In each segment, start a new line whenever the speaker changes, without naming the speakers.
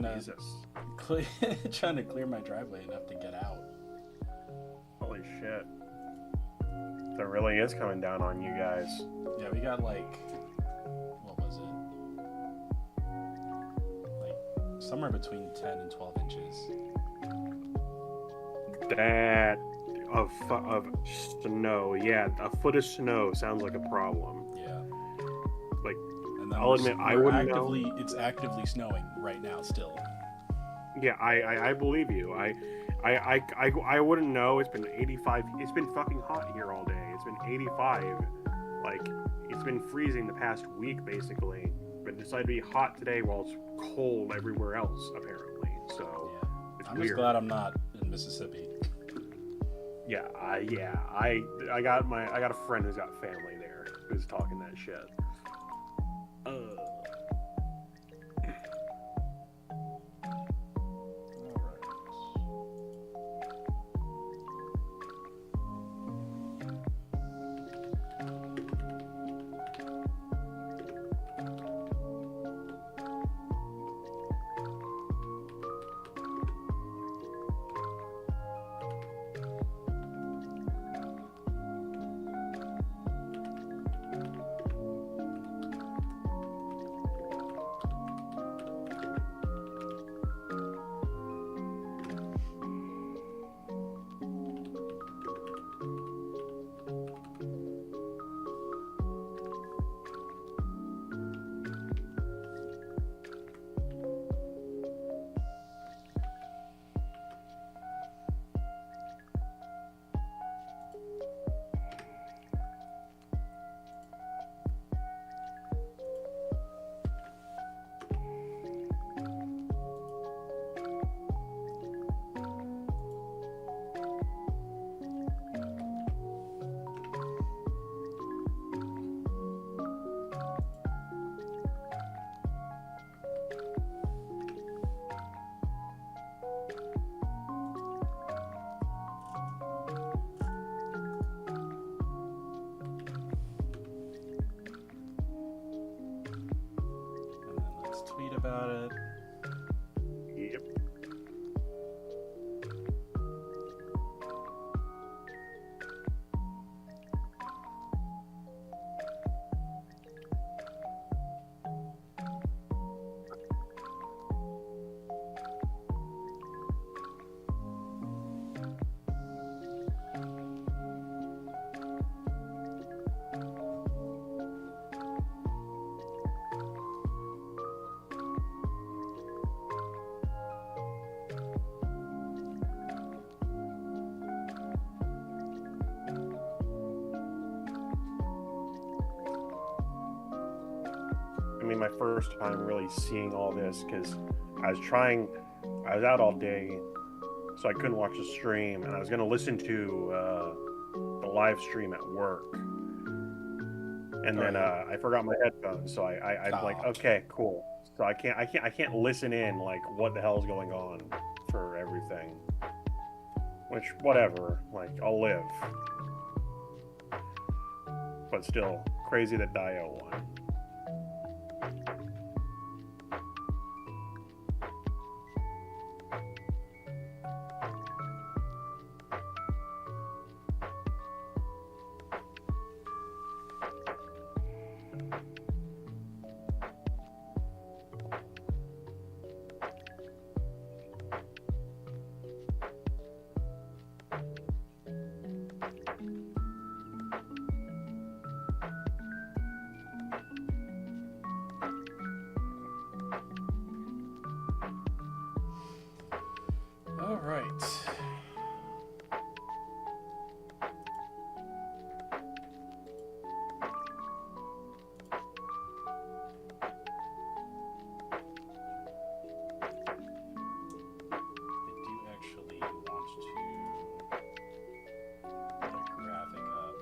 trying to
Jesus.
trying to clear my driveway enough to get out.
Holy shit. That really is coming down on you guys.
Yeah, we got like, what was it? Like somewhere between 10 and 12 inches.
That of snow. Yeah, a foot of snow sounds like a problem.
Yeah.
Like,
And then
I'll admit, I wouldn't
actively,
know.
it's actively snowing right now still.
Yeah, I believe you. I wouldn't know. It's been 85. It's been fucking hot here all day. It's been 85. Like, it's been freezing the past week basically. But it decided to be hot today while it's cold everywhere else apparently. So
Yeah.
it's
I'm
weird.
just glad I'm not in Mississippi.
Yeah, I got a friend who's got family there who's talking that shit.
Tweet about it.
Yep. I mean, my first time really seeing all this because I was out all day, so I couldn't watch the stream, and I was going to listen to the live stream at work. And then I forgot my headphones, so I'm like, okay, cool. So I can't listen in like what the hell's going on for everything. Which, whatever, like, I'll live. But still, crazy that Dio won.
All right. Actually want to put a graphic up.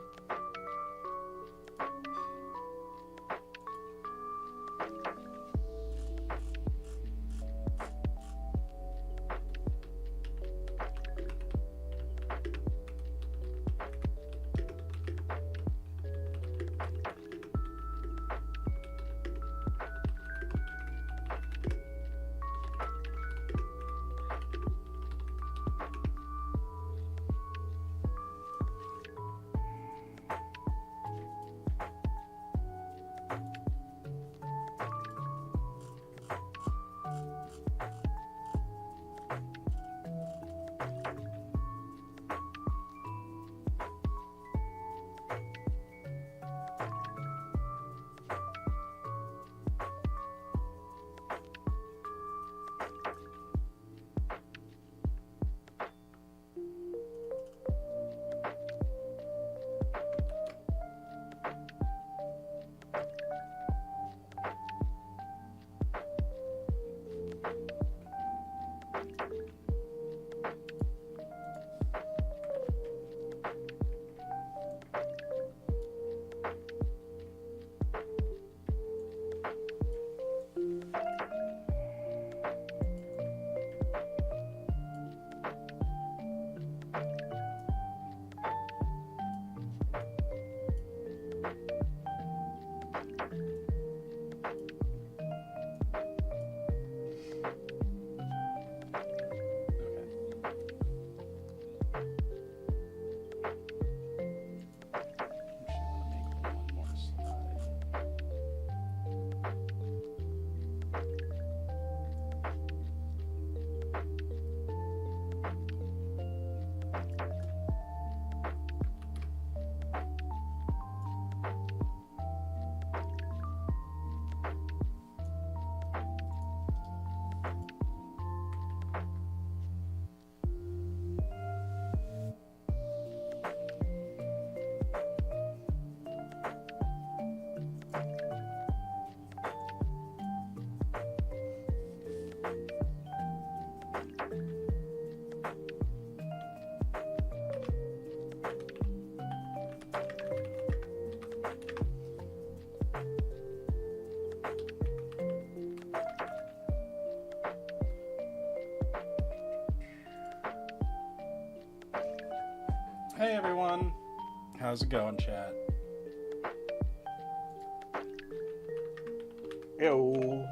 Hey everyone, how's it going, chat?
Ew.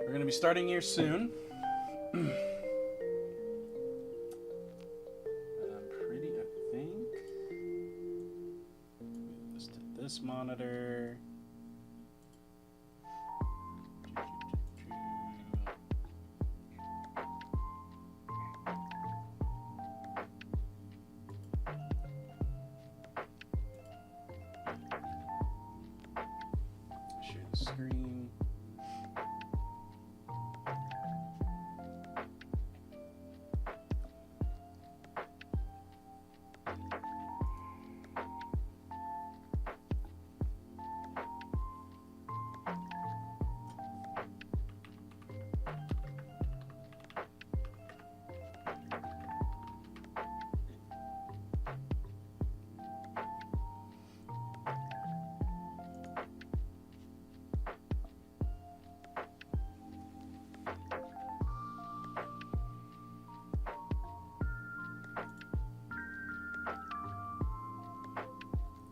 We're gonna be starting here soon. I'm pretty, I think. Move this to this monitor. Share the screen.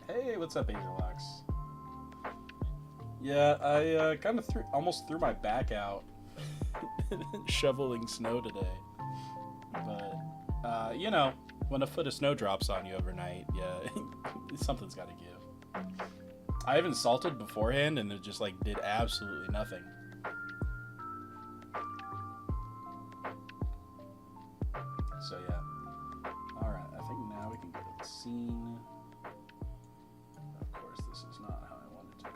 Hey, what's up, Angelax? Yeah, I kind of almost threw my back out shoveling snow today. But, you know, when a foot of snow drops on you overnight, yeah, something's got to give. I haven't salted beforehand, and it just, like, did absolutely nothing. So, yeah. Alright, I think now we can go to the scene. Of course, this is not how I want it to be.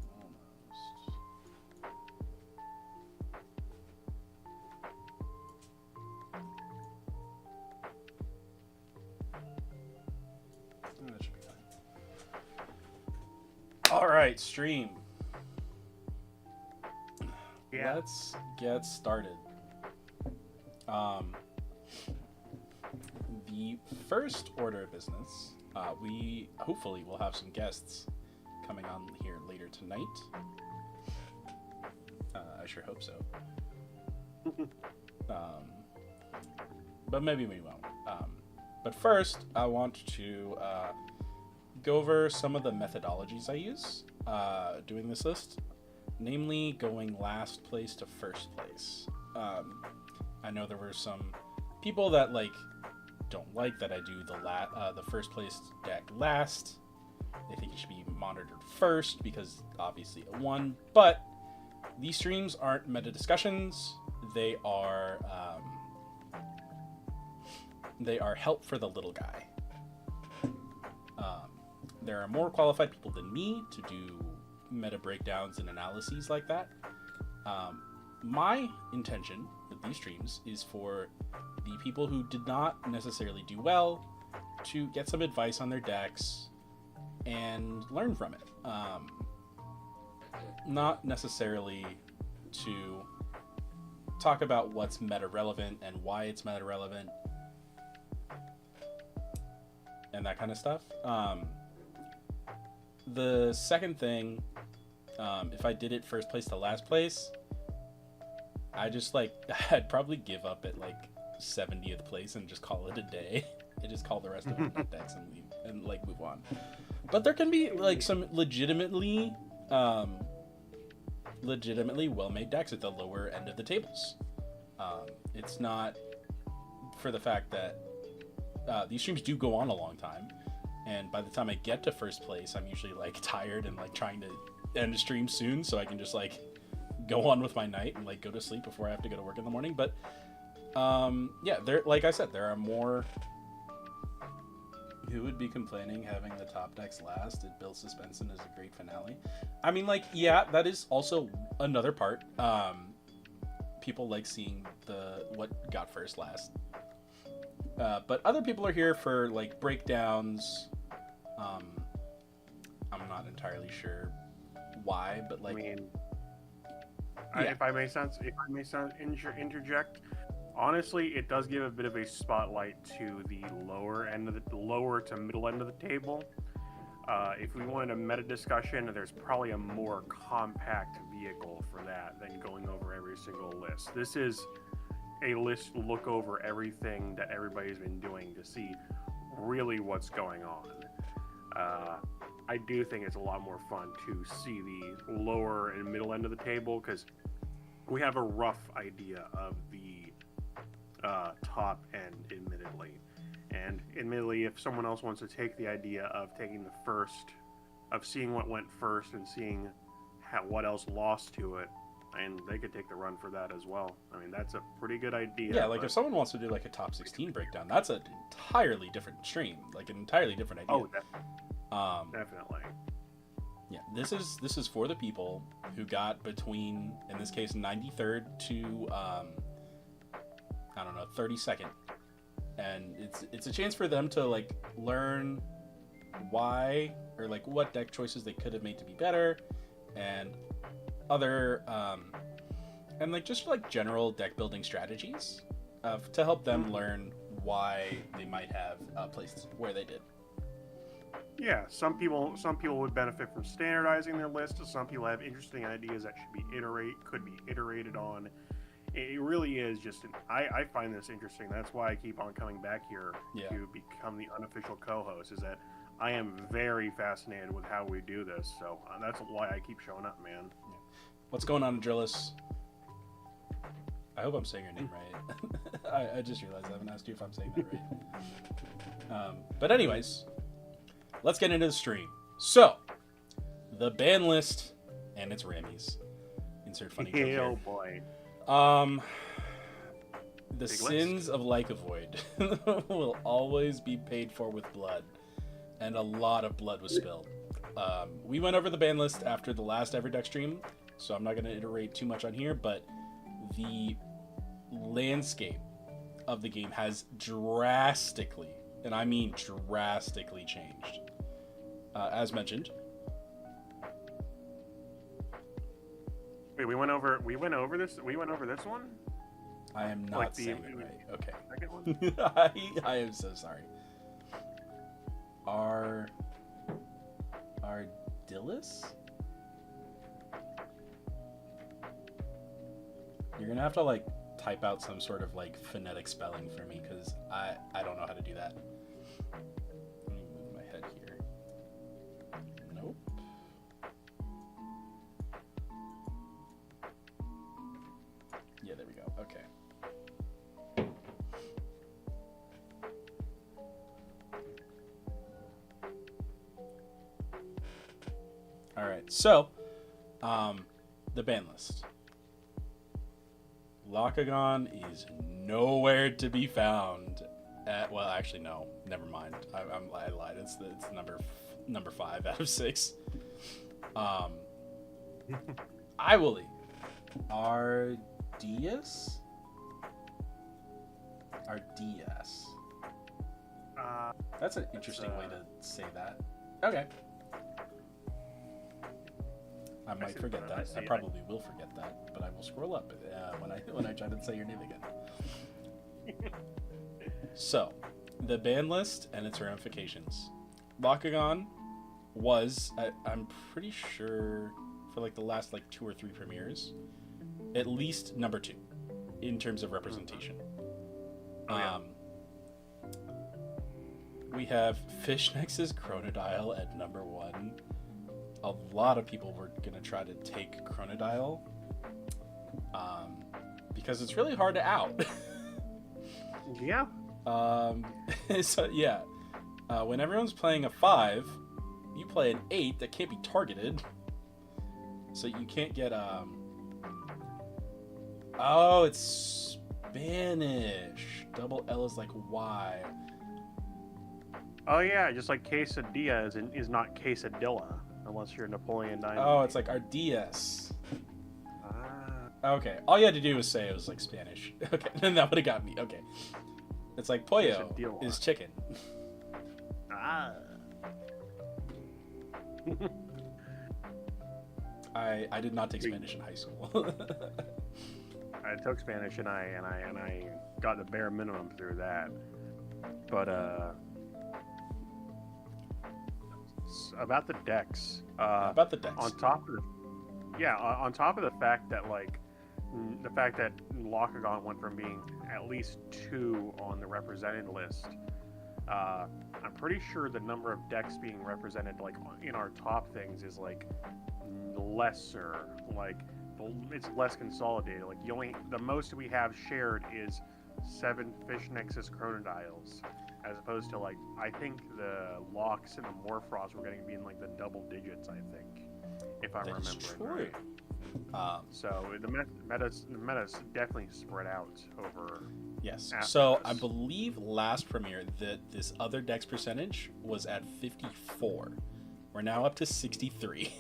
Almost. That should be fine. Alright, stream.
Yeah.
Let's get started. The first order of business, we hopefully will have some guests coming on here later tonight. I sure hope so. But maybe we won't. But first, I want to go over some of the methodologies I use doing this list, namely going last place to first place. I know there were some people that don't like that I do the first place deck last. They think it should be monitored first because obviously it won. But these streams aren't meta discussions. They are help for the little guy. There are more qualified people than me to do meta breakdowns and analyses like that. My intention with these streams is for the people who did not necessarily do well to get some advice on their decks and learn from it. Not necessarily to talk about what's meta relevant and why it's meta relevant and that kind of stuff. The second thing, if I did it first place to last place, I'd probably give up at 70th place and just call it a day. And just call the rest of them decks and leave and move on. But there can be some legitimately well-made decks at the lower end of the tables. It's not for the fact that these streams do go on a long time, and by the time I get to first place, I'm usually tired and trying to end the stream soon so I can just go on with my night and go to sleep before I have to go to work in the morning. But yeah, there, like I said, there are more. Who would be complaining having the top decks last? It builds suspense and is a great finale. I mean, yeah, that is also another part. People like seeing what got first last. But other people are here for breakdowns. I'm not entirely sure why, but
I mean,
yeah.
if I may interject, honestly, it does give a bit of a spotlight to the lower to middle end of the table. If we wanted a meta discussion, there's probably a more compact vehicle for that than going over every single list. This is a list to look over everything that everybody's been doing to see really what's going on. I do think it's a lot more fun to see the lower and middle end of the table because we have a rough idea of the top end, admittedly. And admittedly, if someone else wants to take the idea of taking the first, of seeing what went first and seeing what else lost to it, and they could take the run for that as well. I mean, that's a pretty good idea.
Yeah, like if someone wants to do like a top 16 breakdown, that's an entirely different stream, like an entirely different idea.
Oh, definitely.
Yeah, this is for the people who got between, in this case, 93rd to I don't know, 32nd, and it's a chance for them to like learn why or like what deck choices they could have made to be better, and other and like just like general deck building strategies to help them learn why they might have placed where they did.
Yeah, some people would benefit from standardizing their list. Some people have interesting ideas that could be iterated on. It really is just I find this interesting. That's why I keep on coming back here to become the unofficial co-host. Is that I am very fascinated with how we do this. So that's why I keep showing up, man.
Yeah. What's going on, Adrillis? I hope I'm saying your name right. I just realized I haven't asked you if I'm saying that right. But anyways, let's get into the stream. So, the ban list and its Rammies. Insert funny joke here.
Oh boy.
The sins of Lycovoid will always be paid for with blood, and a lot of blood was spilled. We went over the ban list after the last ever deck stream, so I'm not going to iterate too much on here, but the landscape of the game has drastically, and I mean drastically, changed. As mentioned.
Wait, we went over this one?
I am not
like
saying it right. Okay.
Second one?
I am so sorry. Ardillis? You're gonna have to like type out some sort of like phonetic spelling for me because I don't know how to do that. Let me move my head here. Nope. Yeah, there we go. Okay. All right. So, the ban list. Lakagon is nowhere to be found. Well, actually, no. Never mind. I lied. It's number 5 out of 6. I will leave. Ardias? That's an interesting way to say that. Okay. I might forget that. I probably will forget that, but I will scroll up when I try to say your name again. So, the ban list and its ramifications. Bakugan was, I'm pretty sure, for like the last like 2 or 3 premieres, at least number 2 in terms of representation. We have Fishnex's Chronodile at number 1. A lot of people were going to try to take Chronodile because it's really hard to out.
Yeah.
So, yeah. When everyone's playing a 5, you play an 8 that can't be targeted. So you can't get... Oh, it's Spanish. Double L is like Y.
Oh, yeah. Just like quesadilla is not quesadilla. Unless you're Napoleon Dynamite.
Oh, it's like Ardias. Okay. All you had to do was say it was like Spanish. Okay, then that would have got me. Okay. It's like pollo is chicken. I did not take Spanish in high school.
I took Spanish and I got the bare minimum through that. But About the decks.
About the decks.
On top of on top of the fact that Lockagon went from being at least 2 on the represented list, I'm pretty sure the number of decks being represented like in our top things is like lesser. Like it's less consolidated. Like the most we have shared is 7 Fish Nexus Chronodials, as opposed to like I think the Locks and the Morphrost were going to be in like the double digits. I think, if I'm remembering right. So the meta's definitely spread out over.
Yes. So I believe last premiere that this other dex percentage was at 54. We're now up to 63.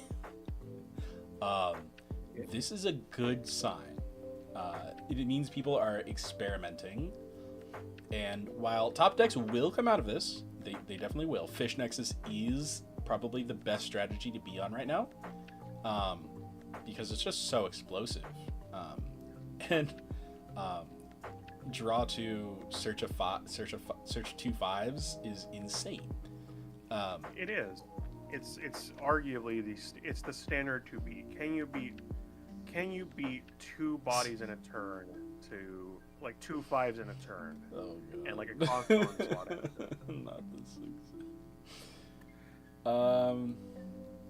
This is a good sign. It means people are experimenting. And while top decks will come out of this, they definitely will. Fish Nexus is probably the best strategy to be on right now. Because it's just so explosive. And draw to search 2 5s is insane.
It is. It's arguably the standard to beat. Can you beat 2 bodies in a turn to like 2 5s in a turn?
Oh god.
And like a constant slot.
Not the 6.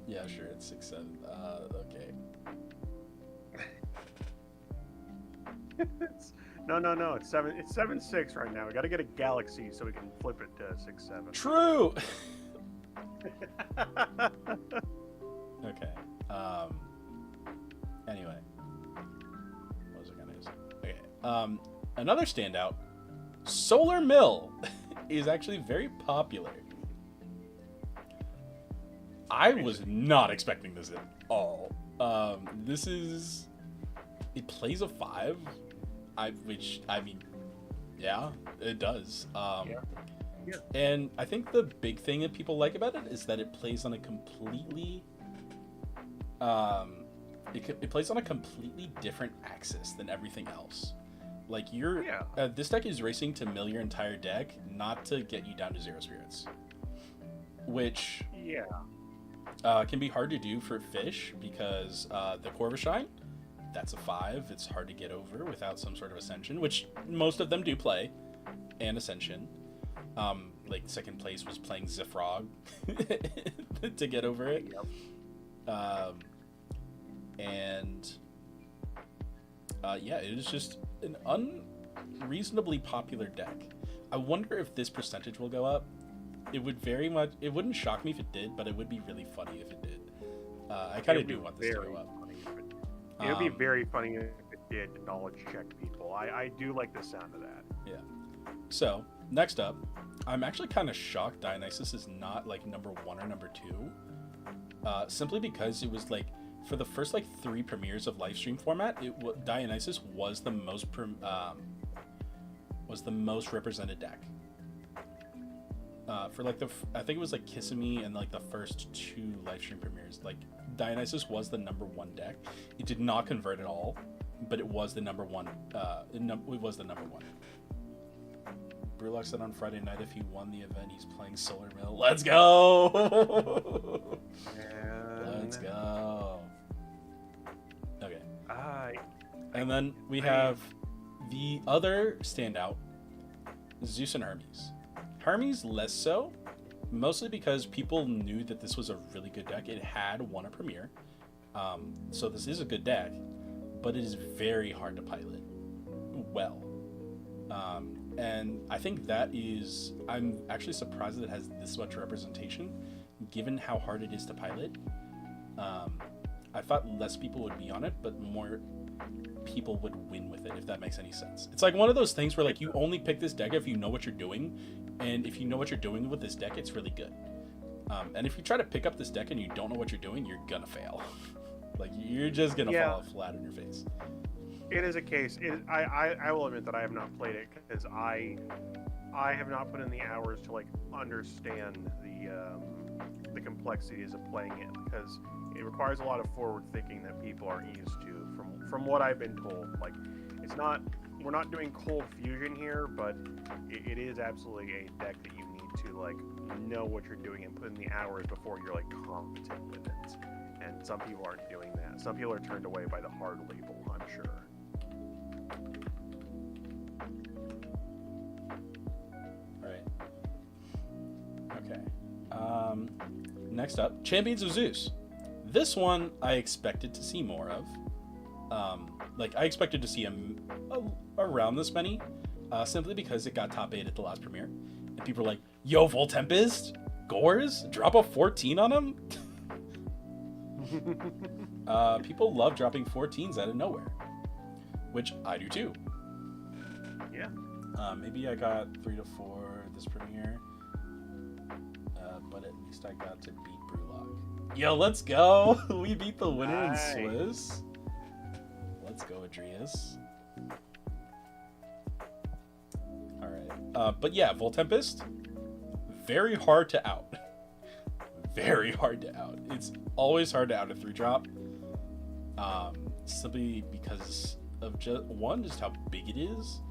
Yeah, sure, it's 6 7. Okay.
No. It's 7-6 right now. We got to get a Galaxy so we can flip it to 6-7.
True. Okay. Anyway, what was I gonna say? Okay. Another standout, Solar Mill, is actually very popular. I was not expecting this at all. It plays a 5, which I mean, yeah, it does. Yeah. And I think the big thing that people like about it is that it plays on a completely, it plays on a completely different axis than everything else. Like this deck is racing to mill your entire deck, not to get you down to 0 spirits, which can be hard to do for Fish because the Corvishine, that's a 5. It's hard to get over without some sort of Ascension, which most of them do play, and Ascension. Like second place was playing Zifrog to get over it. Yep. It is just an unreasonably popular deck. I wonder if this percentage will go up. It wouldn't shock me if it did, but it would be really funny if it did. I kind of do want this to go up.
It would be very funny if it did knowledge check people. I do like the sound of that.
Yeah. So, next up, I'm actually kind of shocked Dionysus is not like number 1 or number 2. Simply because it was like, for the first like 3 premieres of livestream format, Dionysus was the most represented deck. For like I think it was like Kissimmee and like the first 2 livestream premieres, like Dionysus was the number 1 deck. It did not convert at all, but it was the number 1. It was the number 1. Brewlock said on Friday night if he won the event, he's playing Solar Mill. Let's go! Let's go. Okay. And then we have the other standout, Zeus and Hermes. Hermes less so, mostly because people knew that this was a really good deck. It had won a premiere, so this is a good deck, but it is very hard to pilot well. And I think I'm actually surprised that it has this much representation, given how hard it is to pilot. I thought less people would be on it, but more people would win with it, if that makes any sense. It's like one of those things where like you only pick this deck if you know what you're doing, and if you know what you're doing with this deck, it's really good. And if you try to pick up this deck and you don't know what you're doing, you're gonna fail. Like you're just gonna fall flat on your face.
It is a case. I will admit that I have not played it because I have not put in the hours to like understand the complexities of playing it, because it requires a lot of forward thinking that people aren't used to. From what I've been told, like we're not doing cold fusion here, but it is absolutely a deck that you need to like know what you're doing and put in the hours before you're like competent with it. And some people aren't doing that. Some people are turned away by the hard label, I'm sure.
Right. Okay. Next up, Champions of Zeus. This one I expected to see more of. Like, I expected to see around this many, simply because it got top 8 at the last premiere. And people were like, yo, Voltempest? Gores? Drop a 14 on him? People love dropping 14s out of nowhere, which I do too.
Yeah.
Maybe I got 3 to 4 this premiere, but at least I got to beat Brewlock. Yo, let's go! We beat the winner in Swiss. Let's go, Adrius. Alright. But yeah, Voltempest, very hard to out. Very hard to out. It's always hard to out a 3-drop. Simply because of just how big it is.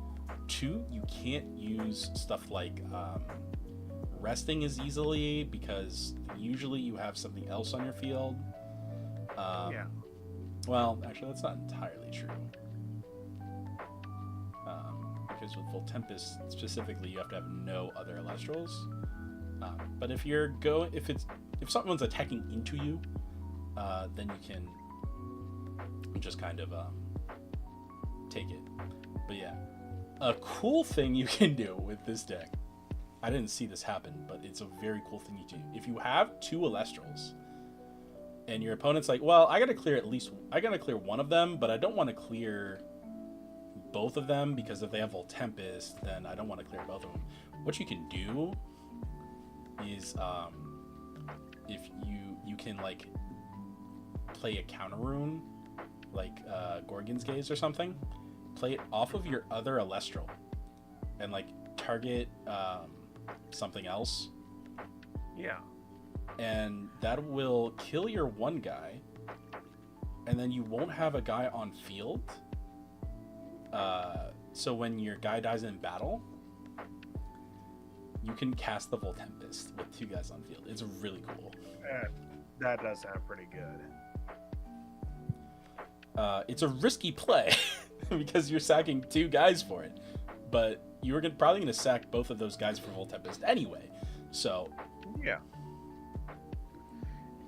2, you can't use stuff like resting as easily because usually you have something else on your field.
Yeah.
Well, actually, that's not entirely true. Because with Voltempest specifically, you have to have no other Elestrals. But if someone's attacking into you, then you can just kind of take it. But yeah, a cool thing you can do with this deck. I didn't see this happen, but it's a very cool thing you do. If you have 2 Elestrals, and your opponent's like, well, I gotta clear one of them, but I don't want to clear both of them because if they have Voltempest, then I don't want to clear both of them. What you can do is, if you can like play a counter rune, like Gorgon's Gaze or something, play it off of your other Elestral, and like target something else.
Yeah.
And that will kill your one guy, and then you won't have a guy on field. So when your guy dies in battle, you can cast the Voltempest with 2 guys on field. It's really cool.
That does sound pretty good.
It's a risky play because you're sacking 2 guys for it, but you're probably going to sack both of those guys for Voltempest anyway. So
yeah.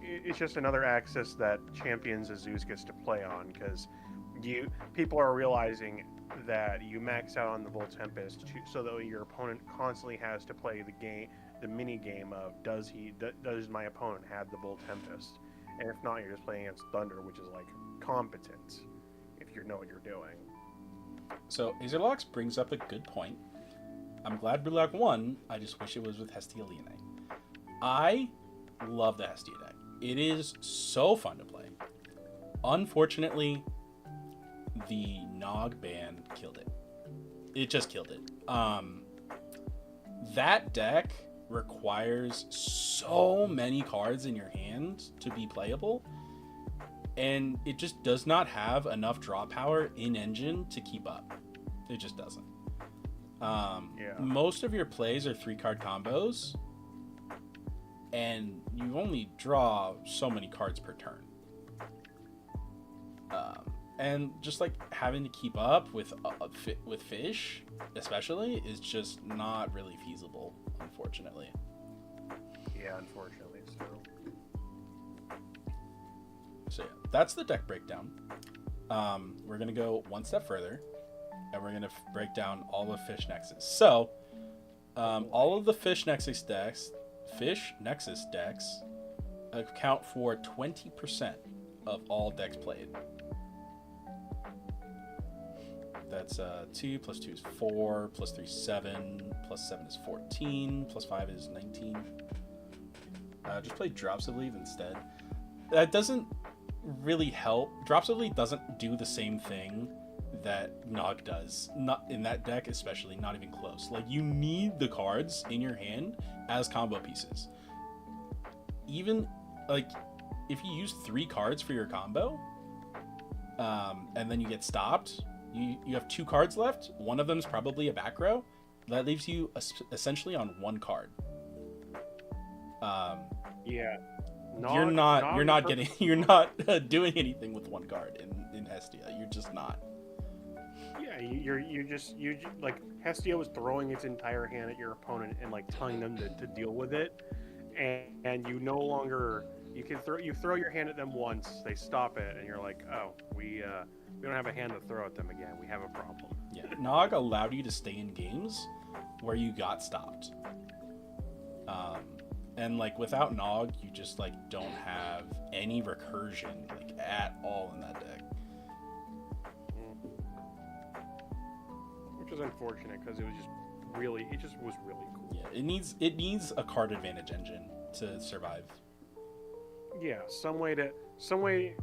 It's just another axis that Champions of Zeus gets to play on, because people are realizing that you max out on the Voltempest so that your opponent constantly has to play the mini game of does my opponent have the Voltempest, and if not, you're just playing against Thunder, which is like competent if you know what you're doing.
So Azerlox brings up a good point. I'm glad Brewlock won. I just wish it was with Hestia Leonine. I love the Hestia deck. It is so fun to play. Unfortunately, the Nog ban killed it. It just killed it. That deck requires so many cards in your hand to be playable, and it just does not have enough draw power in engine to keep up. It just doesn't. Most of your plays are 3-card combos, and you only draw so many cards per turn. And just like having to keep up with fish, especially, is just not really feasible, unfortunately.
Yeah, unfortunately, it's true.
So yeah, that's the deck breakdown. We're gonna go one step further, and we're gonna break down all the Fish Nexus. So, all of the Fish Nexus decks account for 20% of all decks played. That's 2 plus 2 is 4, plus 3 is 7, plus 7 is 14, plus 5 is 19. Just play Drops of Leaf instead. That doesn't really help. Drops of Leaf doesn't do the same thing that Nog does. Not in that deck, especially, not even close. Like, you need the cards in your hand as combo pieces. Even, like, if you use 3 cards for your combo, and then you get stopped, you have 2 cards left. One of them is probably a back row. That leaves you essentially on 1 card.
Yeah.
You're not
Nog
getting you're not doing anything with one card in Hestia. You're just not.
Yeah, you just like Hestia was throwing its entire hand at your opponent and like telling them to deal with it, and you no longer you throw your hand at them once, they stop it, and you're like, oh, we don't have a hand to throw at them again. We have a problem.
Yeah, Nog allowed you to stay in games where you got stopped. And like without Nog, you just like don't have any recursion like at all in that deck.
Which is unfortunate because it was just really cool.
Yeah, it needs a card advantage engine to survive.
Yeah, some way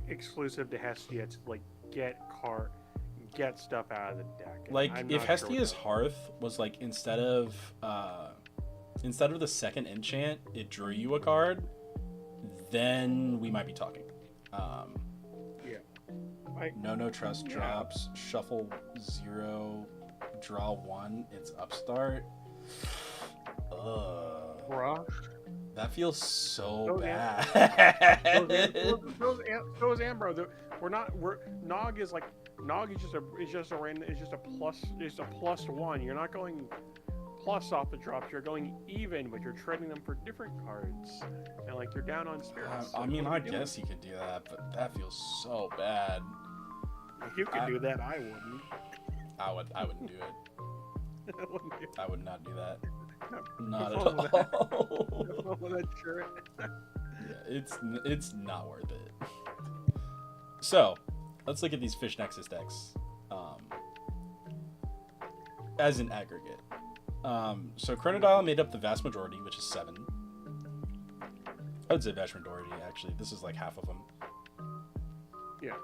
exclusive to Hestia to like get stuff out of the deck.
Like
I'm
if
not
Hestia's
sure
Hearth was like instead of the second enchant, it drew you a card, then we might be talking. No trust drops, shuffle 0, draw 1, it's upstart.
Bruh.
That feels so
So
bad.
So is Ambro. Nog is just a plus 1. You're not going plus off the drops. You're going even, but you're trading them for different cards, and like you're down on spirits.
I mean, I guess you could do that, but that feels so bad.
If you could do that, I wouldn't.
I wouldn't do it.
I wouldn't do
I would not do that. Not
What's
at
wrong with that?
all.
What's wrong with that shirt?
Yeah, it's not worth it. So, let's look at these Fish Nexus decks as an aggregate. So Chronodile made up the vast majority, which is 7. I would say vast majority, actually. This is like half of them.
Yeah.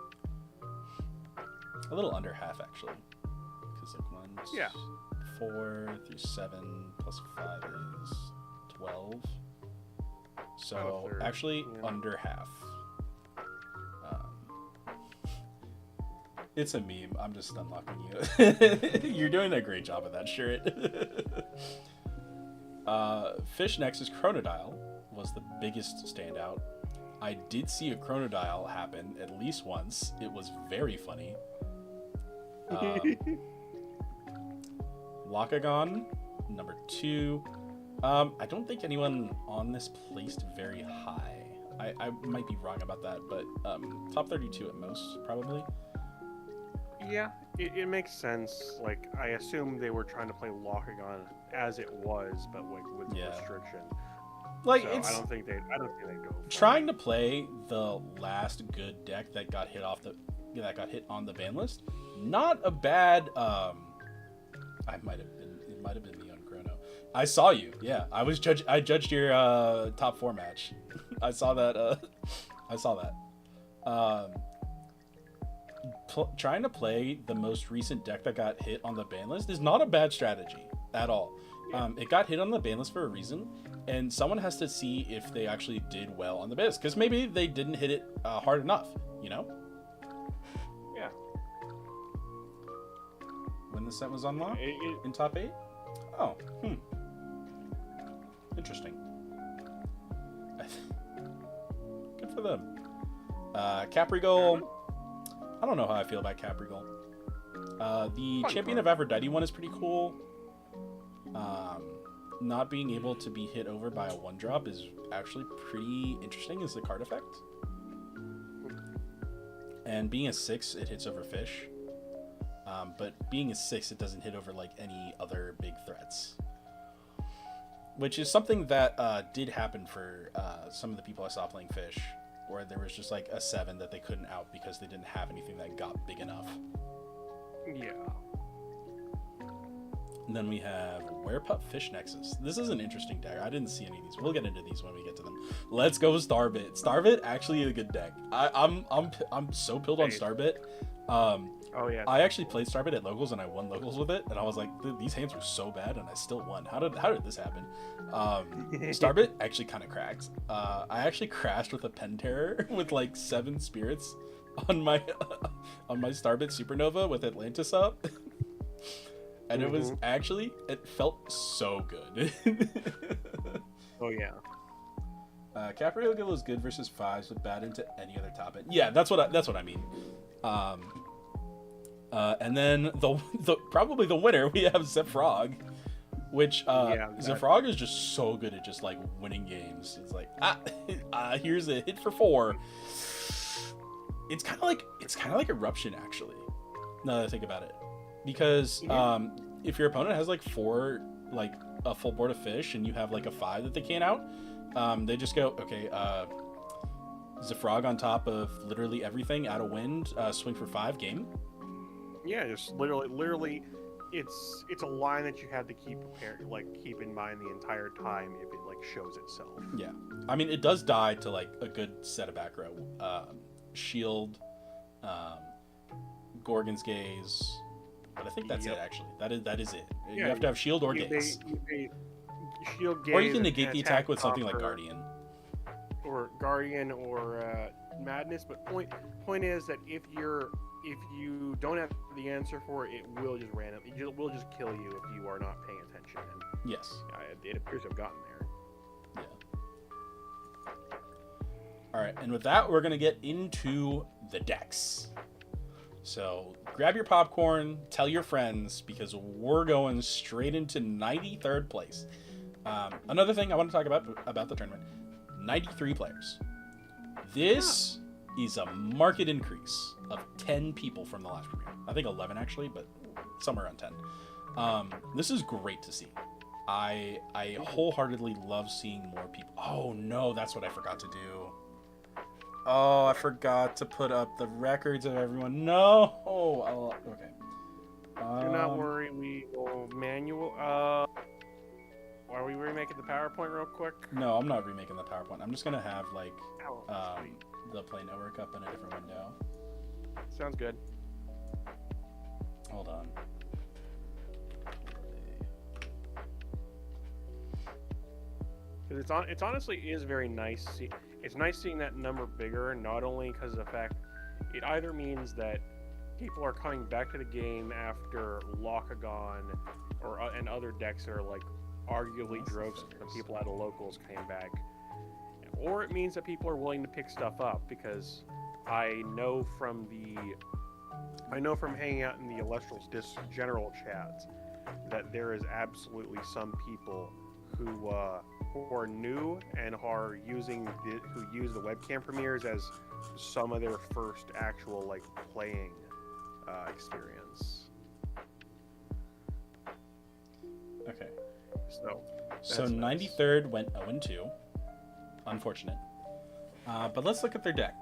A little under half, actually. Because like 1,
Yeah.
4 through 7 plus 5 is 12. So
About a third,
actually
yeah.
under half. It's a meme. I'm just unlocking you. You're doing a great job of that shirt. Fish Nexus Chronodile was the biggest standout. I did see a Chronodile happen at least once. It was very funny. Lakagon, number 2. I don't think anyone on this placed very high. I might be wrong about that, but top 32 at most, probably.
Yeah, it makes sense. Like, I assume they were trying to play Lakagon as it was, but like with restriction.
Like,
So
it's
I don't think they'd go for
trying to play the last good deck that got hit on the ban list. Not a bad. It might have been the Chrono. I saw you. Yeah, I judged your top 4 match. I saw that. Trying to play the most recent deck that got hit on the ban list is not a bad strategy at all. It got hit on the ban list for a reason, and someone has to see if they actually did well on the ban list, because maybe they didn't hit it hard enough, you know?
Yeah.
When the set was unlocked? In top 8? Oh, interesting. Good for them. Caprigal. I don't know how I feel about Caprigal. The Champion of Aphrodite one is pretty cool. Not being able to be hit over by a 1-drop is actually pretty interesting as the card effect. And being a 6, it hits over fish. But being a 6, it doesn't hit over like any other big threats. Which is something that did happen for some of the people I saw playing fish, where there was just like a 7 that they couldn't out because they didn't have anything that got big enough.
Yeah.
And then we have Werepup Fish Nexus. This is an interesting deck. I didn't see any of these. We'll get into these when we get to them. Let's go Starbit. Starbit actually a good deck. I'm so pilled on Starbit.
Oh yeah.
I actually played Starbit at locals and I won locals with it, and I was like, these hands were so bad and I still won. How did this happen? Starbit actually kind of cracked. I actually crashed with a Pen Terror with like 7 spirits on my Starbit Supernova with Atlantis up. And it was actually, it felt so good.
Oh yeah.
Capriel is good versus 5s, but bad into any other top end. Yeah, that's what I mean. And then the probably the winner, we have Zephrog, which Zephrog is just so good at just like winning games. It's like here's a hit for 4. It's kind of like Eruption actually. Now that I think about it, because if your opponent has like 4, like a full board of fish, and you have like a 5 that they can't out, they just go, okay, Zephrog on top of literally everything, out of wind, swing for 5, game.
Yeah, just literally, it's a line that you have to keep prepared, like keep in mind the entire time if it like shows itself.
Yeah, I mean it does die to like a good set of back row, Shield, Gorgon's Gaze, but I think that's it actually. That is it. Yeah, you have to have Shield or Gaze.
Shield, Gaze,
or you can negate the attack with something like Guardian.
Or Madness, but point is that if you don't have the answer for it, it will just will just kill you if you are not paying attention. And
yes.
It appears to have gotten there.
Yeah. Alright, and with that, we're going to get into the decks. So, grab your popcorn, tell your friends, because we're going straight into 93rd place. Another thing I want to talk about the tournament, 93 players. This is a marked increase of 10 people from the last premiere. I think 11 actually, but somewhere around 10. This is great to see. I wholeheartedly love seeing more people. Oh no, that's what I forgot to do. Oh, I forgot to put up the records of everyone. No. Okay.
Do not worry, we will manual. Are we remaking the PowerPoint real quick?
No, I'm not remaking the PowerPoint. I'm just gonna have like the Play Network up in a different window.
Sounds good.
Hold on.
Because it's honestly is very nice. It's nice seeing that number bigger, not only because of the fact it either means that people are coming back to the game after Lockagon and other decks that are like arguably drove some people out of locals came back, or it means that people are willing to pick stuff up, because I know from hanging out in the ELESTRALS general chats that there is absolutely some people who are new and who use the webcam premieres as some of their first actual like playing experience.
Okay.
So
93rd went 0-2. Unfortunate. But let's look at their deck.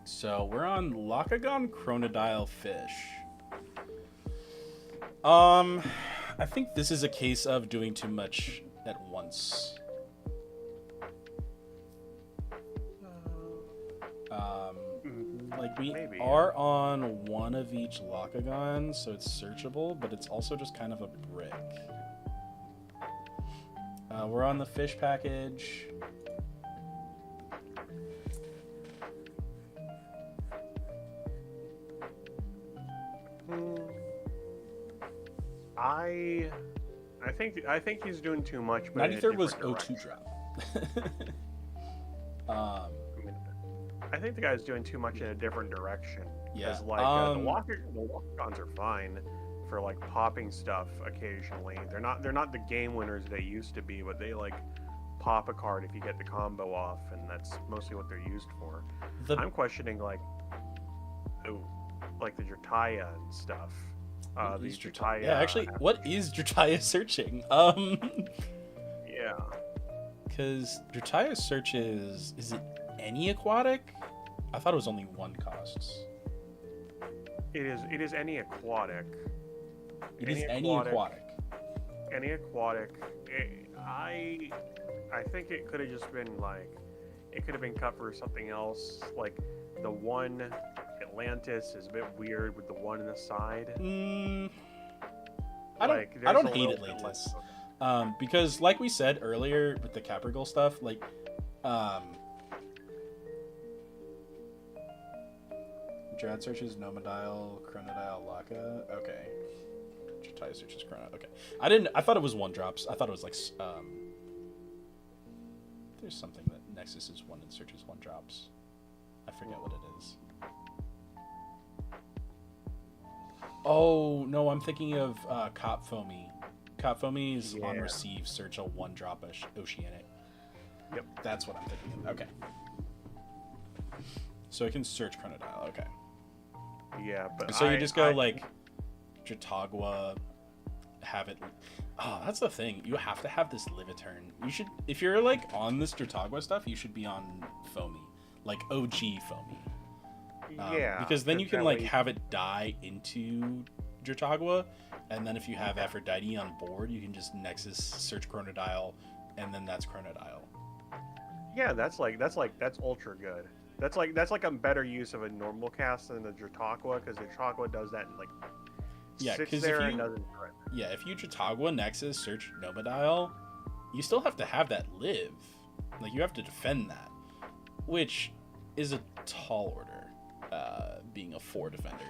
So we're on Lockagon Chronodile Fish. I think this is a case of doing too much at once. Like we are on one of each Lockagon, so it's searchable, but it's also just kind of a brick. We're on the fish package.
I think he's doing too much. But
93rd was 0-2 drop.
I think the guy's doing too much in a different direction.
Yeah.
The Lockagons are fine for like popping stuff occasionally. They're not the game winners they used to be, but they like pop a card if you get the combo off, and that's mostly what they're used for. I'm questioning like the Drataya and stuff. These Drataya.
Yeah, actually, what is Drataya searching?
Yeah.
Because Drataya searches, is it any aquatic? I thought it was only one costs.
It is any aquatic.
It is any aquatic.
Any aquatic. I think it could have just been like, it could have been cut for something else. Like the one Atlantis is a bit weird with the one in the side.
I don't hate Atlantis. Because like we said earlier with the Caprigal stuff, like Drad searches Nomodile, Chronodile, Laka. Okay. Drataya searches Chrono. Okay. I thought it was one drops. I thought it was like there's something that Nexus is one and searches one drops. I forget what it is. Oh, no, I'm thinking of Cop Foamy. Cop Foamy is on receive, search a one drop Oceanic.
Yep.
That's what I'm thinking of. Okay. So I can search Chronodial. Okay.
Yeah, but
so you just go like Jatagua, have it. Oh, that's the thing. You have to have this live a turn. You should, if you're like on this Jatagua stuff, you should be on Foamy, like OG Foamy.
Yeah.
Because then you can like have it die into Jatagua, and then if you have Aphrodite on board, you can just Nexus search Chronodial, and then that's Chronodial.
Yeah, that's ultra good. That's like a better use of a normal cast than the Jatagua, because the Jatagua does that and like sits there and doesn't do it.
Yeah, if you Jatagua Nexus search Nomadial, you still have to have that live. Like you have to defend that, which is a tall order. Being a 4 defender.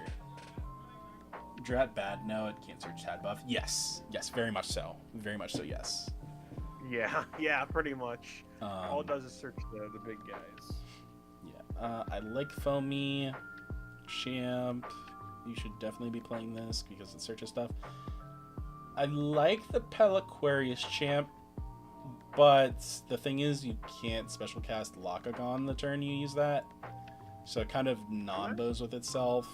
Drat bad? No, it can't search Tad buff. Yes, very much so. Very much so. Yes.
Yeah, pretty much. All it does is search the big guys.
Yeah, I like Foamy, Champ. You should definitely be playing this because it searches stuff. I like the Pelaquarius Champ, but the thing is, you can't special cast Lakagon the turn you use that. So it kind of non-bows with itself.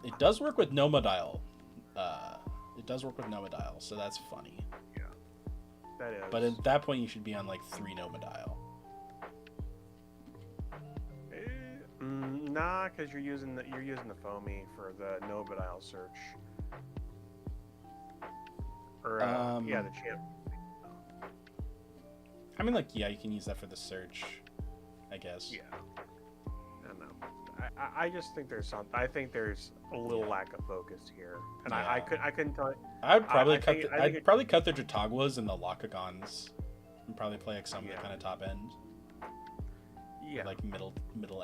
It does work with Nomadial. So that's funny.
Yeah, that is.
But at that point, you should be on like 3 Nomadial.
Nah, because you're using the Foamy for the Nomadial search. Or the Champ.
I mean, like, yeah, you can use that for the search, I guess.
Yeah. I don't know. I just think there's something. I think there's a little lack of focus here, and I couldn't tell you.
I'd probably cut the Jataguas and the Lakagons, and probably play like some kind of top end.
Yeah.
Like middle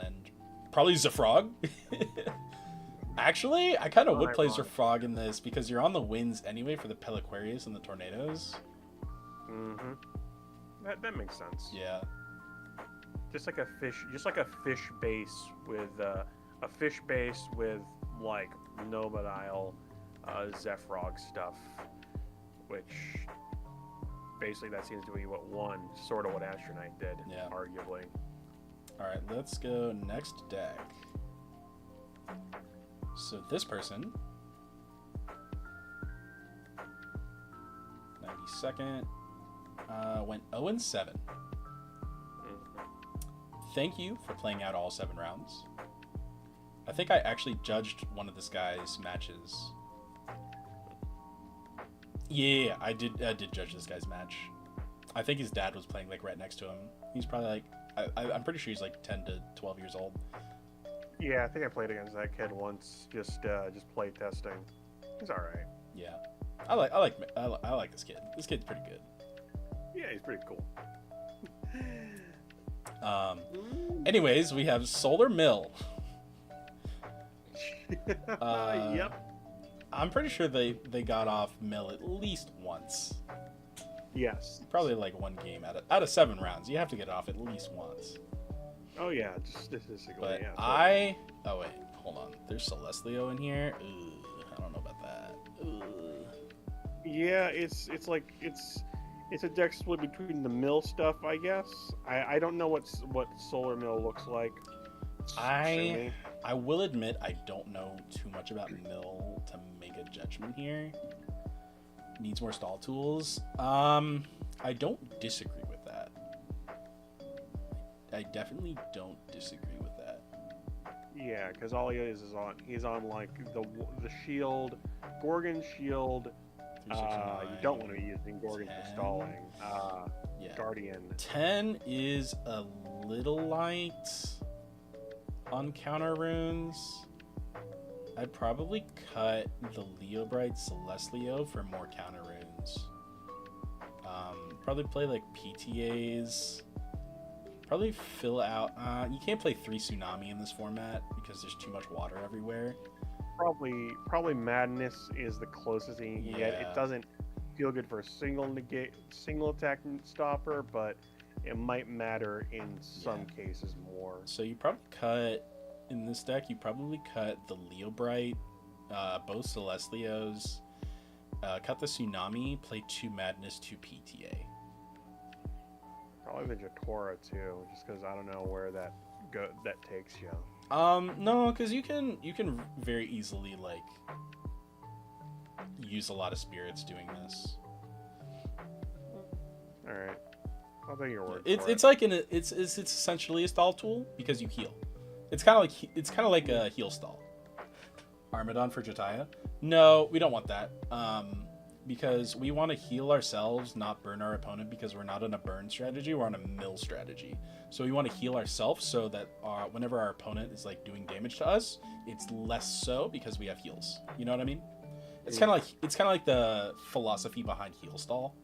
end. Probably Zafrog. Actually, I kind of would play Zafrog in this because you're on the winds anyway for the Pelaquarius and the Tornadoes.
Mm-hmm. That makes sense.
Yeah.
Just like a fish base with like Nomadial, Zephrog stuff, which basically that seems to be what Astronite did, arguably.
All right, let's go next deck. So this person, 92nd, went 0-7. Thank you for playing out all 7 rounds. I think I actually judged one of this guy's matches. Yeah, I did judge this guy's match. I think his dad was playing like right next to him. He's probably like, I'm pretty sure he's like 10 to 12 years old.
Yeah, I think I played against that kid once, just play testing. He's all right.
Yeah, I like this kid. This kid's pretty good.
Yeah, he's pretty cool.
Anyways, we have Solar Mill.
Yep.
I'm pretty sure they got off Mill at least once.
Yes.
Probably like one game out of 7 rounds. You have to get it off at least once.
Oh yeah, just statistically.
But
yeah.
Oh wait, hold on. There's Celestlio in here. Ugh, I don't know about that. Ugh.
Yeah, it's a deck split between the Mill stuff, I guess. I don't know what Solar Mill looks like.
I will admit I don't know too much about Mill to make a judgment here. Needs more stall tools. I don't disagree with that. I definitely don't disagree with that.
Yeah, because all he's on like the shield, Gorgon shield. You don't want to be using Gorgon for stalling.
Yeah.
Guardian.
10 is a little light on counter runes. I'd probably cut the Leobrite Celestlio for more counter runes. Probably play like PTAs. Probably fill out. You can't play 3 Tsunami in this format because there's too much water everywhere.
Probably Madness is the closest thing you can get. It doesn't feel good for a single attack stopper, but it might matter in some cases more.
So you probably cut in this deck. You probably cut the Leo Bright, both Celestios. Cut the Tsunami. Play 2 Madness, 2 PTA.
Probably the Jatora too, just because I don't know where that takes you.
No, because you can very easily like use a lot of spirits doing this.
All right, I'll take your word.
It's like it's essentially a stall tool because you heal. It's kind of like a heal stall. Armadon for Jataya? No, we don't want that. Because we want to heal ourselves, not burn our opponent, because we're not on a burn strategy, we're on a mill strategy. So we want to heal ourselves so that whenever our opponent is like doing damage to us, it's less so because we have heals. You know what I mean? It's kind of like the philosophy behind heal stall.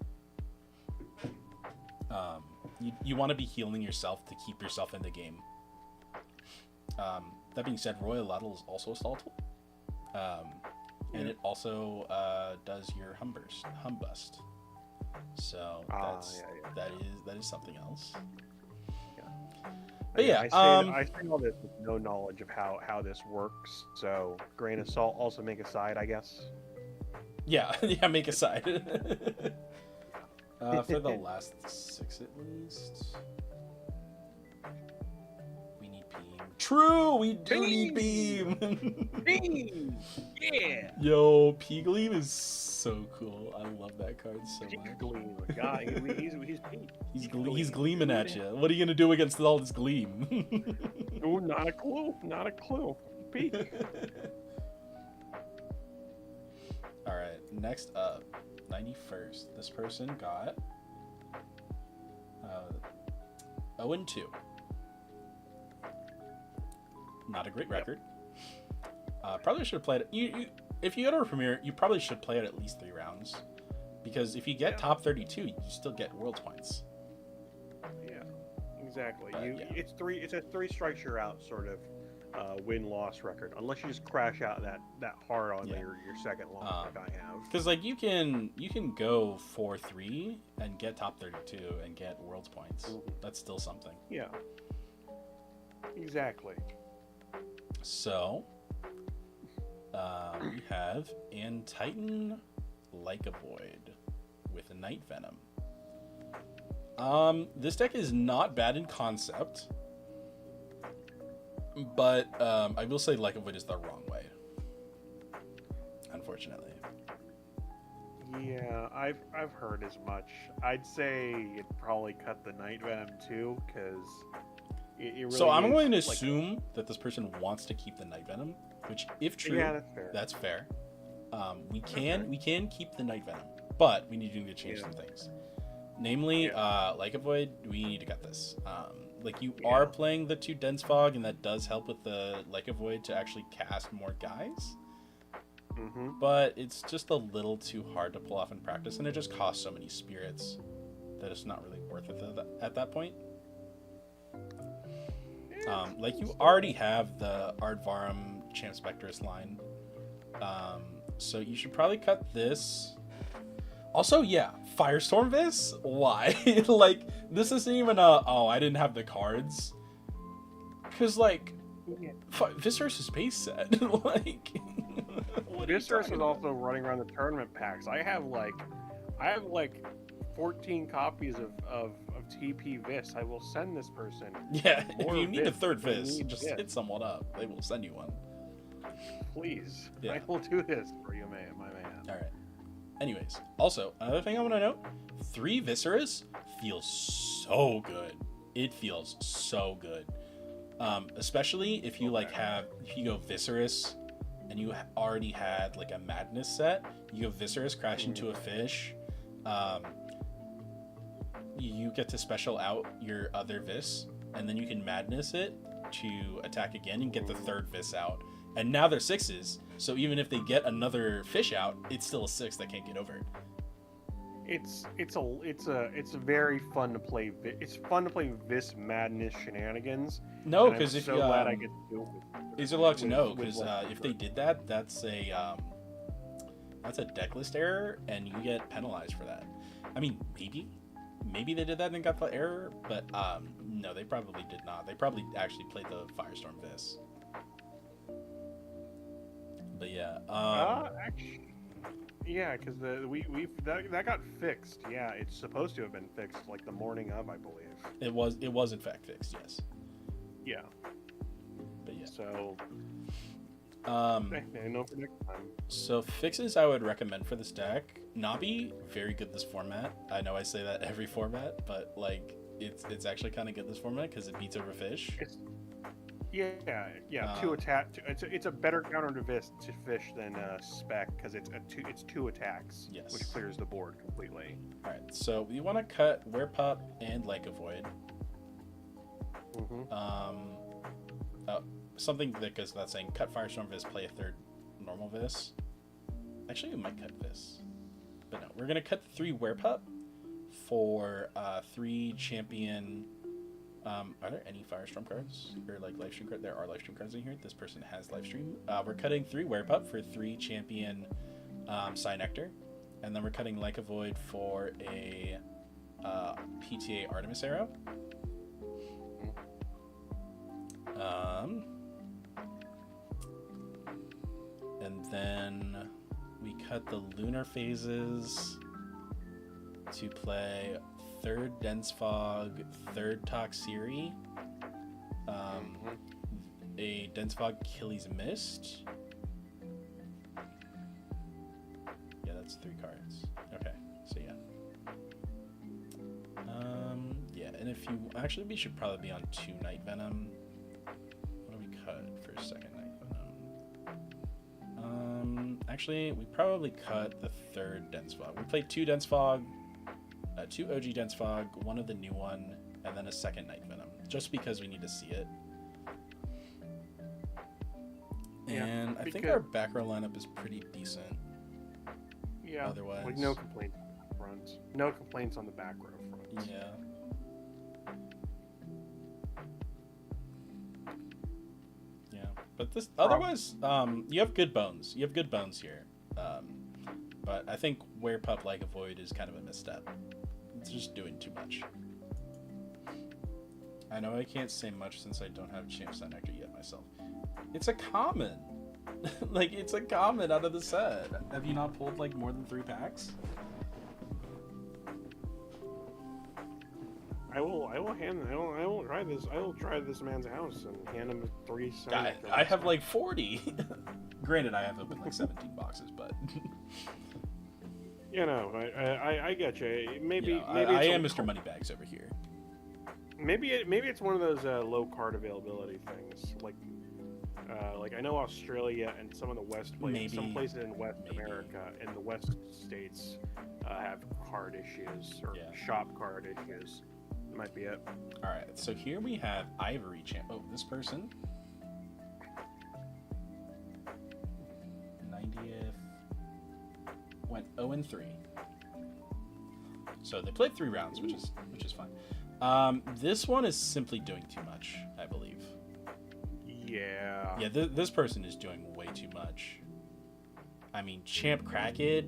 You want to be healing yourself to keep yourself in the game. That being said, Royal Ladle is also a stall tool. And it also does your humbust. So that is something else.
Yeah.
But yeah,
I say all this with no knowledge of how this works. So grain of salt. Also make a side, I guess.
Yeah, make a side. For the last 6 at least. We need beam. True, we do need beam.
Beam. Yeah.
Yo, P-Gleam is so cool. I love that card so much.
Gleam. God, he's Pete.
He's gleaming at you. What are you gonna do against all this gleam?
Oh, not a clue. Not a clue. Pete.
All right. Next up, 91st. This person got 0-2. Not a great record. Probably should have played it. You if you go to a premiere, you probably should play it at least 3 rounds, because if you get top 32, you still get world points.
Yeah, exactly.
Yeah.
It's a 3 strikes you're out sort of win-loss record, unless you just crash out that hard on your second loss like I have.
Because like you can go 4-3 and get top 32 and get world points. Mm-hmm. That's still something.
Yeah. Exactly.
So, we have Titan like a void with a Night Venom. This deck is not bad in concept, but I will say like a void is the wrong way, unfortunately.
Yeah, I've heard as much. I'd say it probably cut the Night Venom too, because it really
so I'm going to assume that this person wants to keep the Night Venom, which, if true, that's fair. We can keep the Night Venom, but we need to change some things. Namely, like a void, we need to cut this. Like you are playing the 2 Dense Fog, and that does help with the like a void to actually cast more guys.
Mm-hmm.
But it's just a little too hard to pull off in practice, and it just costs so many spirits that it's not really worth it at that point. Like you already have the Ardvarum Champ Spectrus line, so you should probably cut this. Also, yeah, Firestorm Vis? Why? Like, this isn't even I didn't have the cards. Because, like, Viscerus is base set. Like,
Viscerus is also running around the tournament packs. I have like 14 copies of TP Vis. I will send this person.
Yeah, if you need a third Vis, just hit someone up. They will send you one.
Please.
Yeah.
I will do this for you, man, my man.
All right. Anyways, also, another thing I want to note, 3 Viscerus feels so good. It feels so good. Especially if you if you go Viscerus and you already had like a Madness set, you go Viscerus, crash into a fish, you get to special out your other Vis, and then you can Madness it to attack again and get the 3rd Vis out. And now they're 6s, so even if they get another fish out, it's still a 6 that can't get over.
It's very fun to play. It's fun to play Vis Madness shenanigans.
No, because if
so glad I get to do it.
Is it allowed to know? Because if they did that, that's a decklist error, and you get penalized for that. I mean, maybe they did that and got the error, but no, they probably did not. They probably actually played the Firestorm Vis. But yeah,
actually, yeah, because that got fixed. Yeah, it's supposed to have been fixed like the morning of, I believe.
it was in fact fixed, yes.
Yeah.
But yeah.
So. Maybe no for next time.
So fixes I would recommend for this deck. Nabi, very good this format. I know I say that every format, but like it's actually kind of good this format because it beats over fish.
Two attack. It's a better counter to fish than spec because it's two attacks,
yes,
which clears the board completely.
All right, so we want to cut Werepup and Like a Void. Something that goes without saying, cut Firestorm Vis, play a third normal Vis. Actually, we might cut Vis. But no, we're going to cut 3 Werepup for 3 champion. Are there any Firestorm cards? Or like Lifestream cards? There are Lifestream cards in here. This person has Lifestream. We're cutting 3 Werepup for 3 champion Psynectar. And then we're cutting Like a Void for a PTA Artemis Arrow. And then we cut the Lunar Phases to play 3rd Dense Fog, 3rd Toxiri, a Dense Fog Achilles Mist. Yeah, that's 3 cards. Okay, so yeah. Yeah, and if you... Actually, we should probably be on 2 Night Venom. What do we cut for a second Night Venom? Actually, we probably cut the 3rd Dense Fog. We played 2 Dense Fog, 2 OG Dense Fog, 1 of the new one, and then a 2nd Night Venom, just because we need to see it. And I think our back row lineup is pretty decent.
Yeah,
otherwise,
like no complaints on the front. No complaints on the back row front.
Yeah. But this otherwise, you have good bones. You have good bones here. But I think Werepup Like a Void is kind of a misstep. It's just doing too much. I know I can't say much since I don't have Champ Psynectar yet myself. It's a common. Like, it's a common out of the set. Have you not pulled like more than 3 packs?
I will try this man's house and hand him 3
I have like 40. Granted, I have opened like 17 boxes, but
you know, I get you. Maybe
I am Mr. Moneybags over here.
Maybe it's one of those low card availability things. Like I know Australia and some of the West places, some places in West America and the West states have card issues or shop card issues. Might be it.
All right, so here we have Ivory Champ. Oh, this person 90th went 0-3. So they played 3 rounds, which is fine. This one is simply doing too much, I believe.
Yeah.
Yeah, this person is doing way too much. I mean, Champ Cracked.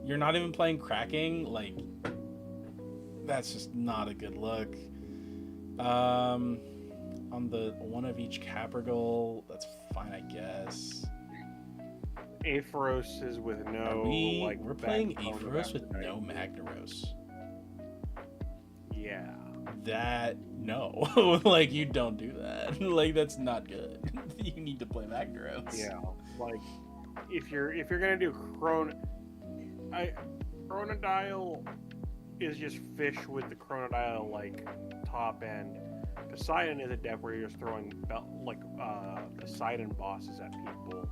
You're not even playing Cracking, like. That's just not a good look. On the 1 of each Caprigal, that's fine, I guess.
Aphoros is with no.
We're playing Aphoros with no Magnaros.
Yeah.
No, like you don't do that. Like that's not good. You need to play Magnaros.
Yeah, like if you're gonna do Chronodile is just fish with the Chronodile like top end. Poseidon is a deck where you're just throwing Poseidon bosses at people.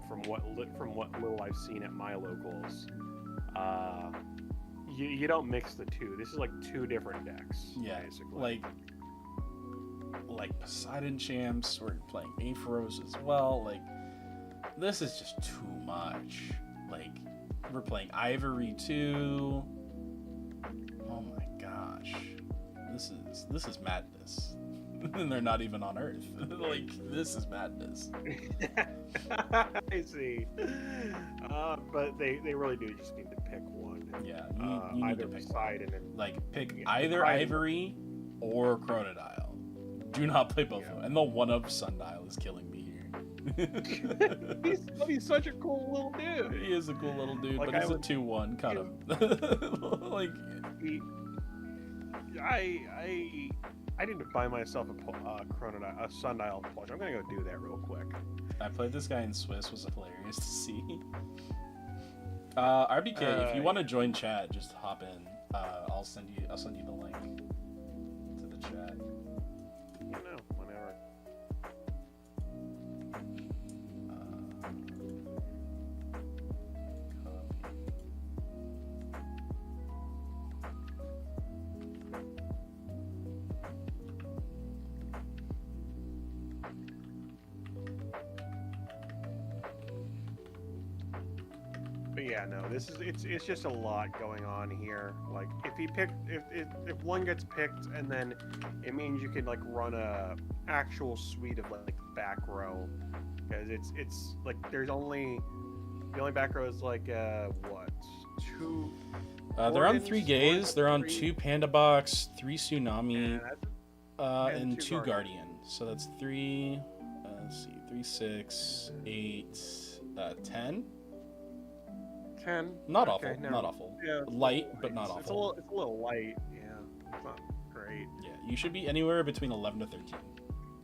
From what little I've seen at my locals, you don't mix the two. This is like 2 different decks.
Yeah,
basically.
Like Poseidon champs. We're playing Aphoros as well. Like this is just too much. Like we're playing Ivory too. Oh my gosh, this is madness. And they're not even on Earth. Like this is madness.
I see. But they really do just need to pick one.
Yeah, you need
either
to pick
side, and then
like pick
yeah,
either
pride-
Ivory or Chronodile. Do not play both
Yeah.
of them. And the one up Sundial is killing me here.
he's such a cool little dude.
He is a cool little dude,
Like,
but
I
he's a
would-
2-1. Cut him. Like,
I need to buy myself a Sundial plush. I'm gonna go do that real quick.
I played this guy in Swiss. Was hilarious to see. RBK, if you want to join chat, just hop in. I'll send you the link to the chat.
You know, whenever. But yeah, no, it's just a lot going on here. Like if one gets picked, and then it means you can like run a actual suite of like back row, because it's like the only back row is like what, two.
They're on 3
Wardens,
Gaze. They're on
3
2 Panda Box, 3 Tsunami,
and
and
2
2 Guardian. So that's 3. Let's see, 3, 6, 8, 10.
10.
Not
Okay,
awful.
no.
Not awful.
Yeah,
Light, but not
it's
awful.
It's a little light. Yeah, it's not great.
Yeah, you should be anywhere between 11 to 13.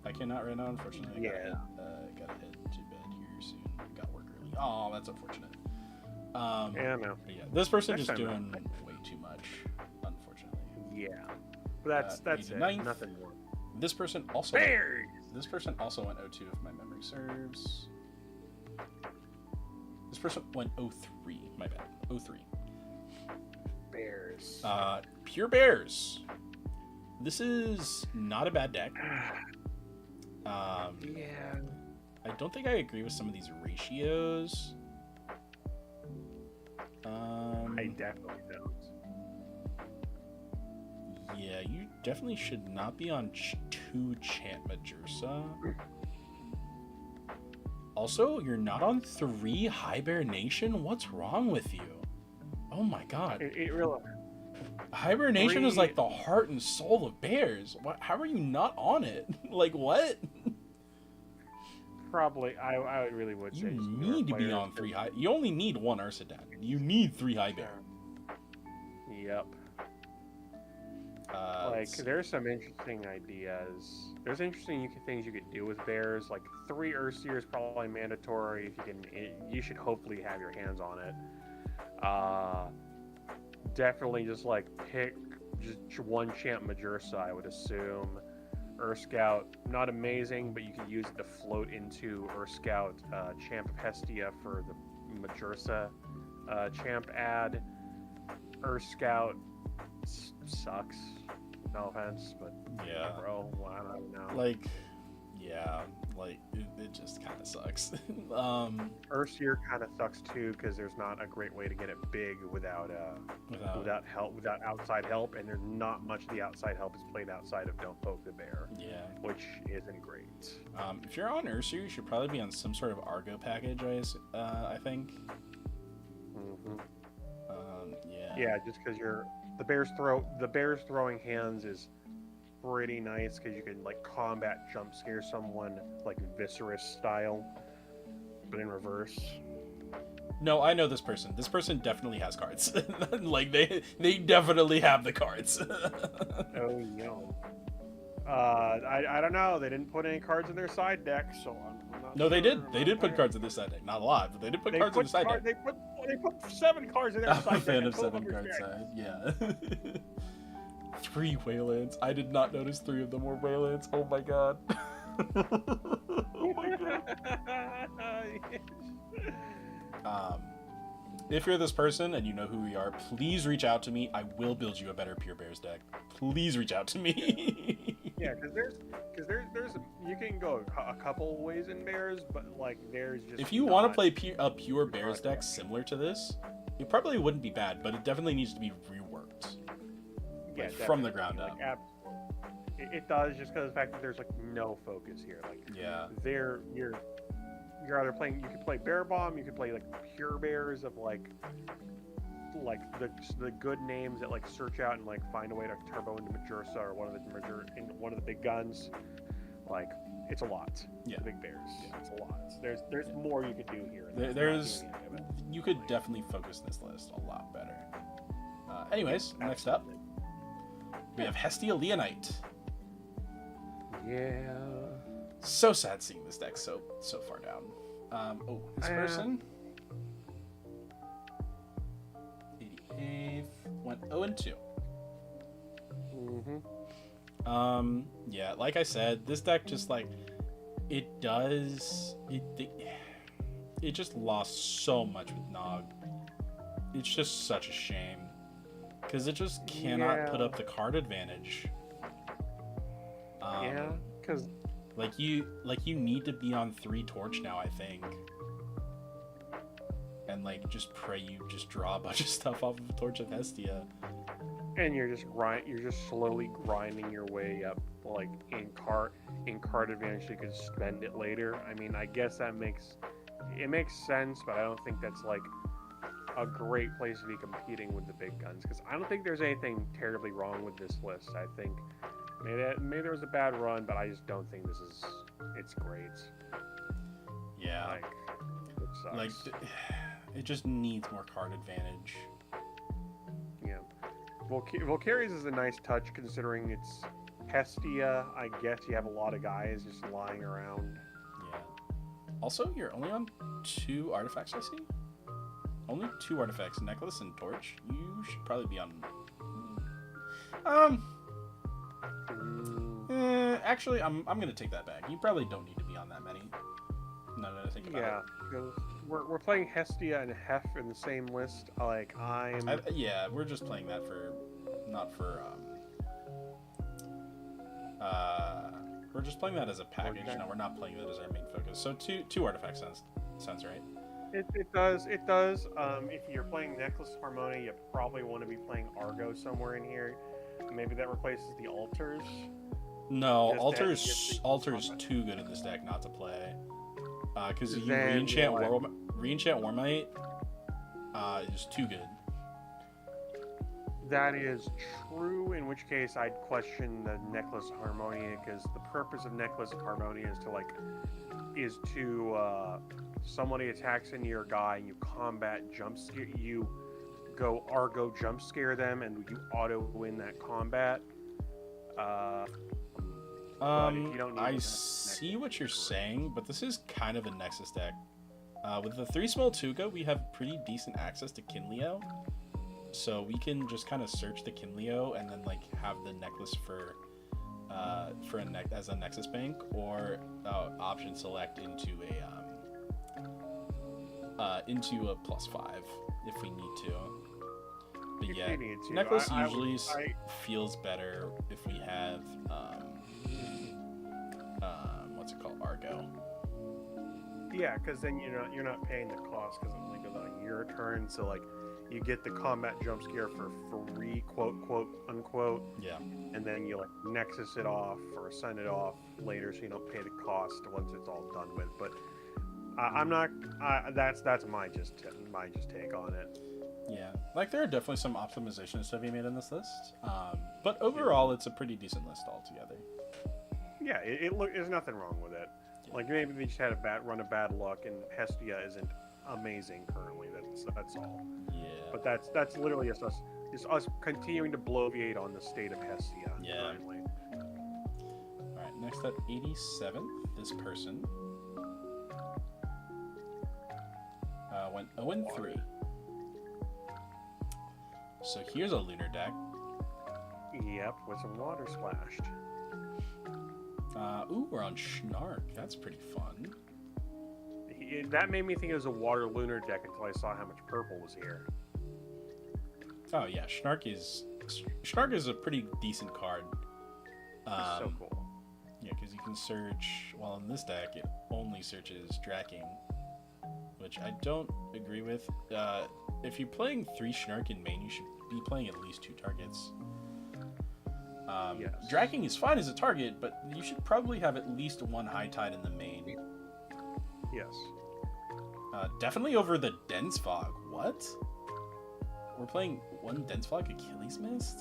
I cannot right now, unfortunately.
Yeah.
Gotta head to bed here soon. Got work early. Oh, that's unfortunate.
Yeah, no.
But yeah, this person
Next
just
time,
doing way too much, unfortunately.
Yeah, but that's it.
89th.
Nothing more.
This person also.
Bears.
This person also went 02 if my memory serves. This person went 03. My bad. 03.
Bears.
Pure Bears. This is not a bad deck.
Yeah.
I don't think I agree with some of these ratios.
I definitely don't.
Yeah, you definitely should not be on 2 Chant Majursa. Also, you're not on 3 Hibernation? What's wrong with you? Oh my god.
It really.
Hibernation is
3
like the heart and soul of bears. What? How are you not on it? Like, what?
Probably, I really would say.
You
just
need to be
players,
on 3 high. You only need 1 Ursadan. You need 3 high bear.
Yep. Like, there's some interesting ideas. There's interesting things you could do with bears. Like 3 Ursier is probably mandatory. If you can, you should hopefully have your hands on it. Definitely just like pick just 1 Champ Majursa, I would assume. Scout, not amazing, but you can use it to float into Scout Champ Hestia for the Majursa Champ ad. Scout sucks. No offense, but
yeah.
bro, well, I don't know.
Like, yeah, like it just kind of sucks.
Ursier kind of sucks too, because there's not a great way to get it big without outside help, and there's not much of the outside help is played outside of Don't Poke the Bear.
Yeah,
which isn't great.
If you're on Ursier, you should probably be on some sort of Argo package. I think.
Mm-hmm.
Yeah.
Yeah, just because the bear's throwing hands is pretty nice, because you can like combat jump scare someone like Viscerous style, but in reverse.
No, I know this person. This person definitely has cards. Like they definitely have the cards.
Oh no. I don't know. They didn't put any cards in their side deck, so I'm not
No,
sure.
they did. They did put cards in their side deck. Not a lot, but they did put cards in the side deck.
They put 7 cards in their
I'm
side
a fan
deck.
of 7 card side. Yeah. 3 Waylands. I did not notice 3 of them were Waylands. Oh my god. Oh my god. If you're this person and you know who we are, please reach out to me. I will build you a better Pure Bears deck. Please reach out to me.
Yeah, because there's you can go a couple ways in bears, but like there's just
if you want to play a Pure Bears deck similar to this, it probably wouldn't be bad, but it definitely needs to be reworked.
Yeah,
from the ground up.
It does, just because of the fact that there's like no focus here. Like,
yeah,
you're either playing. You could play Bear Bomb. You could play like Pure Bears of like like the good names that like search out and like find a way to turbo into Majursa or one of the big guns. Like it's a lot.
Yeah.
The big bears.
Yeah.
It's a lot. There's more you could do here.
You could definitely focus this list a lot better. Anyways, next up, we have Hestia Leonite.
Yeah.
So sad seeing this deck so far down. This person 88th went 0-2. Yeah, like I said, this deck just like it just lost so much with Nog. It's just such a shame because it just cannot put up the card advantage.
Because
like you need to be on 3 torch now, I think, and like just pray you just draw a bunch of stuff off of Torch of Hestia.
And you're just slowly grinding your way up, like in card advantage. You could spend it later. I mean, I guess it makes sense, but I don't think that's like a great place to be competing with the big guns. Because I don't think there's anything terribly wrong with this list. I think maybe there was a bad run, but I just don't think it's great.
Yeah,
like it sucks.
Like it just needs more card advantage.
Yeah. Valkyries is a nice touch considering it's Hestia. I guess you have a lot of guys just lying around.
Yeah. Also, you're only on 2 artifacts, I see. Only 2 artifacts, Necklace and Torch. You should probably be on... actually, I'm gonna take that back. You probably don't need to be on that many. No, to think about it.
Yeah, because we're playing Hestia and Hef in the same list. Like,
yeah, we're just playing that we're just playing that as a package. No, we're not playing that as our main focus. So two artifacts sounds right.
It does. If you're playing Necklace Harmonia, you probably want to be playing Argo somewhere in here. Maybe that replaces the altars.
No, altars too good in this deck not to play. Because you re-enchant Warmite is too good.
That is true, in which case I'd question the Necklace Harmonia, because the purpose of Necklace Harmonia is to somebody attacks into your guy and you combat jump scare, you go Argo jump scare them and you auto win that combat.
I see what you're saying, but this is kind of a Nexus deck. With the 3 small Tuga, we have pretty decent access to Kinleo. So we can just kind of search the Kinleo and then like have the necklace as a Nexus bank, or option select into a +5 if we need to. But
if
yeah, necklace usually feels better if we have what's it called, Argo.
Yeah, because then you're not paying the cost because it only goes on your turn. So like, you get the combat jump scare for free, quote unquote.
Yeah.
And then you like Nexus it off or send it off later, so you don't pay the cost once it's all done with. But I'm not. That's my just take on it.
Yeah, like there are definitely some optimizations to be made in this list, but overall it's a pretty decent list altogether.
Yeah, there's nothing wrong with it. Yeah. Like maybe they just had a run of bad luck, and Hestia isn't amazing currently. That's all.
Yeah.
But that's literally just us continuing to bloviate on the state of Hestia currently.
All right, next up, 87th. This person went 0-3. So here's a lunar deck.
Yep, with some water splashed.
We're on Schnark. That's pretty fun.
That made me think it was a water lunar deck until I saw how much purple was here.
Oh yeah, Schnark is a pretty decent card.
It's so cool.
Yeah, because you can search. Well, in this deck, it only searches Draking, which I don't agree with. If you're playing 3 Schnark in main, you should be playing at least 2 targets.
Yes.
Draking is fine as a target, but you should probably have at least 1 High Tide in the main.
Yes.
Definitely over the Dense Fog. What? we're playing one Dense Fog Achilles Mist.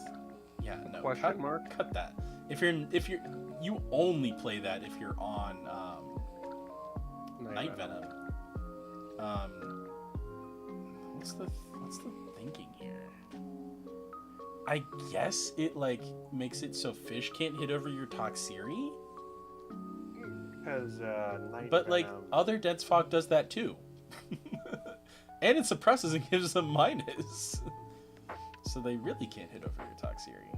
Yeah, no.
Question mark?
Cut that. If you only play that if you're on Night Venom. What's the thinking here? I guess it like makes it so fish can't hit over your Toxiri.
Because Night
But
Venom...
like other Dense Fog does that too. And it suppresses and gives them minus. So they really can't hit over your Toxiri.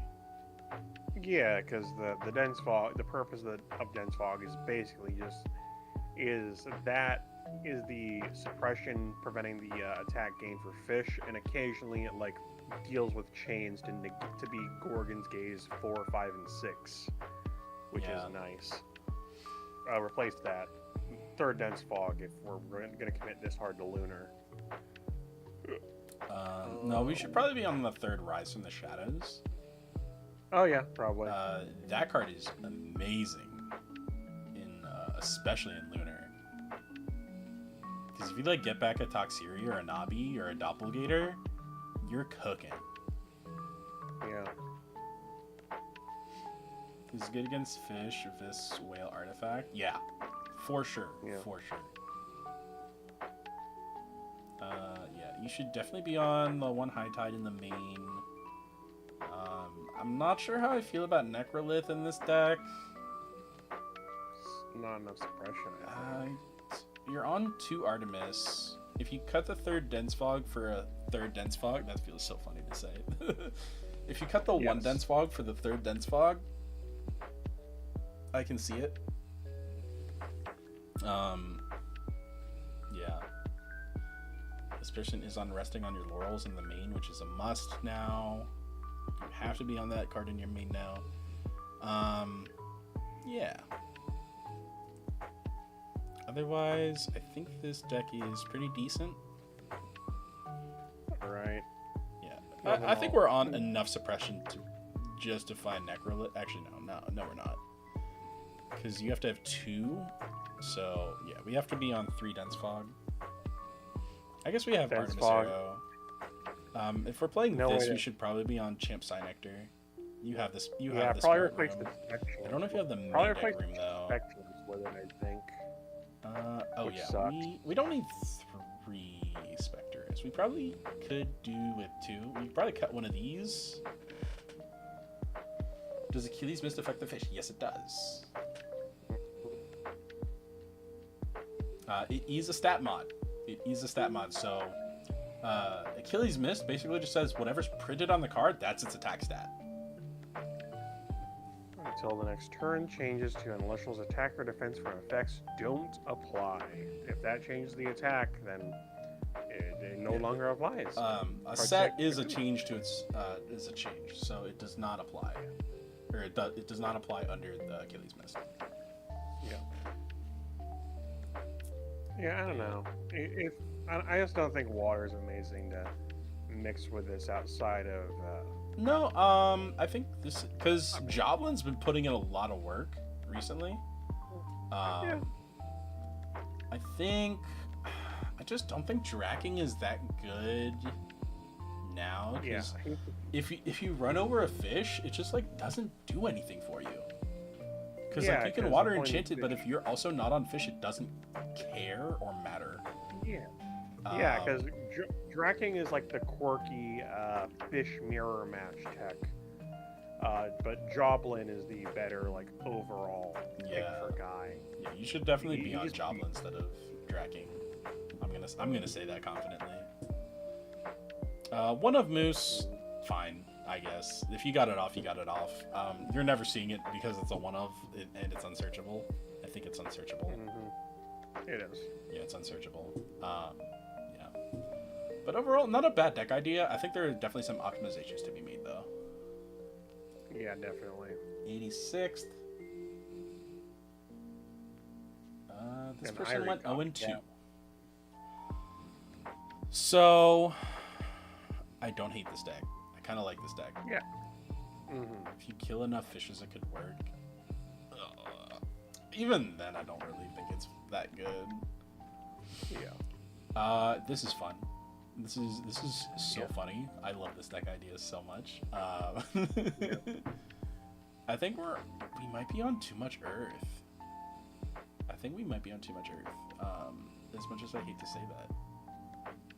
Yeah, because the dense fog, the purpose of dense fog is basically just the suppression preventing the attack gain for fish, and occasionally it like deals with chains to be Gorgon's Gaze 4, 5, and 6, which is nice. Replace that third dense fog if we're going to commit this hard to lunar.
No, we should probably be on the third Rise from the Shadows.
Oh yeah, probably.
That card is amazing, especially in Lunar. Because if you like get back a Toxiri or a Nabi or a Doppelgator, you're cooking.
Yeah.
Is it good against fish if this whale artifact? Yeah, for sure.
Yeah.
For sure. Yeah, you should definitely be on the one High Tide in the main. I'm not sure how I feel about Necrolith in this deck.
Not enough suppression, I think.
You're on 2 Artemis. If you cut the third Dense Fog for a third Dense Fog, that feels so funny to say. If you cut the one Dense Fog for the third Dense Fog, I can see it. Yeah. This person is on resting on your laurels in the main, which is a must now. You have to be on that card in your main now. Yeah. Otherwise, I think this deck is pretty decent.
Right.
Yeah. I think we're on enough suppression to justify Necrolith. Actually, no, we're not. Because you have to have 2. So, yeah, we have to be on 3 Dense Fog. I guess we have
Dense
Artemis
Fog.
Arrow. If we're playing this, we should probably be on Champ Psynectar. You have this. You have this.
Probably
card
replace
room.
the Spectre.
I don't know if you have the main
Probably
deck
replace
room though.
Spectres with it, I think.
Oh
Which
yeah,
sucks.
we don't need 3 Spectres. We probably could do with 2. We could probably cut one of these. Does Achilles Mist affect the fish? Yes, it does. It is a stat mod. So Achilles Mist basically just says whatever's printed on the card, that's its attack stat.
Until the next turn, changes to an Elestral's attack or defense from effects don't apply. If that changes the attack, then it no longer applies.
A set is a change to its so it does not apply, or it does not apply under the Achilles Mist.
Yeah, I don't know. I just don't think water is amazing to mix with this outside of.
No, I think this because Joblin's been putting in a lot of work recently. I just don't think Dracking is that good now.
Yeah.
If you run over a fish, it just like doesn't do anything for you. Because
Yeah,
like you can
'cause
water
the point
enchant
of
it, but
fish-
if you're also not on fish, it doesn't care or matter.
Yeah. Yeah, because Dracking is like the quirky fish mirror match tech. But Joblin is the better like overall pick for guy.
Yeah, you should definitely be on
just-
Joblin instead of Dracking. I'm gonna say that confidently. One of Moose, fine, I guess. If you got it off, you got it off. You're never seeing it because it's a one of and it's unsearchable. I think it's unsearchable.
Mm-hmm. It is.
Yeah, it's unsearchable. Yeah. But overall, not a bad deck idea. I think there are definitely some optimizations to be made, though.
Yeah, definitely.
86th. This
And
person went
Irie
0-2.
yeah.
So, I don't hate this deck. I kind of like this deck.
Yeah. Mm-hmm.
If you kill enough fishes, it could work. Even then, I don't really think it's that good.
Yeah.
This is fun. This is so
Yeah.
funny. I love this deck idea so much.
Yeah.
I think we might be on too much Earth. I think we might be on too much Earth. As much as I hate to say that.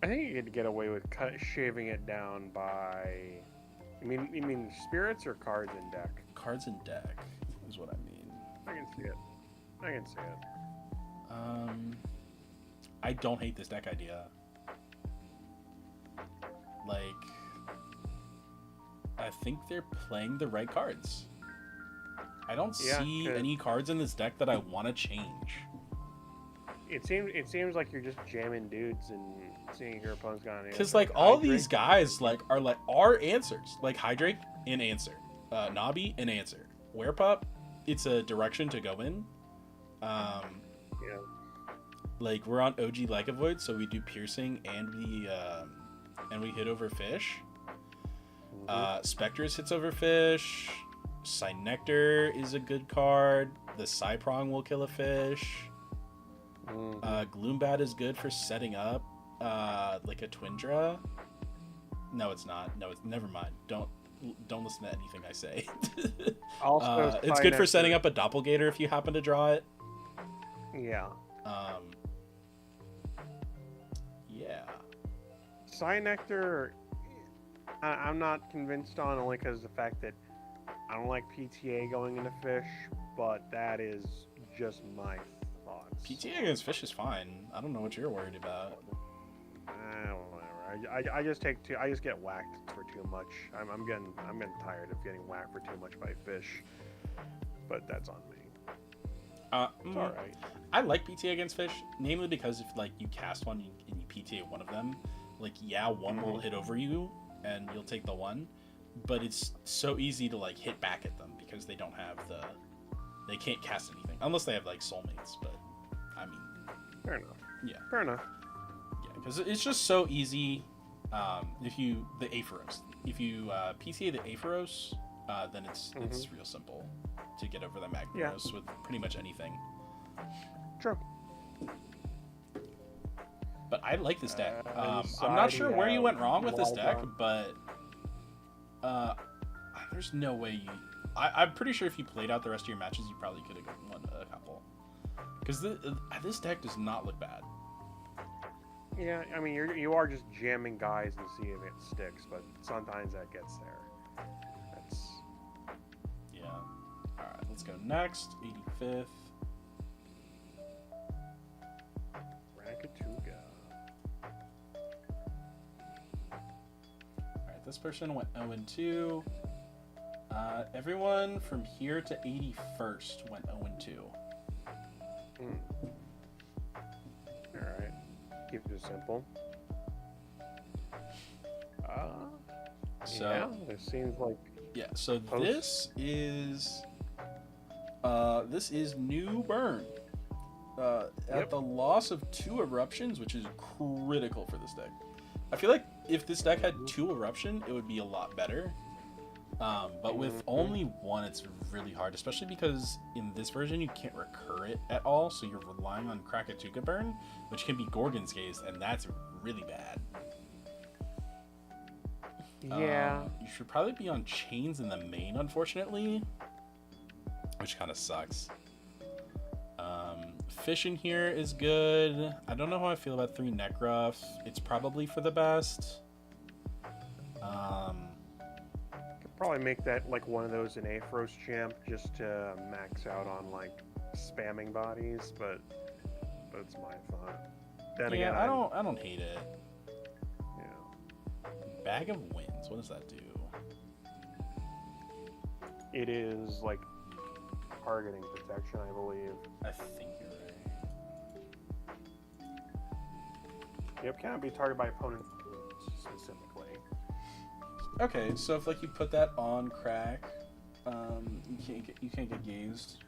I think you could get away with shaving it down by. You mean spirits or cards in deck?
Cards in deck is what I mean.
I can see it.
I don't hate this deck idea. Like, I think they're playing the right cards. I don't see any cards in this deck that I want to change.
It seems like you're just jamming dudes and seeing your opponent's got an answer.
Because like all these guys are answers. Like Hydrake, an answer. Nobby, an answer. Werepup, it's a direction to go in.
Yeah.
Like we're on OG Lycavoid, so we do piercing and we hit over fish. Spectres hits over fish. Cynector is a good card. The Cyprong will kill a fish. Gloombat is good for setting up like a Twindra. No, it's not. No, it's never mind. Don't listen to anything I say.
Also,
it's good for setting up a Doppelgator if you happen to draw it.
Yeah.
Yeah.
Cynector, I'm not convinced on, only because of the fact that I don't like PTA going into fish, but that is just my thoughts.
PTA against fish is fine. I don't know what you're worried about.
Whatever. I just get whacked for too much. I'm getting tired of getting whacked for too much by fish, but that's on me. It's all right.
I like PTA against fish, namely because if like you cast one and you PTA one of them, like one will hit over you and you'll take the one, but it's so easy to like hit back at them because they don't have they can't cast anything unless they have like soulmates. But I mean,
fair enough.
Yeah,
fair enough.
Yeah, because it's just so easy. The Aphoros, if you PTA the Aphoros, then it's real simple to get over the Magneros with pretty much anything.
True.
But I like this deck. I'm not sure where you went wrong with this deck, but there's no way you... I'm pretty sure if you played out the rest of your matches, you probably could have won a couple. Because this deck does not look bad.
Yeah, I mean, you are just jamming guys and seeing if it sticks, but sometimes that gets there. That's...
Yeah. Alright, let's go next. 85th.
Rakatuga.
Alright, this person went 0-2. Everyone from here to 81st went 0-2.
Alright. Keep it simple.
So,
yeah, it seems like...
Yeah, so this is new burn. At the loss of 2 eruptions, which is critical for this deck. I feel like if this deck had 2 eruption, it would be a lot better. But with only 1, it's really hard, especially because in this version you can't recur it at all, so you're relying on Krakatuka burn, which can be Gorgon's Gaze, and that's really bad.
Yeah.
You should probably be on chains in the main, unfortunately, which kind of sucks. Fish in here is good. I don't know how I feel about 3 Necruff. It's probably for the best.
Could probably make that like one of those in Aphros champ just to max out on like spamming bodies, but it's my thought. Then
yeah,
again,
I don't hate it.
Yeah.
Bag of Winds. What does that do?
It is like targeting protection, I believe.
I think you're right.
Yep, cannot be targeted by opponent specifically.
Okay, so if like you put that on crack, you can't get gazed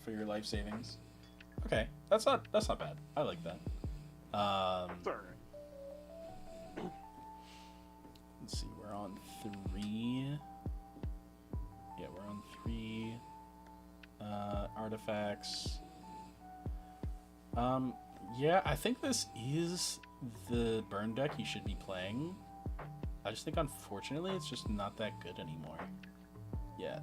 for your life savings. Okay, that's not bad. I like that.
Sorry.
Let's see, we're on 3. Yeah, we're on 3 artifacts. Yeah, I think this is the burn deck you should be playing. I just think, unfortunately, it's just not that good anymore. Yeah,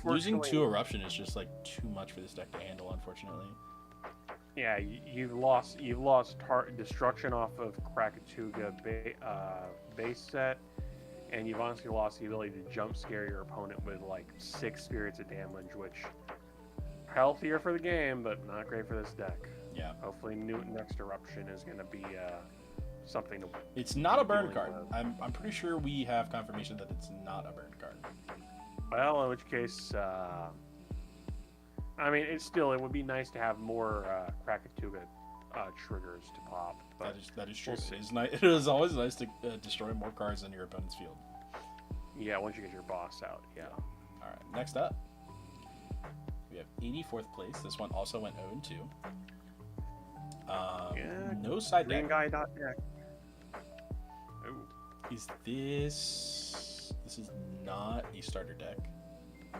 losing 2 eruption is just like too much for this deck to handle, unfortunately.
Yeah, you've lost destruction off of Krakatuga base set, and you've honestly lost the ability to jump scare your opponent with like 6 spirits of damage, which healthier for the game, but not great for this deck.
Yeah.
Hopefully, next eruption is going to be something to.
It's not a burn card. I'm pretty sure we have confirmation that it's not a burn card.
Well, in which case, I mean, it would be nice to have more Krakatuga triggers to pop. But
that is true. It is always nice to destroy more cards in your opponent's field.
Yeah, once you get your boss out. Yeah.
All right. Next up, we have 84th place. This one also went 0-2. No side deck.
Green guy dot deck. Ooh.
Is this? This is not a starter deck,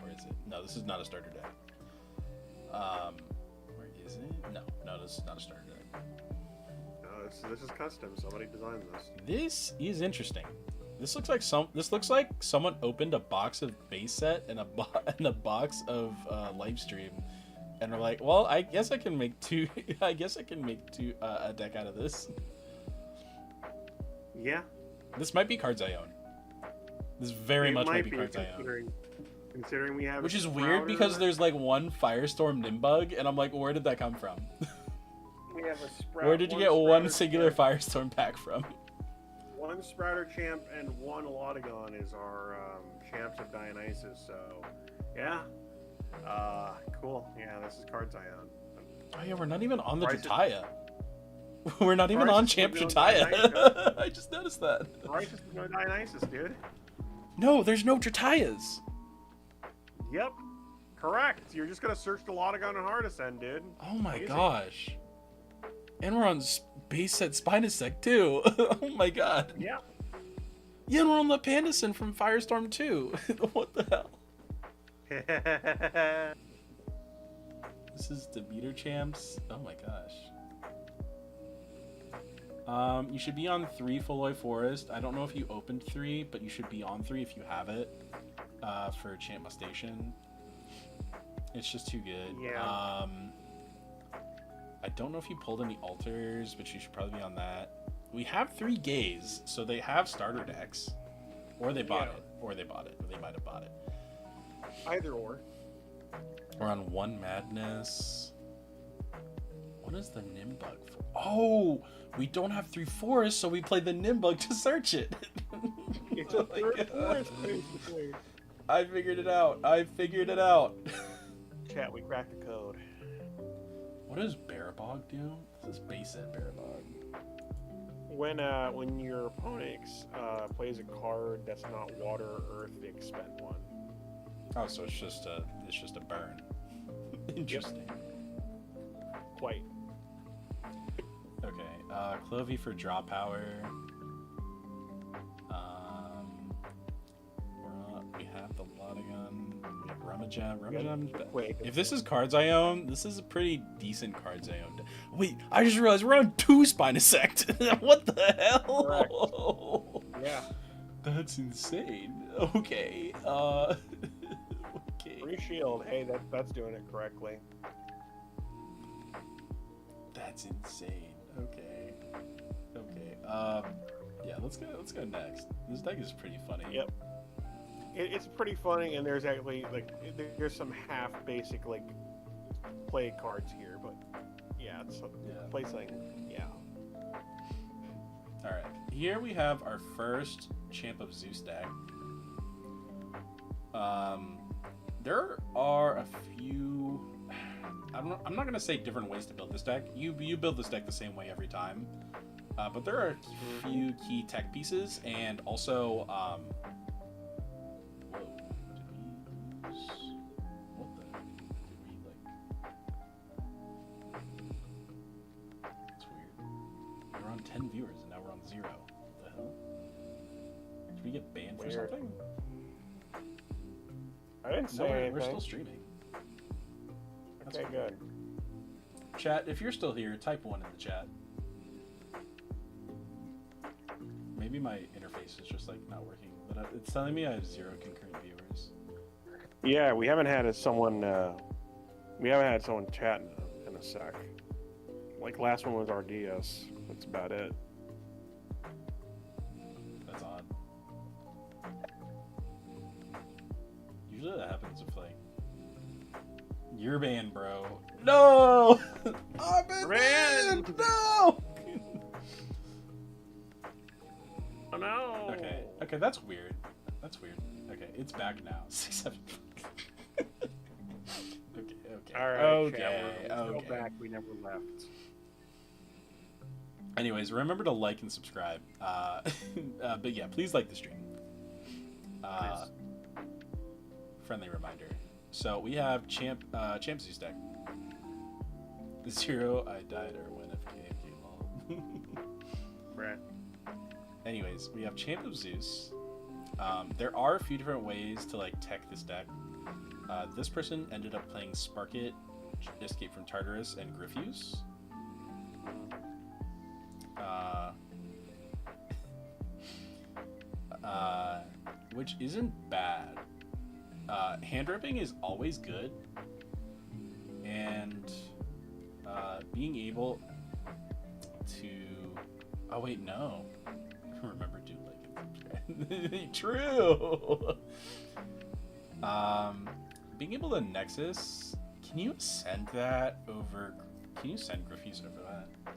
or is it? No, this is not a starter deck. Where is it? No, this is not a starter deck.
No, this is custom. Somebody designed this.
This is interesting. This looks like someone opened a box of base set and a box of live stream, and they're like, well, I guess I can make two. I guess I can make a deck out of this.
Yeah.
This might be cards I own. This very much might be cards I own.
Considering we have,
which is weird because there's like one Firestorm Nimbug, and I'm like, where did that come from?
We have a Sprout.
Where did you get one singular Firestorm pack from?
One Sprouter champ and one Elotagon is our champs of Dionysus. So, yeah, cool. Yeah, this is cards I own.
Oh yeah, we're not even on the Jataya. We're not even on Champ Jataya. I just noticed that.
Right, just no Dionysus, dude.
No, there's no Jatayas.
Yep, correct. You're just gonna search the Elotagon and Heart Ascend, dude.
Oh my gosh. And we're on base set Spinosect too. Oh my god.
Yeah.
Yeah, and we're on the Pandison from Firestorm 2. What the hell? This is the Beater Champs. Oh my gosh. You should be on 3 Foloi Forest. I don't know if you opened 3, but you should be on 3 if you have it. For Champ Mustation. It's just too good.
Yeah.
I don't know if you pulled any altars, but you should probably be on that. We have 3 Gaze, so they have starter decks. Or they bought it. Or they bought it. Or they might have bought it.
Either or.
We're on 1 Madness. What is the Nimbug for? Oh! We don't have 3 forests, so we play the Nimbug to search it.
It's a third forest, basically.
I figured it out.
Chat, we cracked the code.
What does Barabog do? This is base set Barabog.
When your opponent plays a card that's not water or earth, they expend 1.
Oh, so it's just a burn. Interesting.
Yep. Quite.
Okay, Clovey for draw power. We have the Lotagon. We have Rummagem.
Wait.
If this is cards I own, this is a pretty decent cards I own. Wait, I just realized we're on 2 Spinosect. What the hell?
Correct. Yeah.
That's insane. Okay. Okay.
Free shield. Hey, that's doing it correctly.
That's insane. Okay. Yeah, let's go next. This deck is pretty funny.
Yep. It's pretty funny, and there's actually there's some half basic play cards here, but yeah, it's play something. Yeah.
All right, here we have our first Champ of Zeus deck. There are a few. I'm not gonna say different ways to build this deck. You build this deck the same way every time, but there are a few key tech pieces, and also It's weird. We're on 10 viewers and now we're on 0. What the hell? Did we get banned for something?
I didn't say anything.
We're still streaming.
Okay, good.
Chat, if you're still here, type 1 in the chat. maybe my interface is just like not working, but it's telling me I have 0 concurrent viewers.
Yeah, we haven't had someone chat in a sec. Like last one was our DS. That's about it.
That's odd. Usually that happens if like you're banned, bro. No, I've been banned. No.
Oh no.
Okay, that's weird. That's weird. Okay, it's back now. 6, 7. Okay.
All right.
Okay.
Go back. We never left.
Anyways, remember to like and subscribe. But yeah, please like the stream. Friendly reminder. So we have Champ Zeus deck. 0, I died or went FK,
Right.
Anyways, we have Champ of Zeus. There are a few different ways to like tech this deck. This person ended up playing Sparkit, Escape from Tartarus, and Griffuse. Which isn't bad. Hand ripping is always good, and being able to... Oh wait, no. Remember to like and subscribe. True. Being able to Nexus, can you send that over? Can you send Griffiths over that? I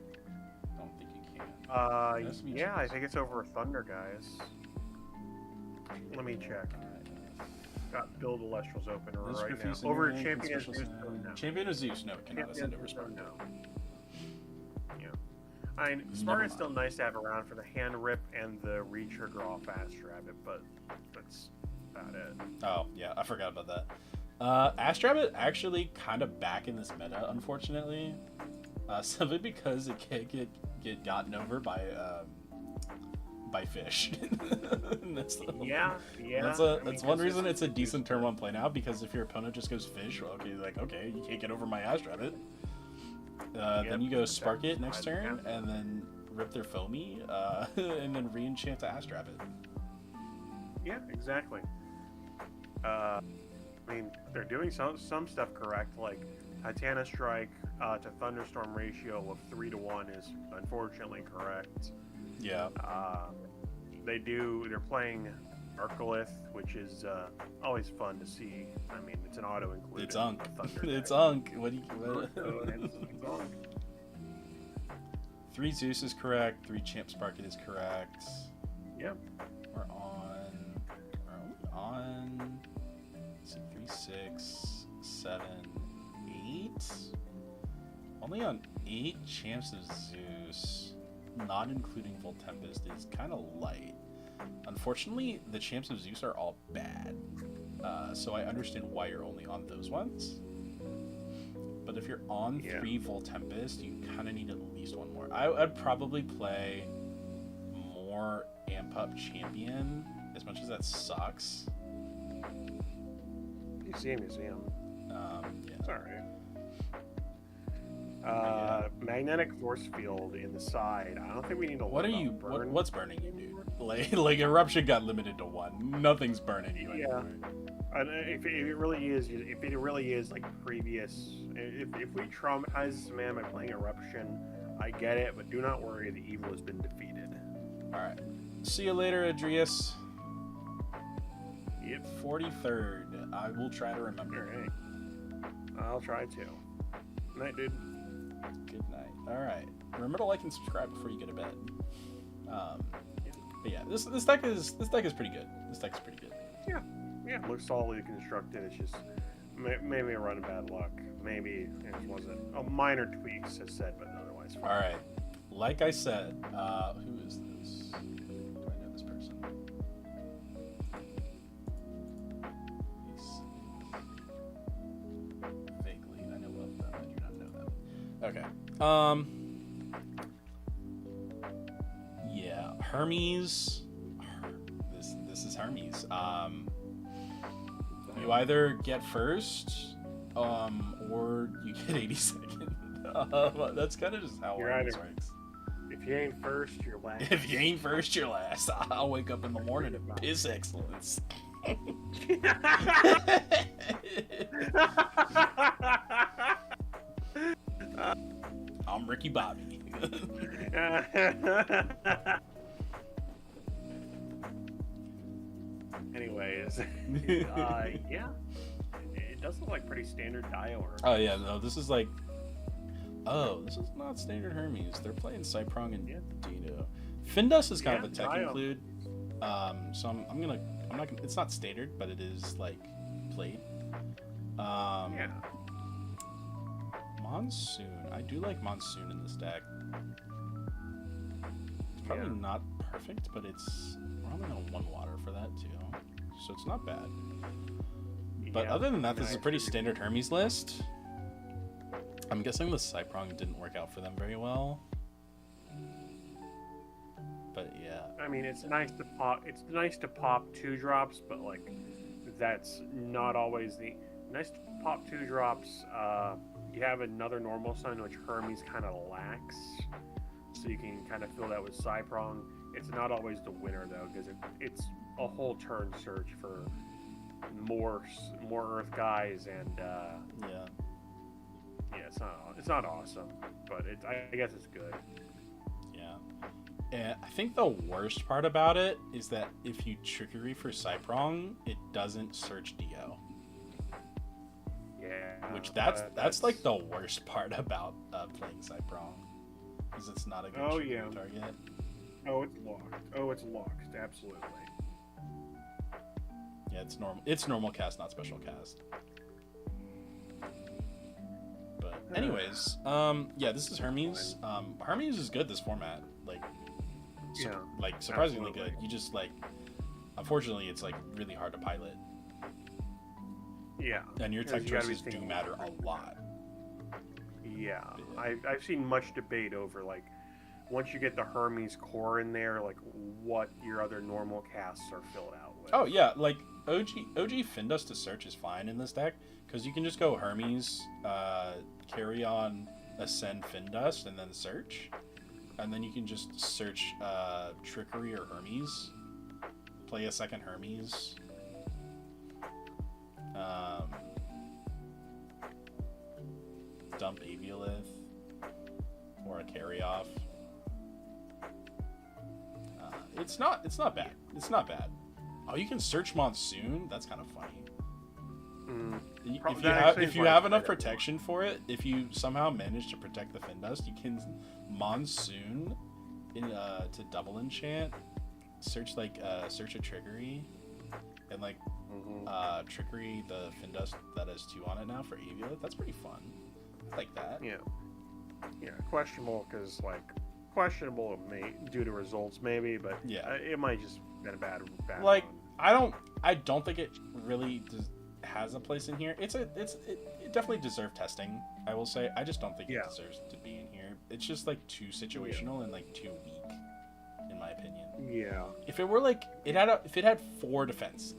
don't think you can.
Yeah, I think it's over Thunder, guys. Let me check. Got build Elestrals open right now. Over Champion of Zeus, no.
Champion of Zeus, no, it cannot send over Spark.
No. Yeah. I mean, Spark is still nice to have around for the hand rip and the re-trigger off Astrabbit, but that's about it.
Oh, yeah, I forgot about that. Astrabbit actually kind of back in this meta, unfortunately. Simply because it can't get gotten over by fish. That's one reason it's a decent turn 1 play now, because if your opponent just goes fish, well, okay, you can't get over my Astrabbit. Then you go Spark it next turn, and then rip their Foamy, and then re-enchant to Astrabbit.
Yeah, exactly. I mean, they're doing some stuff correct, like Titana Strike to Thunderstorm ratio of 3-to-1 is unfortunately correct.
Yeah.
They're playing Arcolith, which is always fun to see. I mean, it's an auto include.
It's Unk. It's Unk. What do you?
It's Unk.
3 Zeus is correct. 3 Champ Sparkit is correct.
Yep.
We're on. Let's see, 3, 6, 7, 8. Only on 8 Champs of Zeus. Not including Voltempest is kind of light. Unfortunately, the Champs of Zeus are all bad, so I understand why you're only on those ones. But if you're on 3 Voltempest, you kind of need at least 1 more. I'd probably play more Amp Up Champion, as much as that sucks.
Museum.
Yeah.
It's alright. Magnetic force field in the side. I don't think we need to.
What's burning you, dude? Like Eruption got limited to 1. Nothing's burning you anymore.
And if it really is like previous, if we traumatize this man by playing Eruption, I get it, but do not worry, the evil has been defeated.
All right. See you later, Adrius.
Yep.
43rd. I will try to remember.
All right. I'll try to. Night, dude.
Good night. All right. Remember to like and subscribe before you go to bed. But yeah, this deck is pretty good. This deck is pretty good.
Yeah. Looks solidly constructed. It's just maybe a run of bad luck. Maybe it wasn't. Minor tweaks, as said, but otherwise fine.
All right. Like I said, who is this? Do I know this person? Vaguely, I know of them. I do not know them. Okay. Yeah, Hermes. This is Hermes. You either get first, or you get 82nd. That's kind of just how Hermes works.
If you ain't first, you're last.
If you ain't first, you're last. I'll wake up in the morning and piss excellence. I'm Ricky Bobby.
Anyways, yeah, it does look like pretty standard Dio.
Oh yeah, no, this is like, this is not standard Hermes. They're playing Cyprong and Dino. Findus is kind of a tech
Dio.
include. So I'm not gonna. It's not standard, but it is like played.
Yeah.
Monsoon. I do like Monsoon in this deck. It's probably not perfect, but we're only on 1 water for that too, so it's not bad. But other than that, this is a pretty standard Hermes list. I'm guessing the Cyprong didn't work out for them very well. But yeah.
I mean, it's nice to pop. It's nice to pop 2-drops, but like, that's not always the nice to pop 2-drops. You have another normal sun, which Hermes kind of lacks, so you can kind of fill that with Cyprong. It's not always the winner though, because it's a whole turn search for more Earth guys, and it's not awesome, but I guess it's good.
Yeah. And I think the worst part about it is that if you trickery for Cyprong, it doesn't search Dio.
Yeah.
Which that's like the worst part about playing Cyprong, is it's not a good trickery target.
Oh, it's locked. Absolutely.
Yeah, it's normal. It's normal cast, not special cast. But anyways, yeah, this is Hermes. Hermes is good this format. Like, surprisingly good. You just like, unfortunately, it's like really hard to pilot.
Yeah.
And your tech choices do matter a lot.
Yeah. I've seen much debate over like, once you get the Hermes core in there, like what your other normal casts are filled out with.
Oh yeah, like OG Findus to search is fine in this deck because you can just go Hermes, carry on Ascend Findus, and then search, and then you can just search Trickery or Hermes, play a second Hermes. Dump Aviolith or a carry off. It's not bad. It's not bad. Oh, you can search Monsoon. That's kind of funny. If you have enough protection for it, if you somehow manage to protect the Findust, you can Monsoon to double enchant, search a Trickery, and like Trickery the Findust that has 2 on it now for Aviolith. That's pretty fun. I like that.
Yeah. Questionable because questionable due to results maybe, but it might just been a bad
like
run.
I don't think it really has a place in here. It definitely deserved testing, I will say. I just don't think it deserves to be in here. It's just like too situational and like too weak, in my opinion.
Yeah.
If it were like if it had 4 defense,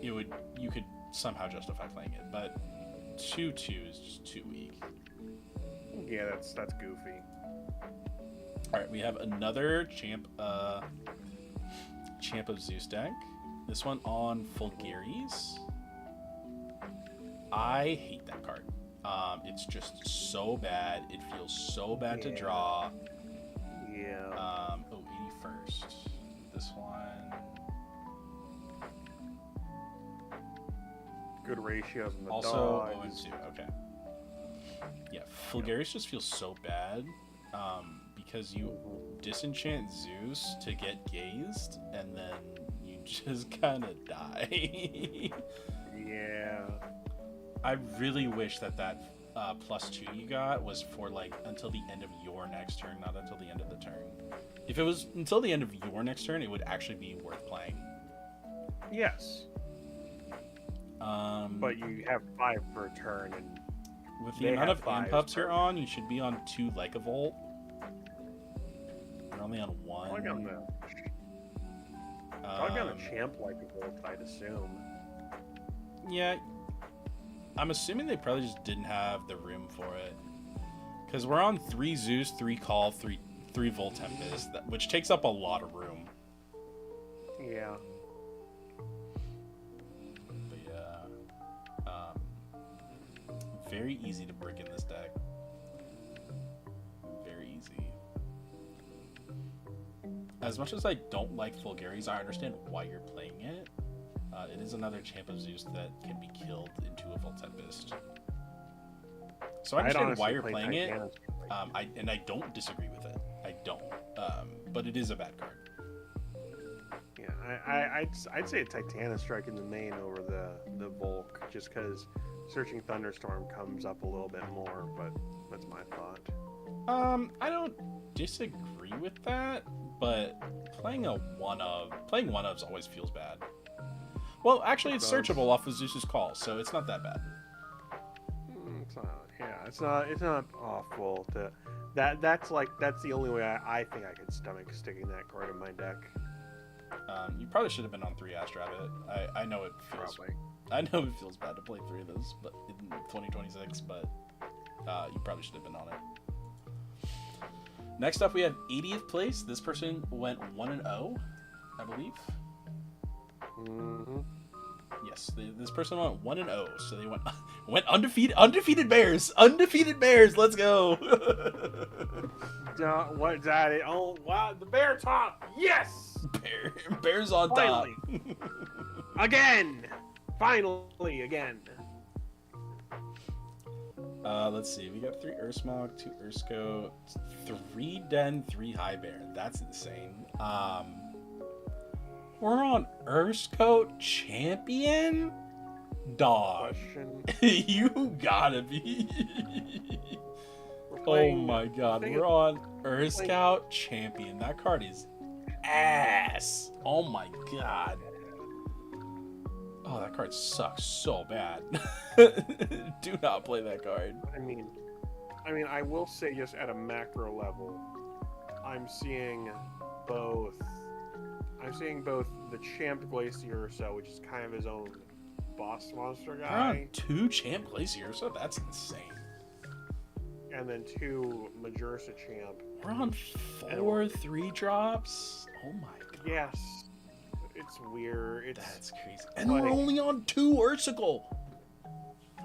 you could somehow justify playing it, but 2/2 is just too weak.
Yeah, that's goofy.
All right, we have another champ of Zeus deck. This one on Fulgaris. I hate that card. It's just so bad. It feels so bad to draw.
Yeah.
81st. This one.
Good ratios in the
also
dogs.
0-2. Okay. Yeah, Fulgaris just feels so bad. Because you disenchant Zeus to get gazed, and then you just kind of die.
Yeah.
I really wish that +2 you got was for like until the end of your next turn, not until the end of the turn. If it was until the end of your next turn, it would actually be worth playing.
Yes. But you have 5 per turn, and
with the amount of imp-ups you're on, you should be on 2 Lycavolt. You're only on 1.
Probably on the champ Lycavolt, I'd assume.
Yeah. I'm assuming they probably just didn't have the room for it. Because we're on 3 Zeus, 3 Call, 3 3 Volt Tempest, which takes up a lot of room.
Yeah.
But yeah, very easy to brick in this deck. Very easy. As much as I don't like Fulgaris, I understand why you're playing it. It is another Champ of Zeus that can be killed into a Volt Tempest. So I understand why you're playing it. I don't disagree with it. I don't. But it is a bad card.
Yeah, I'd say a Titanic Strike in the main over the Volk, just because Searching Thunderstorm comes up a little bit more, but that's my thought.
I don't disagree with that, but playing one ofs always feels bad. Well, actually, it's searchable off of Zeus's Call, so it's not that bad.
It's not. Yeah, it's not awful. That's the only way I think I could stomach sticking that card in my deck.
You probably should have been on 3 Ash Rabbit. I know it feels.
Probably.
I know it feels bad to play 3 of those, but in 2026. But you probably should have been on it. Next up, we have 80th place. This person went 1-0, I believe.
Mm-hmm.
Yes, this person went 1-0, so they went undefeated. Undefeated Bears. Let's go.
What's that? Oh wow, the Bear top. Yes.
Bears on
Finally.
top.
Finally again.
Let's see. We got 3 Ursmog, 2 Ursko, 3 Den, 3 High Bear. That's insane. We're on Ursko Champion? Dog. You gotta be. Oh my god. We're on Urscout Champion. That card is ass. Oh my god. Oh, that card sucks so bad. Do not play that card.
I mean, I will say just at a macro level, I'm seeing both the Champ Glacier Ursa, which is kind of his own boss monster guy.
We're on 2 Champ Glacier, so that's insane.
And then 2 Majorsa Champ.
We're on 4 3-drops. Oh my god.
Yes. It's weird.
That's crazy. And we're only on 2 Ursicle.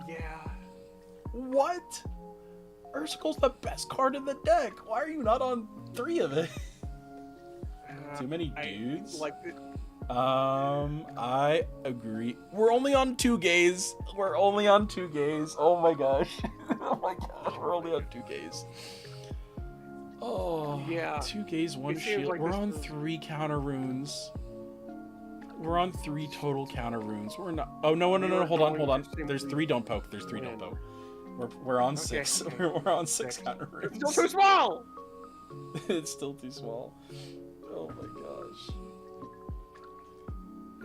Yeah.
What? Ursicle's the best card in the deck. Why are you not on 3 of it? Too many dudes? I agree. We're only on 2 gays. Oh my gosh. We're only on 2 gays. Oh, yeah. 2 gays, 1 shield. Like we're on 3 counter runes. We're on 3 total counter runes. We're not. Oh no! Hold on. There's 3 don't poke. We're on 6. We're on 6 counter runes.
It's still too small.
It's still too small. Oh my gosh.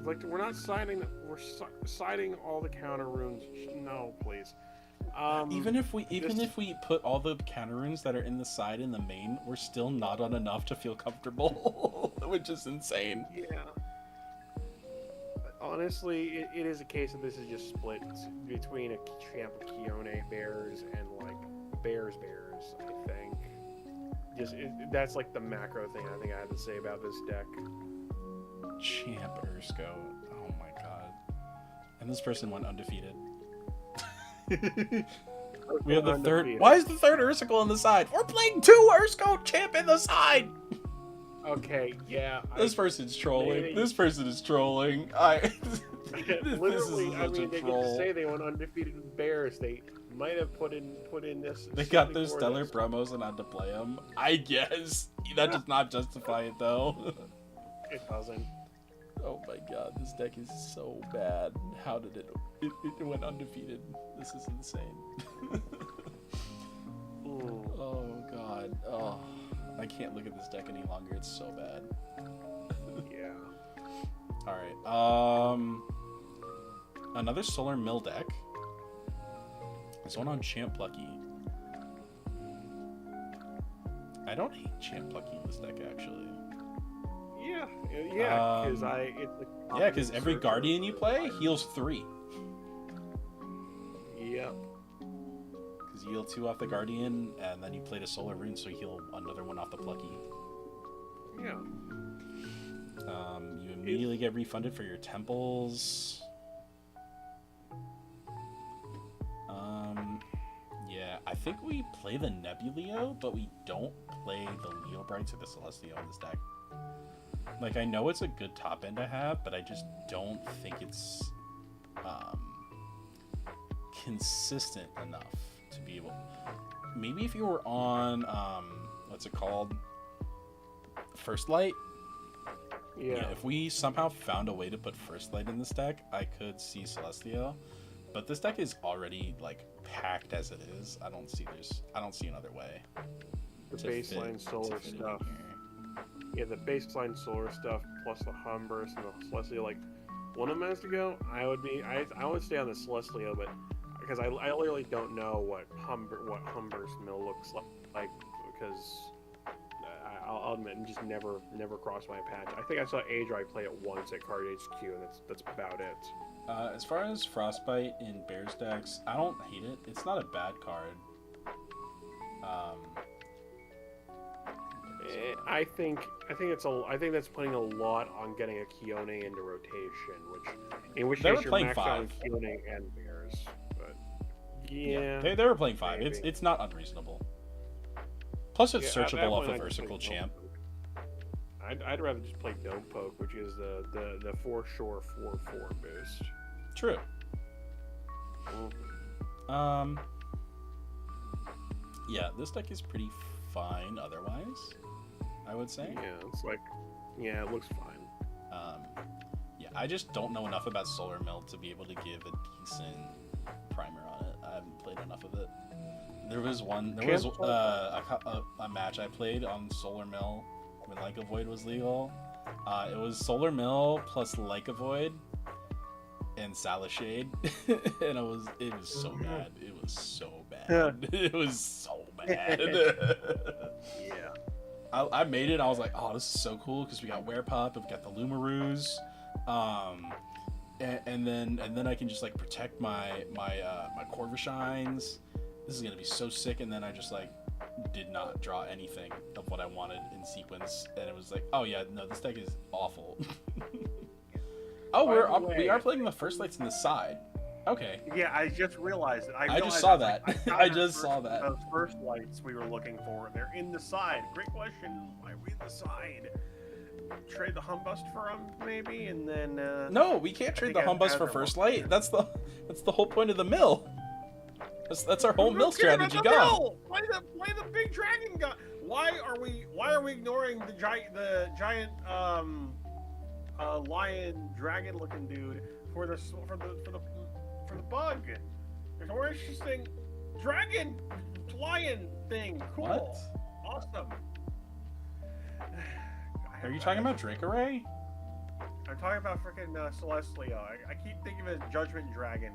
Like we're not siding. We're siding all the counter runes. No, please.
Even if we put all the counter runes that are in the side in the main, we're still not on enough to feel comfortable, which is insane.
Yeah. Honestly, it is a case of this is just split between a Champ of Kione Bears and like Bears, I think. That's like the macro thing I think I have to say about this deck.
Champ Ursko. Oh my god. And this person went undefeated. We have the third. Why is the 3rd Ursicle on the side? We're playing 2 Ursko Champ in the side!
Okay, yeah.
This person's trolling. This person is trolling.
Literally, I mean, they get to say they went undefeated with Bears. They might have put in this.
They got those stellar promos and had to play them. I guess that does not justify it though.
It doesn't.
Oh my god, this deck is so bad. How did it went undefeated? This is insane. Oh god. Oh, I can't look at this deck any longer. It's so bad.
Yeah.
All right. Another Solar Mill deck. This one on Champ Plucky. I don't hate Champ Plucky in this deck actually.
Yeah,
because every Guardian you play heals 3.
Yep.
Because heal 2 off the Guardian, and then you played a Solar Rune, so you heal another 1 off the Plucky.
Yeah.
You immediately get refunded for your temples. Yeah, I think we play the Nebuleo, but we don't play the Leo Brights or the Celestial in this deck. Like, I know it's a good top end to have, but I just don't think it's consistent enough to be able. Maybe if you were on what's it called, First Light.
Yeah.
If we somehow found a way to put First Light in this deck, I could see Celestial. But this deck is already like packed as it is. I don't see another way.
The baseline solar stuff. Yeah, the baseline solar stuff plus the Humburst and the Celestial. Like, one of them has to go. I would stay on the Celestial, but because I literally don't know what Humburst mill looks like because I'll admit it just never crossed my path. I think I saw Adri play it once at Card HQ, and that's about it.
As far as Frostbite in Bears decks, I don't hate it. It's not a bad card.
I think that's putting a lot on getting a Keone into rotation, in which case you're maxed out on Keone and Bears. But yeah,
they were playing 5. Maybe. It's not unreasonable. Plus, it's searchable off of Versicle Champ.
I'd rather just play Dome Poke, which is the 4-shore 4/4 boost.
True. Yeah, this deck is pretty fine otherwise, I would say.
Yeah, it looks fine.
Yeah, I just don't know enough about Solar Mill to be able to give a decent primer on it. I haven't played enough of it. There was a match I played on Solar Mill when Leica Void was legal. It was Solar Mill plus Leica Void and Salashade, and it was so bad. It was so bad. It was so bad.
Yeah.
I made it. I was like, oh, this is so cool because we got Werepup, we got the Lumaroos, and then I can just like protect my Corvishines. This is gonna be so sick. And then I just like did not draw anything of what I wanted in sequence, and it was like, oh yeah, no, this deck is awful. Oh, we are playing the First Lights in the side. Okay.
Yeah, I just realized it.
I just saw that. I just saw that.
Those First Lights we were looking for, they're in the side. Great question. Why are we in the side? Trade the Humbust for them, maybe, and then.
No, we can't trade the Humbust for First Light. That's the whole point of the mill. That's our whole mill strategy. Go.
Play the big dragon guy. Why are we ignoring the giant lion dragon looking dude for the bug? There's a more interesting dragon lion thing. Cool.
What?
Awesome.
Are you talking about Dracoray?
I'm talking about freaking Celestial. I keep thinking of it as Judgment Dragon,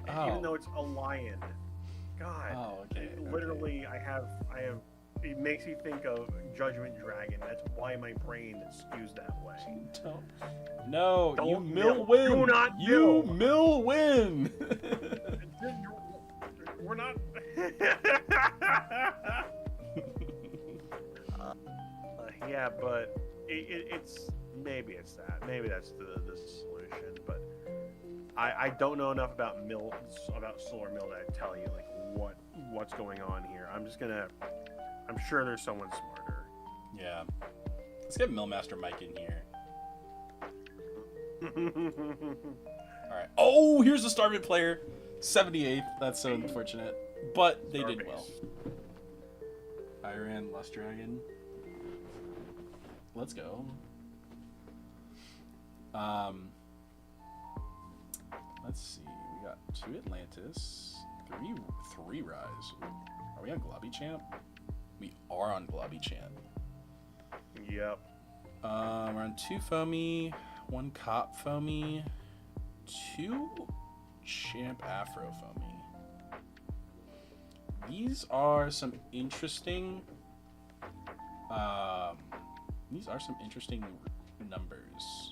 even though it's a lion. God.
Oh, okay.
Literally, I have. It makes me think of Judgment Dragon. That's why my brain skews that way.
No,
Don't
you mill win.
Do not
you mill win.
We're not. Yeah, but it's maybe it's that. Maybe that's the solution. But I don't know enough about Solar Mill to tell you like what's going on here. I'm sure there's someone smarter.
Yeah. Let's get Millmaster Mike in here. Alright. Oh, here's the Starving player. 78th. That's so unfortunate. But they did well. I ran Lust Dragon. Let's go. Let's see. We got 2 Atlantis. 3 Rise. Are we on Globby Champ? We are on Globby Champ.
Yep.
We're on 2 Foamy, 1 Cop Foamy, 2 Champ Afro Foamy. These are some interesting numbers.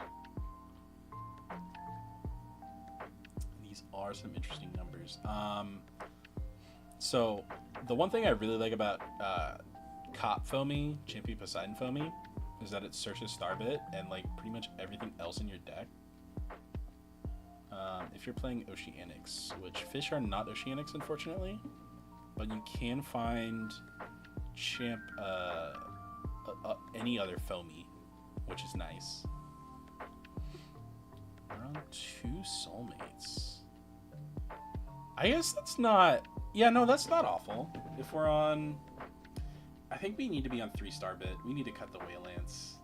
So, the one thing I really like about Cop Foamy, Champion Poseidon Foamy, is that it searches Starbit and like pretty much everything else in your deck. If you're playing Oceanics, which fish are not Oceanics, unfortunately, but you can find any other Foamy, which is nice. We're on 2 soulmates. I guess that's not... Yeah, no, that's not awful. If we're on... I think we need to be on 3 Starbit. We need to cut the Waylands.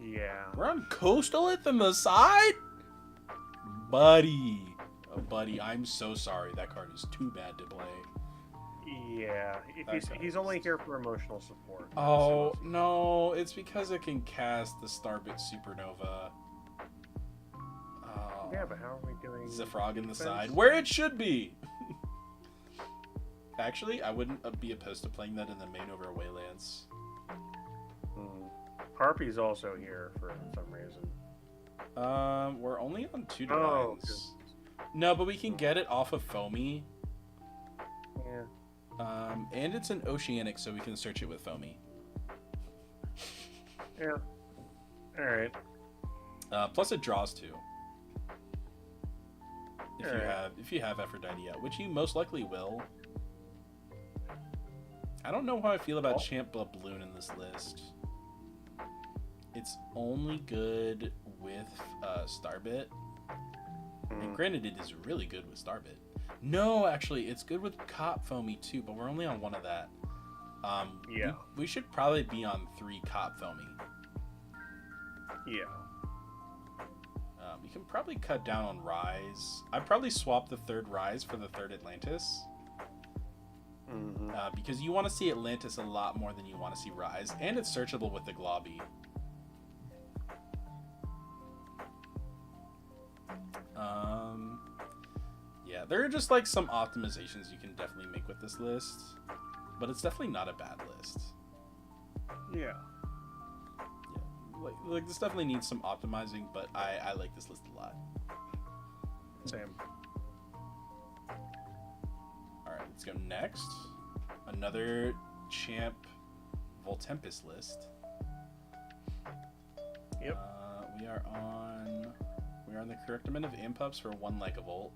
Yeah.
We're on Coastal at the side? Buddy. Oh, buddy, I'm so sorry. That card is too bad to play.
Yeah. He's only here for emotional support.
Oh, no. It's because it can cast the Starbit Supernova. Oh.
Yeah, but how are we doing...
Zephrog in the side. Where it should be! Actually, I wouldn't be opposed to playing that in the main over Waylands.
Harpy's also here for some reason.
We're only on 2 Divines. No, but we can get it off of Foamy.
Yeah.
And it's an Oceanic, so we can search it with Foamy.
Yeah. Alright.
Plus it draws 2. If you have Aphrodite out, which you most likely will. I don't know how I feel about Champ Bloon in this list. It's only good with Starbit. And granted, it is really good with Starbit. No, actually, it's good with Cop Foamy too, but we're only on 1 of that.
Yeah.
We should probably be on 3 Cop Foamy.
Yeah.
You can probably cut down on Rise. I'd probably swap the 3rd Rise for the 3rd Atlantis. Because you want to see Atlantis a lot more than you want to see Rise. And it's searchable with the Globby. Yeah, there are just like some optimizations you can definitely make with this list. But it's definitely not a bad list.
Yeah.
Like this definitely needs some optimizing, but I like this list a lot.
Same.
Alright, let's go next. Another Champ Voltempest list.
Yep.
We are on the Correctament of Impups for 1 Legavolt.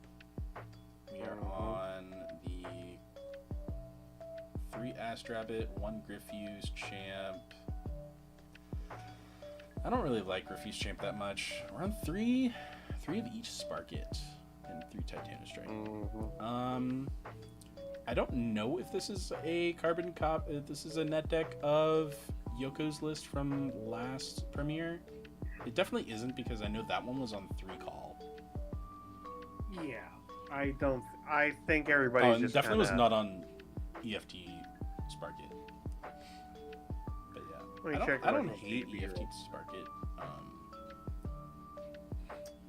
We are on the 3 Astrabbit, 1 Griffuse Champ. I don't really like Griffuse Champ that much. We're on 3 of each Sparkit and 3 Titanostrike. I don't know if this is a carbon cop. If this is a net deck of Yoko's list from last premiere. It definitely isn't because I know that one was on 3 call.
Yeah, I think everybody's just
definitely was not on EFT Sparkit. But yeah, I don't hate EFT Sparkit.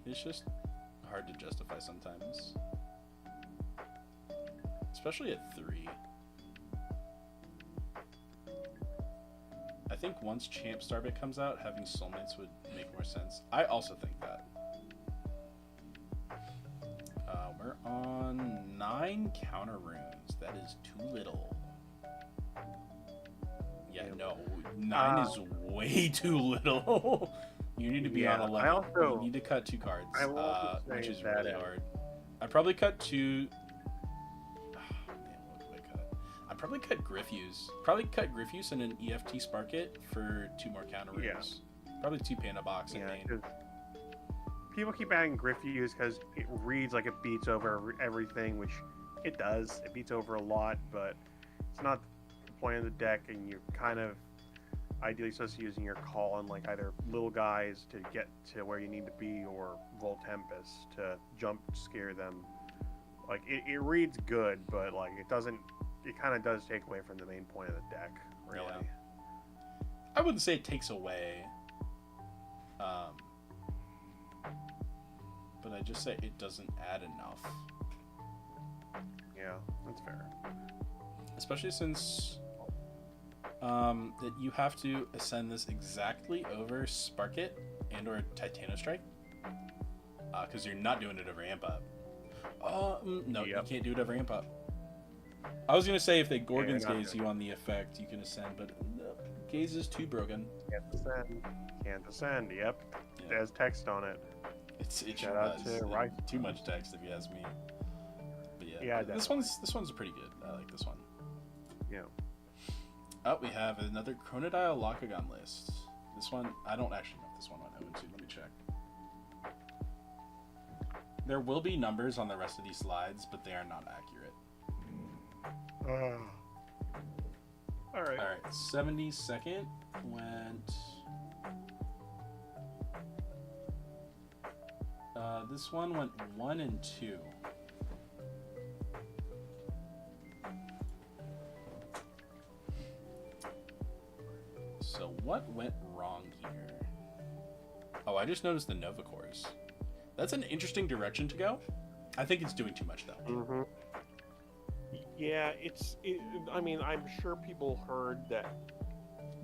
It's just hard to justify sometimes, especially at 3. I think once Champ Starbit comes out, having Soulmates would make more sense. I also think that. We're on 9 counter runes. That is too little. Yeah, no. 9 is way too little. You need to be on 11. You need to cut 2 cards, which is really hard. I'd probably cut 2... I'd probably cut Griffuse. Probably cut Griffuse and an EFT Sparkit for 2 more counter runes. Probably 2 Panda Box in main.
People keep adding Griffuse because it reads like it beats over everything, which it does. It beats over a lot, but it's not the point of the deck, and you're kind of ideally supposed to be using your call on like either little guys to get to where you need to be or Voltempest to jump scare them. Like it reads good, but like it doesn't. It kind of does take away from the main point of the deck, really.
Yeah. I wouldn't say it takes away. But I just say it doesn't add enough.
Yeah, that's fair.
Especially since that you have to ascend this exactly over Sparkit and or Titanostrike. Because you're not doing it over Amp Up. No, you
Yep.
can't do it every ramp up. I was gonna say if they
Yeah,
Gorgon's
not
gaze
good.
you on the effect, you can ascend, but no, gaze is too broken.
Can't descend. Can't descend. Yep.
Yeah.
There's text on it.
It
Shout
sure
out
does.
to Rice.
Too much text if you ask me. But yeah,
Yeah,
this one's pretty good. I like this one.
Yeah.
Oh, we have another Chronodile Locagon list. This one, I don't actually know if this one went out into. Let me check. There will be numbers on the rest of these slides, but they are not accurate.
All right.
All right, 72nd went. This one went 1 and 2. So what went wrong here? Oh, I just noticed the Nova cores. That's an interesting direction to go. I think it's doing too much though.
Mm-hmm. Yeah, I mean, I'm sure people heard that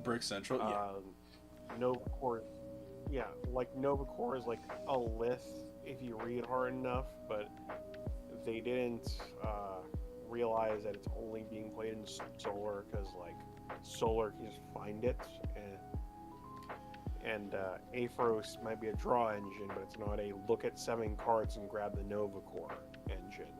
Brick Central, yeah.
Nova Core, yeah, like Nova Core is like a list if you read hard enough, but they didn't realize that it's only being played in Solar because like Solar can just find it, and Aphros might be a draw engine, but it's not a look at 7 cards and grab the Nova Core engine,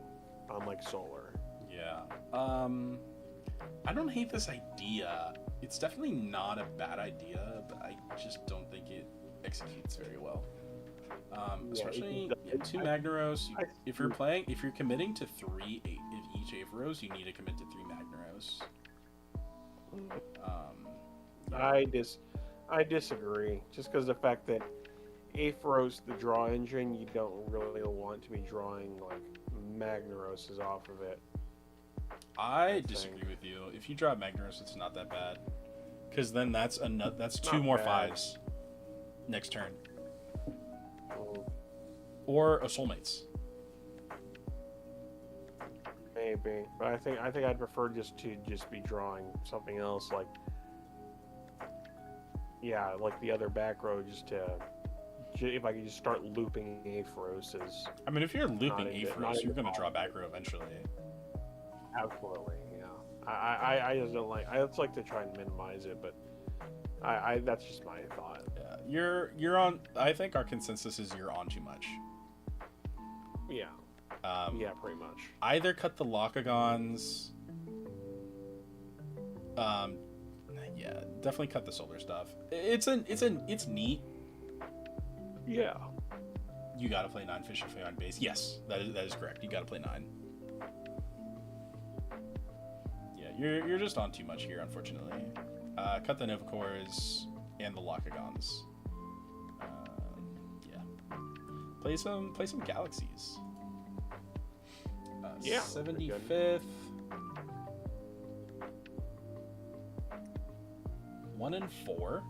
unlike Solar.
Yeah. I don't hate this idea. It's definitely not a bad idea, but I just don't think it executes very well. Especially 2 Magnaros. If you're committing to 3 each Aphros, you need to commit to 3 Magnaros. Yeah.
I disagree. Just because the fact that Aphros, the draw engine, you don't really want to be drawing like Magnaroses off of it.
I disagree with you. If you draw Magnaros, it's not that bad, because then that's 2 more
bad.
5s next turn, or a Soulmates.
Maybe, but I think I'd prefer just to be drawing something else like, yeah, like the other back row, if I could just start looping Aphroses.
I mean, if you're looping
Not
Aphros, you're
into
going to draw back row eventually.
Absolutely, yeah. I just don't like. I just like to try and minimize it, but I that's just my thought.
Yeah, you're on. I think our consensus is you're on too much.
Yeah. Yeah, pretty much.
Either cut the Locagons. Yeah, definitely cut the Solar stuff. It's neat.
Yeah.
You got to play 9 fish if you're on base. Yes, that is correct. You got to play 9. Yeah, you're just on too much here, unfortunately. Cut the Nova Cores and the Locagons. Yeah. Play some Galaxies.
Yeah.
75th. 1 and 4.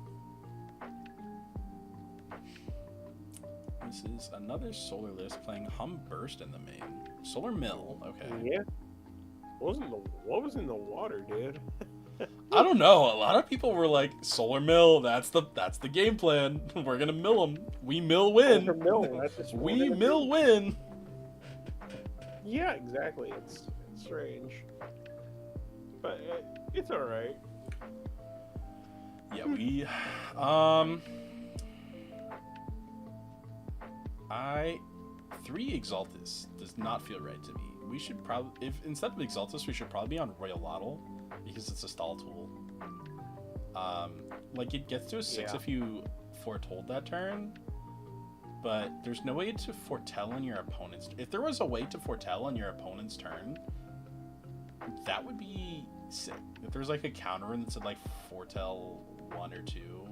This is another Solar list playing Hum Burst in the main. Solar Mill, okay.
Yeah. What was in the water, dude?
I don't know. A lot of people were like, Solar Mill, that's the game plan. We're gonna mill them. We mill win. We mill win.
Yeah, exactly. It's strange, but it's all right.
Yeah, we 3 Exaltus does not feel right to me. We should probably, if instead of Exaltus, we should probably be on Royal Lottle because it's a stall tool. Like it gets to a 6 if you foretold that turn, but there's no way to foretell on your opponent's. If there was a way to foretell on your opponent's turn, that would be sick. If there's like a counter that said like foretell 1 or 2,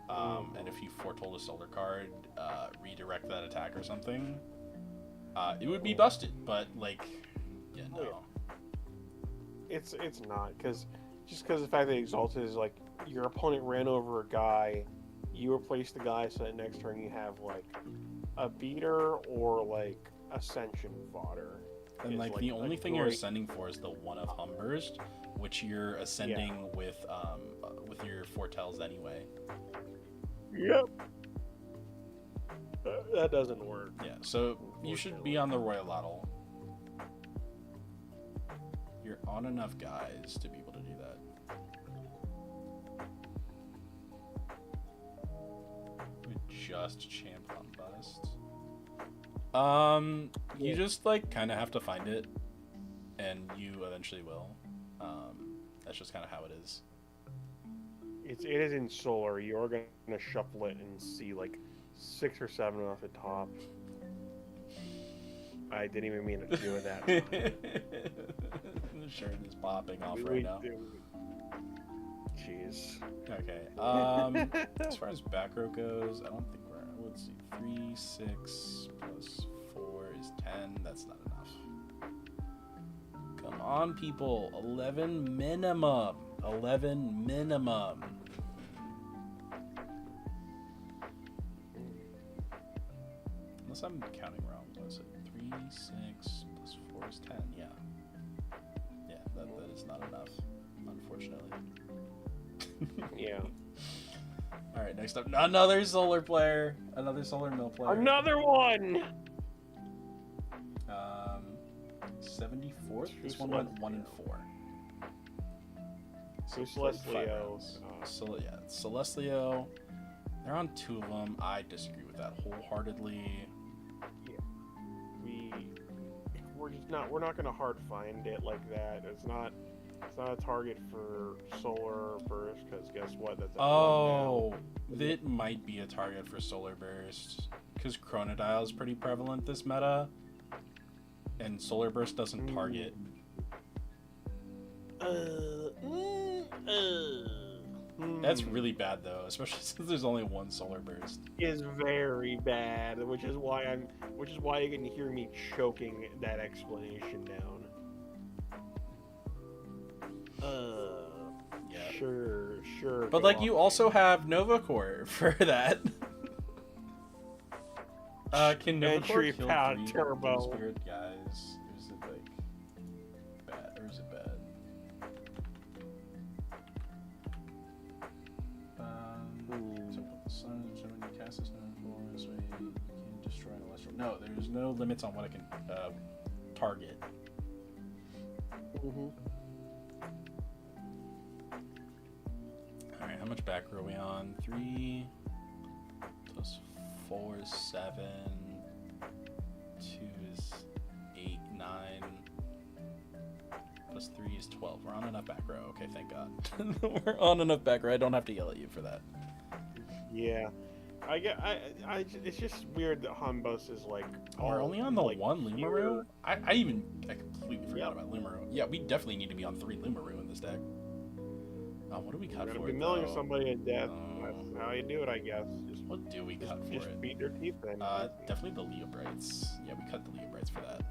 and if you foretold a Solar card, redirect that attack or something, it would be busted. But like, yeah, no.
It's not because the fact that Exalted is like your opponent ran over a guy, you replace the guy, so that next turn you have like a beater or like ascension fodder.
And like the only thing you're ascending for is the 1 of Hum Burst, which you're ascending with your foretells anyway.
Yep. That doesn't work.
Yeah, so you should be on the Royal Otto. You're on enough guys to be able to do that. We just champ on bust. You just like kind of have to find it, and you eventually will. That's just kind of how it is.
It is in solar. You're gonna shuffle it and see like 6 or 7 off the top. I didn't even mean to do that.
The shirt is popping off right now.
Jeez.
Okay. As far as back row goes, I don't think we're. Let's see. 3, 6 plus 4 is 10. That's not enough. Come on, people. 11 minimum. 11 minimum. Unless I'm counting wrong. What is it? 3, 6 plus 4 is 10. Yeah. Yeah, that is not enough, unfortunately.
Yeah.
Alright, next up. Another solar player. Another solar mill player.
Another one!
74th? This one went 1 and 4.
So Celestio.
Yeah, Celestio. They're on 2 of them. I disagree with that wholeheartedly.
We're not gonna hard find it like that. It's not a target for solar burst, because guess what? That's
it might be a target for solar burst because Chronodile is pretty prevalent this meta, and solar burst doesn't target. That's really bad though, especially since there's only one solar burst.
Is very bad, which is why you can hear me choking that explanation down.
Yeah.
Sure.
But like, you also have Nova Core for that. Can Nova Core
Entry
kill
power
3
turbo.
Spirit guys? Or is it like bad? Or is it bad? So put the sun and when you cast this Nova Core this way, you can destroy an Elestral. No, there's no limits on what it can target. Alright, how much back row are we on? 3 plus 4 is 7. 2 is 8, 9. Plus 3 is 12. We're on enough back row. Okay, thank God. We're on enough back row. I don't have to yell at you for that.
Yeah. It's just weird that Hanbos is like.
We're only on the like, 1 Lumaru? I completely forgot about Lumaru. Yeah, we definitely need to be on 3 Lumaru in this deck. What do we cut for it?
You're gonna be milling somebody to death. That's how you do it, I guess.
What do we cut for it?
Just beat their teeth then.
Definitely the Leo Brights. Yeah, we cut the Leo Brights for that.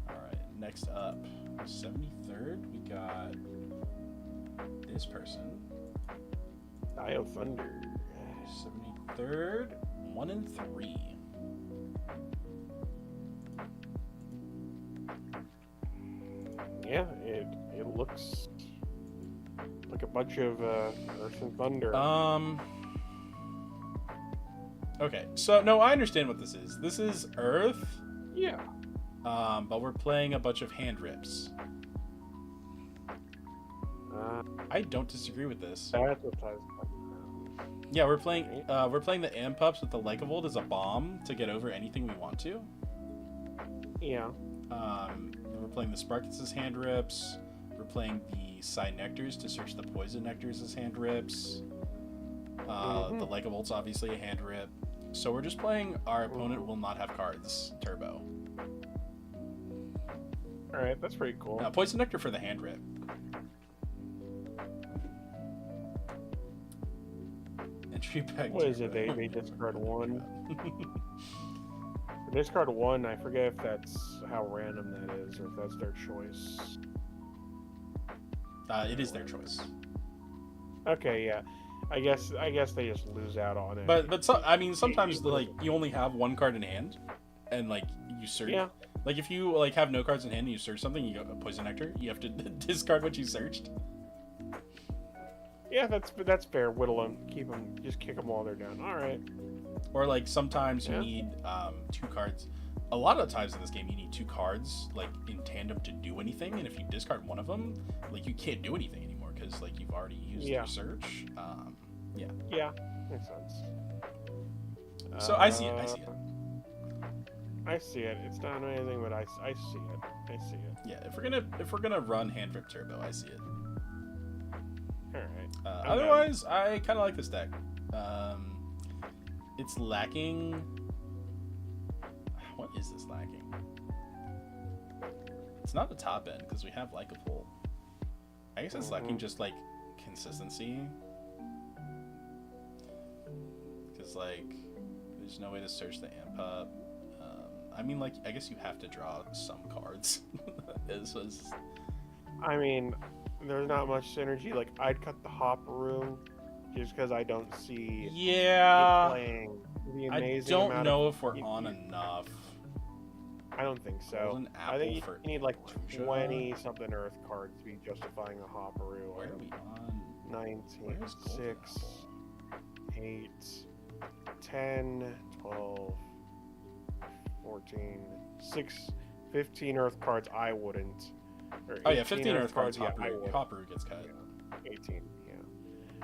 Alright, next up. 73rd, we got this person.
Dio Thunder.
73rd, 1 and 3.
Yeah, it looks like a bunch of Earth and Thunder.
Okay, so no, I understand what this is. This is Earth.
Yeah.
But we're playing a bunch of hand rips. I don't disagree with this.
That's what I was talking about.
Yeah, we're playing the Ampups with the Lycavolt as a bomb to get over anything we want to.
Yeah.
We're playing the Sparkets as hand rips. We're playing the Psy Nectars to search the Poison Nectars as hand rips. The Lycavolt's obviously a hand rip. So we're just playing our opponent will not have cards turbo.
Alright, that's pretty cool.
Poison Nectar for the hand rip. Entry back.
What is it? They discard 1. Discard 1. I forget if that's how random that is, or if that's their choice.
It is their choice.
Okay, yeah. I guess they just lose out on it.
But I mean, sometimes like you only have 1 card in hand, and like you search.
Yeah.
Like if you like have no cards in hand and you search something, you go Poison Nectar. You have to discard what you searched.
Yeah, that's fair. Whittle them, keep them, just kick them while they're down. All right.
Or like sometimes you
Yeah.
need 2 cards. A lot of the times in this game, you need 2 cards like in tandem to do anything, and if you discard one of them, like you can't do anything anymore because like you've already used your search. Yeah.
Yeah, makes sense.
So I see it. I see it.
I see it. It's not anything, but I see it. I see it.
Yeah. If we're gonna run Hand Rip Turbo, I see it.
All right.
Otherwise, I kind of like this deck. It's lacking. What is this lacking? It's not the top end because we have Lycopole. I guess it's lacking just like consistency. Because like, there's no way to search the amp up. I mean, like, I guess you have to draw some cards.
I mean, there's not much synergy. Like, I'd cut the Hopperoo just because I don't see
Yeah.
it playing the
I
amazing
don't
amount
know
of,
if we're on enough.
I don't think so.
Golden
I think
Apple
you need like
Enclosure.
20 something Earth cards to be justifying a Hopperoo.
Where are we on?
19,
Where's Golden
6, 8, 10, 12, 14, 6, 15 Earth cards. I wouldn't. Or
Oh yeah,
18
15 Earth cards.
Yeah, I would.
Hopper gets cut.
Yeah, 18. Yeah,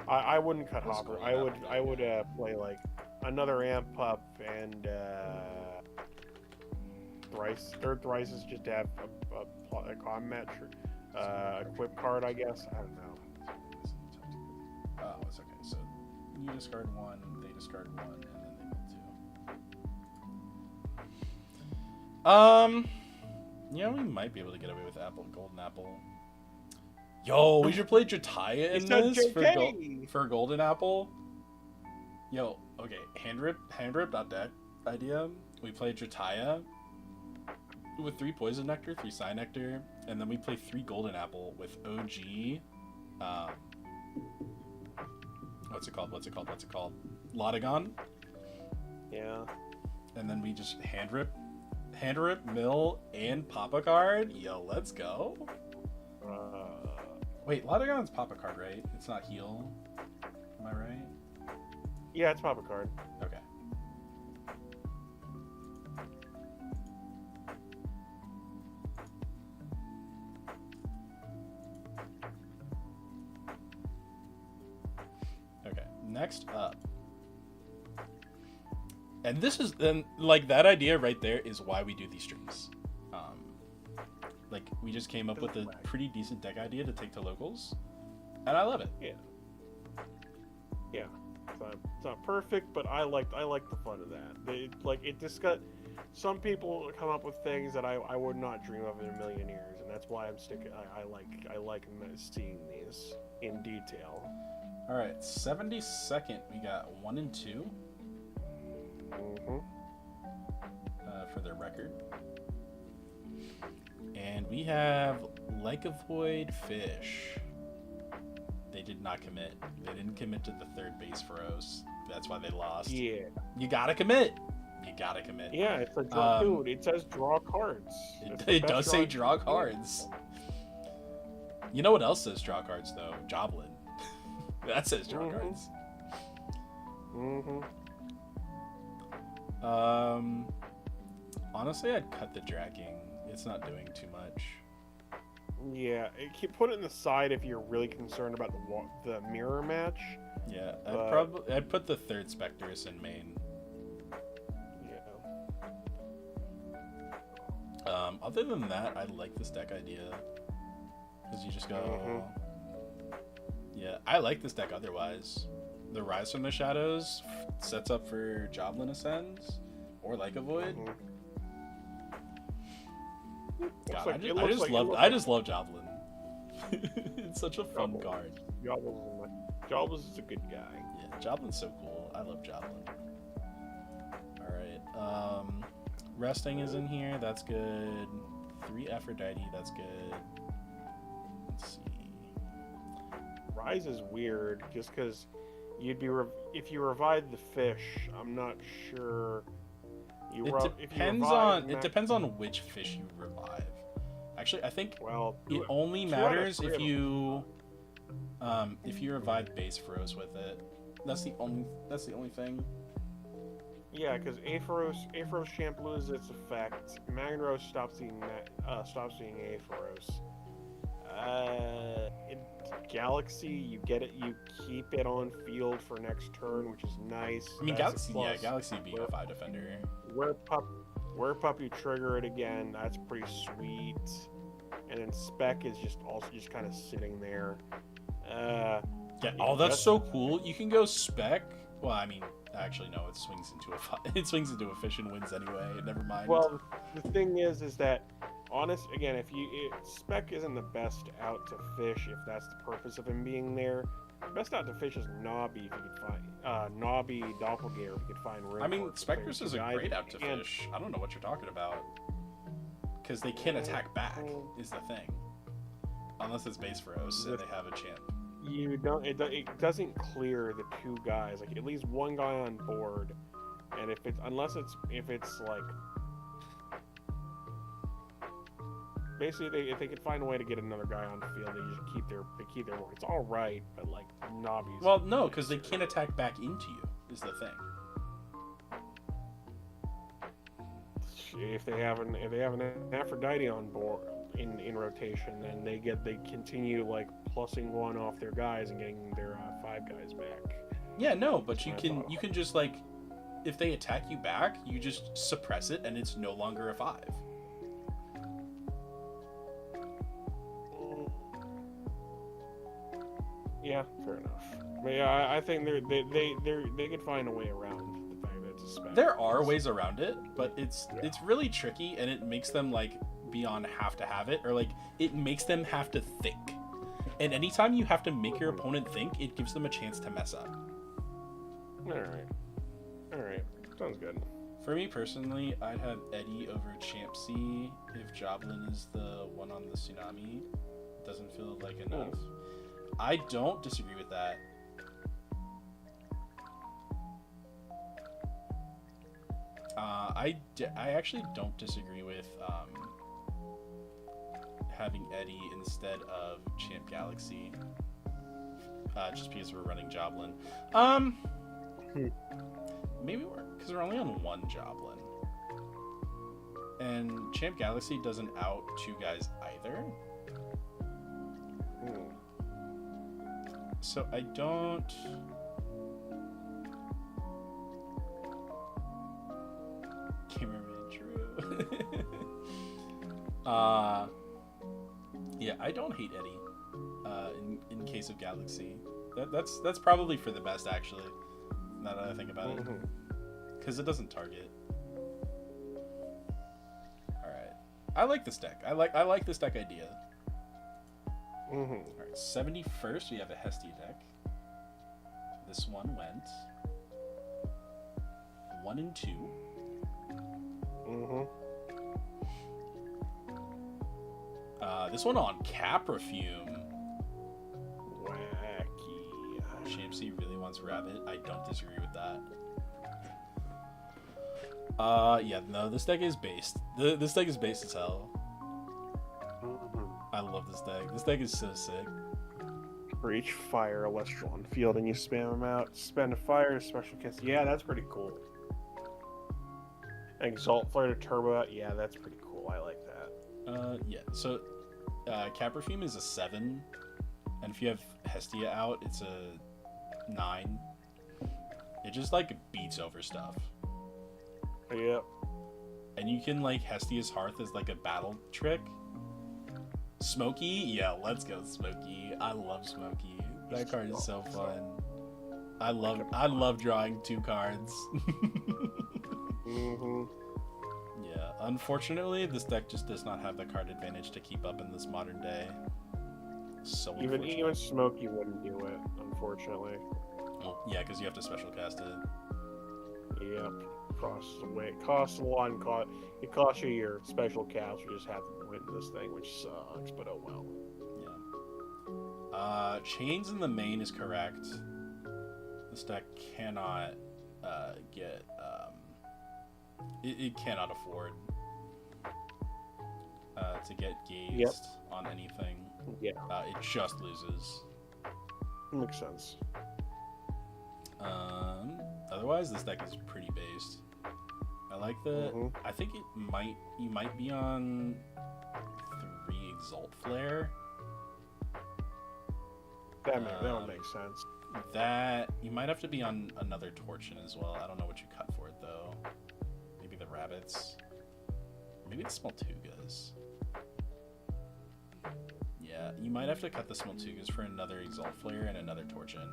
I wouldn't cut
Where's
Hopper.
Golden
I would play like another amp up and Thrice. Third Thrice is just to have a combat equip card, I guess. I don't know.
Oh, it's okay. So you discard 1, they discard 1, and then they mill 2. Yeah, we might be able to get away with Golden Apple. Yo, we should play Jataya in this for Golden Apple. Yo, okay, hand rip deck idea. We play Jataya with 3 Poison Nectar, 3 Psy Nectar, and then we play 3 Golden Apple with OG. What's it called? Lotagon.
Yeah.
And then we just hand rip, mill, and pop a card. Yo, let's go. Wait, Lotagon's pop a card, right? It's not heal. Am I right?
Yeah, it's pop a card.
Okay. Okay, next up. And this is then like that idea right there is why we do these streams. Like we just came up with a pretty decent deck idea to take to locals, and I love it.
Yeah. Yeah. It's not perfect, but I like the fun of that. Some people come up with things that I would not dream of in a million years, and that's why I'm sticking. I like seeing these in detail.
All right, 72nd, we got 1 and 2 for their record, and we have Like a Void Fish. They did not commit. They didn't commit to the third base Feroz. That's why they lost.
Yeah.
You gotta commit.
Yeah, it's a draw. Dude, it says draw cards.
It does say draw cards. You know what else says draw cards, though? Joblin. That says draw cards. Honestly, I'd cut the Draking. It's not doing too much.
Yeah, put it in the side if you're really concerned about the mirror match.
Yeah, I'd put the third Spectrus in main.
Yeah.
Other than that, I like this deck idea because you just go. Yeah, I like this deck. Otherwise, the Rise from the Shadows sets up for Joblin Ascends or Like a Void. God, I just love Joblin. It's such a fun card.
Joblin's a good guy.
Yeah, Joblin's so cool. I love Joblin. All right. Resting is in here. That's good. 3 Aphrodite. That's good. Let's see.
Rise is weird, just because you'd be if you revive the fish. I'm not sure.
It depends on which fish you revive. Actually, I think it only matters if you If you revive base Feroz with it, that's the only thing.
Yeah, because Aetheros Champ loses its effect. Magneros stops being Aetheros. In Galaxy, you get it. You keep it on field for next turn, which is nice.
I mean,
That's a
Galaxy, yeah,
plus.
Galaxy being a 5 defender.
Where pup, you trigger it again. That's pretty sweet. And then Spec is just kind of sitting there.
Yeah. Oh, that's so cool. You can go Spec. Well, I mean, actually, no. It swings into it swings into a fish and wins anyway. Never mind.
Well, the thing is that again, Spec isn't the best out to fish if that's the purpose of him being there. The best out to fish is Nobby if you could find Nobby Doppelganger if you could find room.
I mean, Spectres is a great out to fish. I don't know what you're talking about. Because they can't attack back is the thing. Unless it's base Feroz and they have a champ.
You don't. It doesn't clear the two guys. Like at least one guy on board, and if it's like basically if they could find a way to get another guy on the field, they just keep their word. It's all right, but like Nobby's.
Well, no, because they can't attack back into you. Is the thing.
If they have an Aphrodite on board in rotation, then they continue like plussing one off their guys and getting their 5 guys back.
Yeah, no, but you can just like, if they attack you back, you just suppress it and it's no longer a 5.
Yeah, fair enough. But yeah, I think they could find a way around the fact that it's a spec.
There are ways around it, but it's really tricky, and it makes them like be on have to have it, or like it makes them have to think. And anytime you have to make your opponent think, it gives them a chance to mess up.
All right, sounds good.
For me personally, I'd have Eddie over Champ C if Joblin is the one on the tsunami. It doesn't feel like enough. I don't disagree with that. I actually don't disagree with having Eddie instead of Champ Galaxy, just because we're running Joblin. Maybe because we're only on one Joblin, and Champ Galaxy doesn't out 2 guys either. So I don't. Cameraman Drew. Yeah, I don't hate Eddie. In case of Galaxy, that's probably for the best actually. Now that I think about it, because it doesn't target. All right, I like this deck. I like this deck idea. All right, 71st, we have a Hestia deck. This one went 1 and 2. This one on Caprofume.
Wacky.
Shamsy really wants Rabbit. I don't disagree with that. Yeah, no, this deck is based. This deck is based as hell. I love this deck. This deck is so sick.
For each fire Elestral on field, and you spam them out. Spend a fire, special cast. Yeah, that's pretty cool. Exalt Flare to turbo out. Yeah, that's pretty cool. I like that.
Yeah. So, Caprofume is a 7, and if you have Hestia out, it's a 9. It just like beats over stuff.
Yep.
And you can like Hestia's Hearth as like a battle trick. Smokey, yeah, let's go Smokey. I love Smokey. That card is so fun. I love drawing 2 cards. Yeah, unfortunately, this deck just does not have the card advantage to keep up in this modern day. So
even Smokey wouldn't do it, unfortunately.
Well, yeah, because you have to special cast it.
Yep. It costs a lot, and it costs you your special cast. You just have to win this thing, which sucks, but oh well.
Yeah. Chains in the main is correct. This deck cannot get it cannot afford to get gazed on anything.
Yeah.
It just loses.
Makes sense.
Otherwise, this deck is pretty based. I like the.
Mhm.
I think you might be on 3 Exalt Flare.
That makes sense.
That you might have to be on another Torchin as well. I don't know what you cut for it though. Maybe the rabbits. Maybe the Smoltugas. Yeah, you might have to cut the Smoltugas for another Exalt Flare and another Torchin.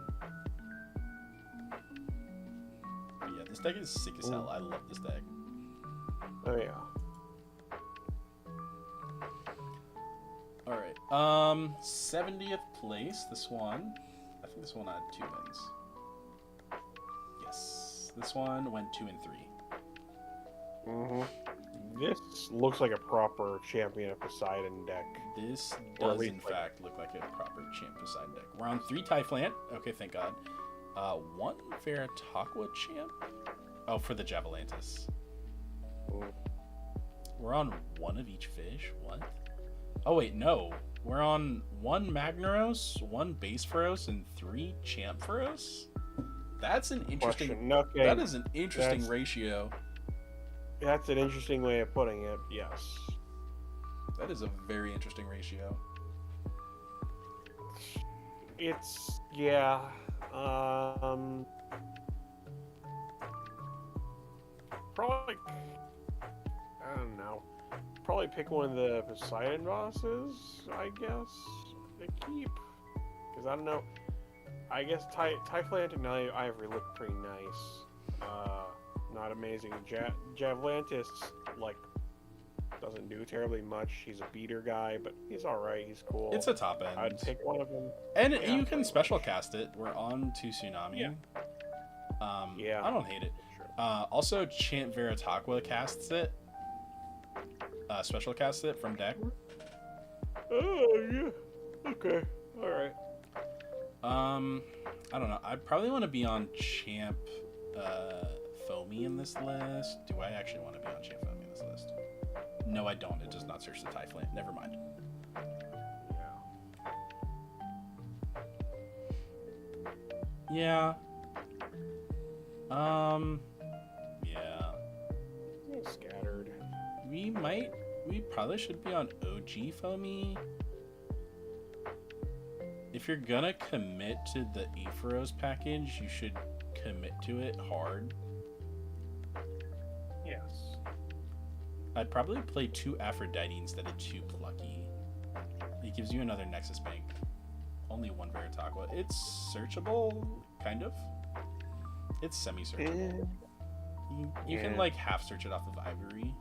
But yeah, this deck is sick as hell. I love this deck.
Oh yeah.
Alright. 70th place, this one. I think this one had 2 wins. Yes. This one went 2 and 3.
This looks like a proper Champion of Poseidon deck.
This
Or at
does
least,
in
like-
fact look like a proper Champ Poseidon deck. We're on 3 Typhlant. Okay, thank God. 1 Veritaqua Champ. Oh, for the Javalantis.
Mm.
We're on 1 of each fish? What? Oh wait, no. We're on 1 Magnaros, 1 Base Feroz, and 3 Champ Feroz? That's an interesting...
Question. Okay,
That is an interesting
That's-
ratio.
that's an interesting way of putting it. Yes.
That is a very interesting ratio.
It's yeah. Probably. I don't know. Probably pick one of the Poseidon bosses. I guess to keep. Because I don't know. I guess Typhlant and Ivory look pretty nice. Not amazing. Javalantis like doesn't do terribly much. He's a beater guy, but he's all right. He's cool.
It's a top end.
I'd pick one of them.
And
Yeah,
you can
pretty
special
much.
cast it. We're on to Tsunami.
Yeah. Yeah.
I don't hate it.
Sure.
Also, Chant Veritaqua casts it. Special casts it from deck.
Oh yeah. Okay. All right.
I don't know. I probably want to be on Champ Foamy in this list. Do I actually want to be on Champ Foamy in this list? No, I don't. It does not search the Typhlant. Never mind.
Yeah.
Yeah.
Scattered.
We probably should be on OG Foamy. If you're gonna commit to the Aepharos package, you should commit to it hard.
Yes.
I'd probably play 2 Aphrodite instead of 2 Plucky. It gives you another Nexus Bank. Only 1 Veritaqua. It's searchable, kind of. It's semi-searchable. You can
Yeah.
like half search it off of Ivory.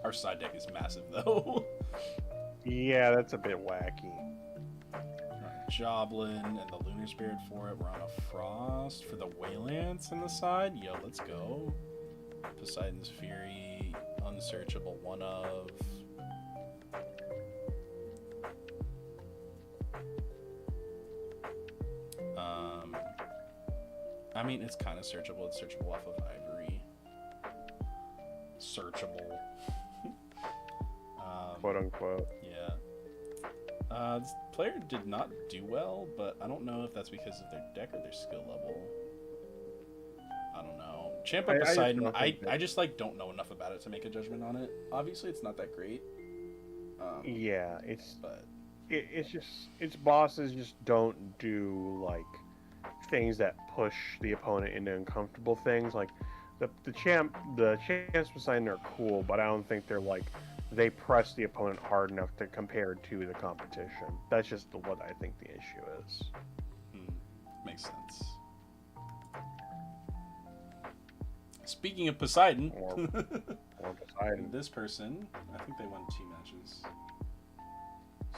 Our side deck is massive though.
Yeah, that's a bit wacky.
Joblin and the Lunar Spirit for it. We're on a Frost for the Waylance in the side. Yo, let's go. Poseidon's Fury, unsearchable, 1 of. I mean, it's kind of searchable. It's searchable off of Ivory. Searchable.
Quote unquote.
Yeah. This player did not do well, but I don't know if that's because of their deck or their skill level. I don't know. Champ of Poseidon, I just like don't know enough about it to make a judgment on it. Obviously, it's not that great.
Yeah, it's
But
it's just its bosses just don't do like things that push the opponent into uncomfortable things. Like the champs Poseidon are cool, but I don't think they're like they press the opponent hard enough to compare to the competition. That's just what I think the issue is.
makes sense. Speaking of Poseidon,
Or Poseidon.
this person, I think they won 2 matches.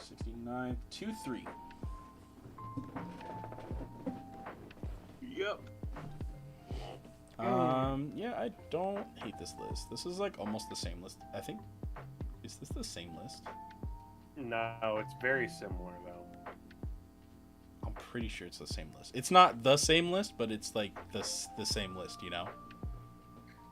69, 2-3.
Yep.
Yeah, I don't hate this list. This is like almost the same list. I think, is this the same list?
No, it's very similar though.
I'm pretty sure it's the same list. It's not the same list, but it's like the same list, you know?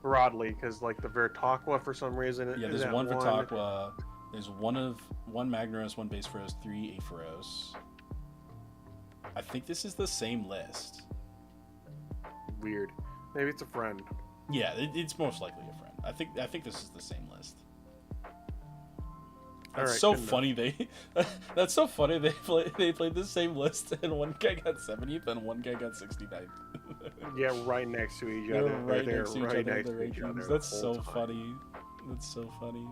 Broadly, because like the Veritaqua for some reason.
Yeah,
is
there's
at
1 Veritaqua, There's one Magnaros, one Base Feroz, 3 Aepharos. I think this is the same list.
Weird. Maybe it's a friend.
Yeah, it's most likely a friend. I think this is the same list. That's so funny. That's so funny. They played the same list, and one guy got 70th and one guy got 69th.
Yeah, right next to each other.
Right next to each other. That's so funny. That's so funny.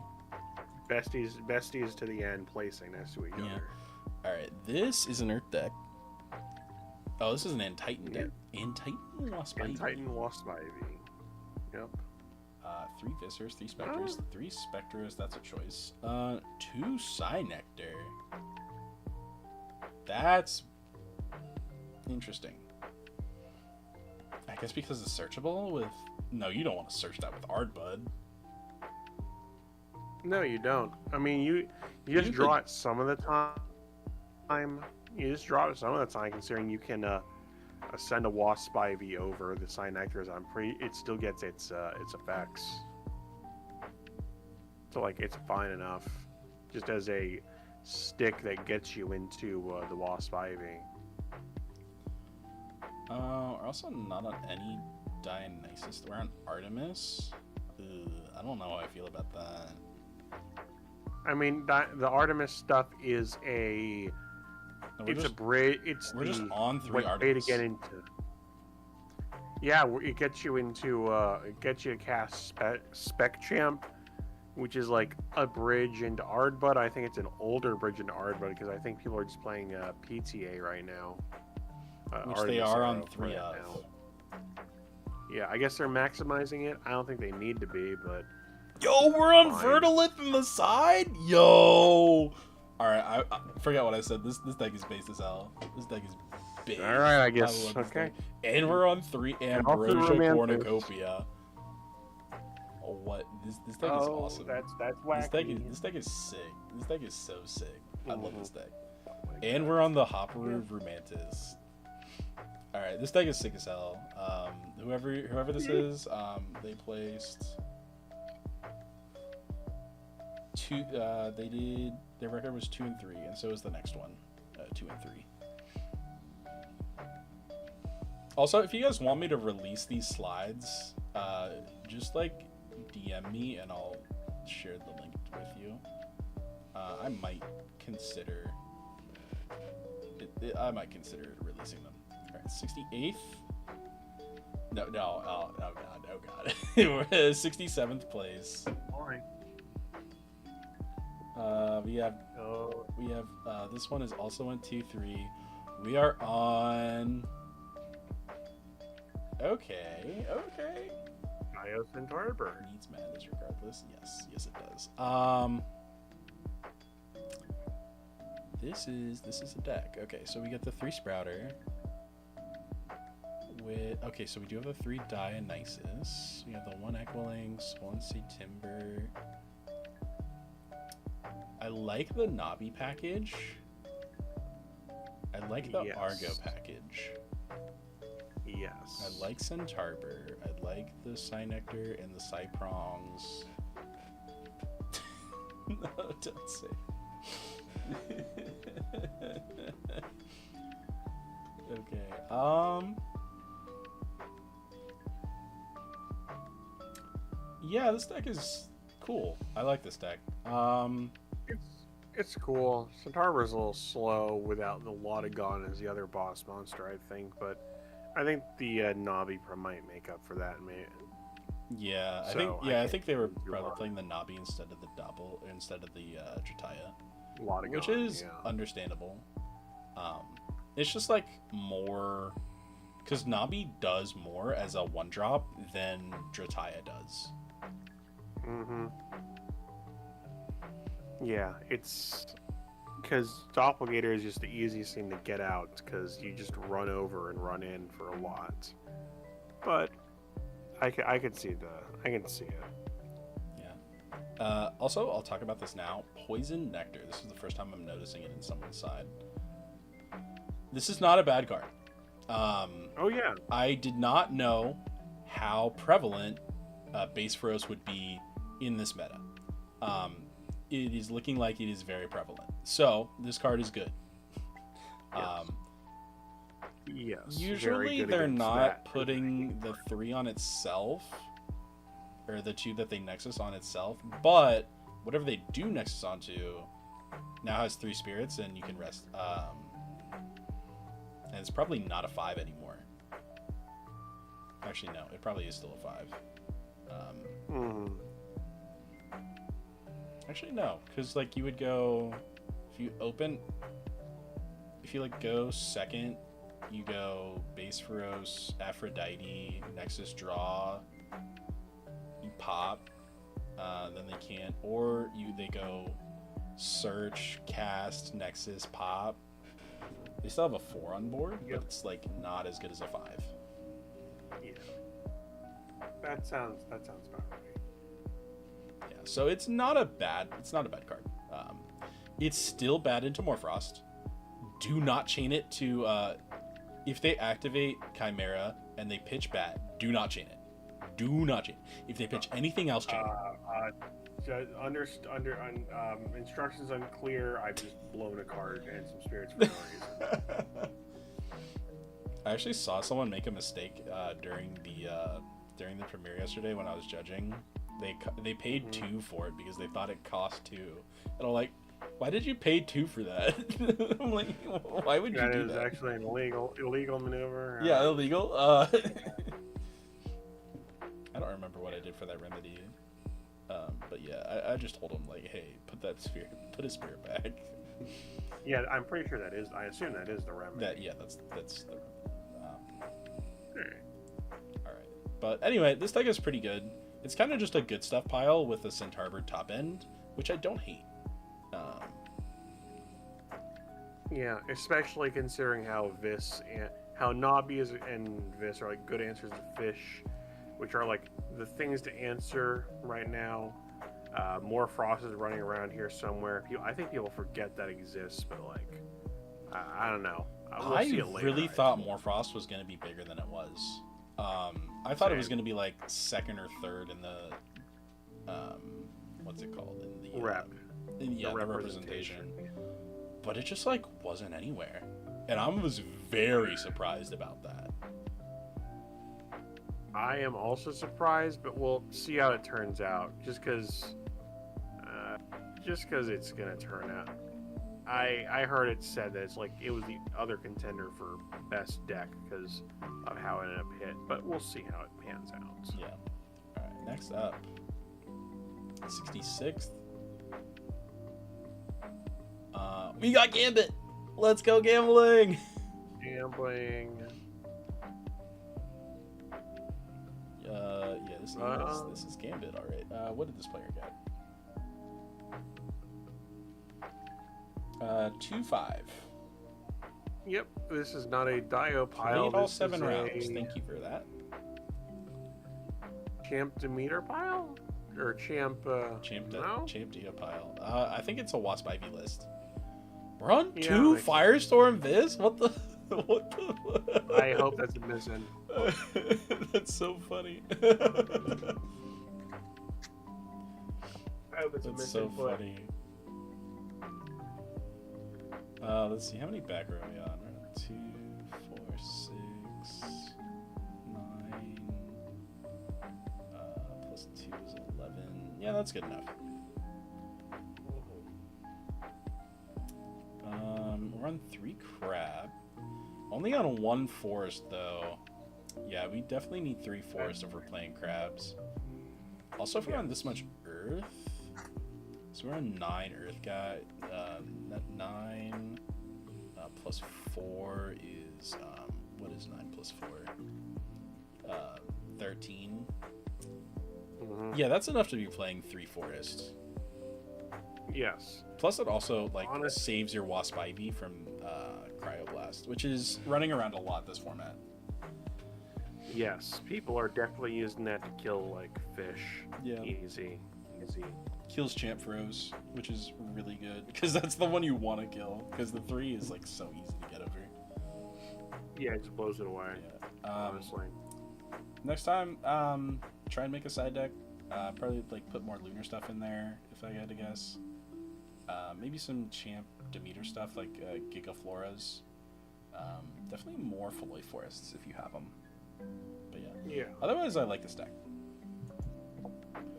Besties to the end, placing next to each other.
All right, this is an Earth deck. Oh, this is an Antitan deck. Antitan Wasp Ivy.
Antitan Wasp Ivy. Yep.
3 Viscers, 3 Spectres, 3 Spectres, that's a choice. 2 Psynectar. That's interesting. I guess because it's searchable with... No, you don't want to search that with Ardbud.
No, you don't. I mean, you just draw it some of the time. You just draw it some of the time, considering you can send a Wasp Ivy over the Psynectars. It still gets its effects. So like it's fine enough, just as a stick that gets you into the Wasp Ivy.
We're also not on any Dionysus. We're on Artemis. I don't know how I feel about that.
I mean, the Artemis stuff is a... It's a bridge. We're
just on 3 Artemis.
Way to get into. Yeah, it gets you into. It gets you to cast Spec Champ, which is like a bridge into Ardbud. I think it's an older bridge into Ardbud because I think people are just playing PTA right now.
Which
Artemis
they are on 3
right
of.
Now. Yeah, I guess they're maximizing it. I don't think they need to be, but.
Yo, we're on Vertilith in the side. Yo. All right, I forgot what I said. This deck is based as hell. This deck is big.
All right, I guess. Okay.
And we're on 3 Ambrosia Cornucopia. Oh, what? This deck is awesome.
That's wacky.
This deck is sick. This deck is so sick. I love this deck. And we're on the Hopperoo Rumantis. All right, this deck is sick as hell. Whoever this is, they placed 2. Their record was 2 and 3, and so is the next one, 2 and 3. Also, if you guys want me to release these slides, just like DM me and I'll share the link with you. I might consider releasing them. All right, 68th. No, oh god. We're at 67th place.
Boring.
We have this one is also on 2-3. We are on. Okay.
Ios and Tarbur.
Needs madness regardless. Yes it does. This is a deck. Okay, so we get the 3 Sprouter. So we do have the 3 Dionysus. We have the 1 Equilinx, 1 Sea Timber. I like the Nabi package. I like the Argo package.
Yes.
I like Centarbur. I like the Psynectar and the Psyprongs. No, don't say. Okay. Yeah, this deck is cool. I like this deck.
It's cool. Centarbur's a little slow without the lot of gun as the other boss monster, I think, but I think the Nabi might make up for that, man.
Yeah, I think they were probably playing the Nabi instead of the Jataya. Which is understandable. It's just like more because Nabi does more as a 1-drop than Jataya does.
Mm-hmm. Yeah, it's because Doppelganger is just the easiest thing to get out because you just run over and run in for a lot. But I can see it.
Yeah. Also, I'll talk about this now. Poison Nectar. This is the first time I'm noticing it in someone's side. This is not a bad card.
Oh yeah.
I did not know how prevalent Base Feroz would be in this meta. it is looking like it is very prevalent. So this card is good.
Yes. Yes.
Usually they're not putting the 3 on itself, or the 2 that they Nexus on itself, but whatever they do Nexus onto now has 3 spirits, and you can rest. And it's probably not a 5 anymore. Actually, no, it probably is still a 5. Actually, no, because like you would go, if you like go second, you go base Feroz, Aphrodite, Nexus draw, you pop, then they can't, or they go search, cast, Nexus, pop. They still have a 4 on board, but it's like not as good as a 5.
Yeah. That sounds about right.
Yeah, so it's not a bad card. It's still bad into Morfrost. Do not chain it to if they activate Chimera and they pitch bat, do not chain it. Do not chain it. If they pitch anything else, chain it.
Instructions unclear. I've just blown a card and some spirits for no reason.
I actually saw someone make a mistake during the premiere yesterday when I was judging. They paid 2 for it because they thought it cost 2, and I'm like, why did you pay 2 for that? I'm like, why would you do that?
That is actually an illegal maneuver.
Yeah, illegal. I don't remember what I did for that remedy. But yeah, I just told him like, hey, put his spirit back.
Yeah, I'm pretty sure that is. I assume that is the remedy.
That's the. All right, but anyway, this deck is pretty good. It's kind of just a good stuff pile with a Centaur top end, which I don't hate.
Yeah, especially considering how Nobby and Vis are like good answers to Fish, which are like the things to answer right now. Morfrost is running around here somewhere. I think people forget that exists, but like, I don't know. We'll see it later,
really thought Morfrost was going to be bigger than it was. I thought it was going to be like second or third in the what's it called, in the the representation. But it just like wasn't anywhere, and I was very surprised about that.
I am also surprised, but we'll see how it turns out. Just because it's gonna turn out. I heard it said that it was the other contender for best deck because of how it ended up hit, but we'll see how it pans out.
Yeah. All right. Next up, 66th. We got Gambit. Let's go gambling.
Gambling.
Yeah, this is Gambit. All right. What did this player get? 2-5.
Yep, this is not a Dio pile.
Played all 7 rounds. Thank you for that.
Champ Demeter pile? Or Champ...
Champ
no?
Dio pile. I think it's a Wasp Ivy list. We're on 2
like...
Firestorm Viz? What the... What the...
I hope that's a missing.
That's so funny.
I hope it's
That's so funny. Let's see, how many back row are we on? We're on 2, 4, 6, 9. Plus 2 is 11. Yeah, that's good enough. We're on 3 crab. Only on 1 forest though. Yeah, we definitely need 3 forest if we're playing crabs. Also, if we're on this much earth, so we're on 9 earth guy. 9 plus 4 is what is 9 plus 4? 13.
Mm-hmm.
Yeah, that's enough to be playing 3 forest.
Yes.
Plus, it also saves your Wasp Ivy from Cryoblast, which is running around a lot this format.
Yes, people are definitely using that to kill fish.
Yeah.
Easy.
Kills Champ Froze, which is really good because that's the one you want to kill because the 3 is so easy to get over.
Yeah, it just blows it away.
Yeah.
Honestly.
Next time, try and make a side deck. Probably put more lunar stuff in there if I had to guess. Maybe some Champ Demeter stuff like Gigafloras. Definitely more Foley Forests if you have them. But yeah.
Yeah.
Otherwise, I like this deck.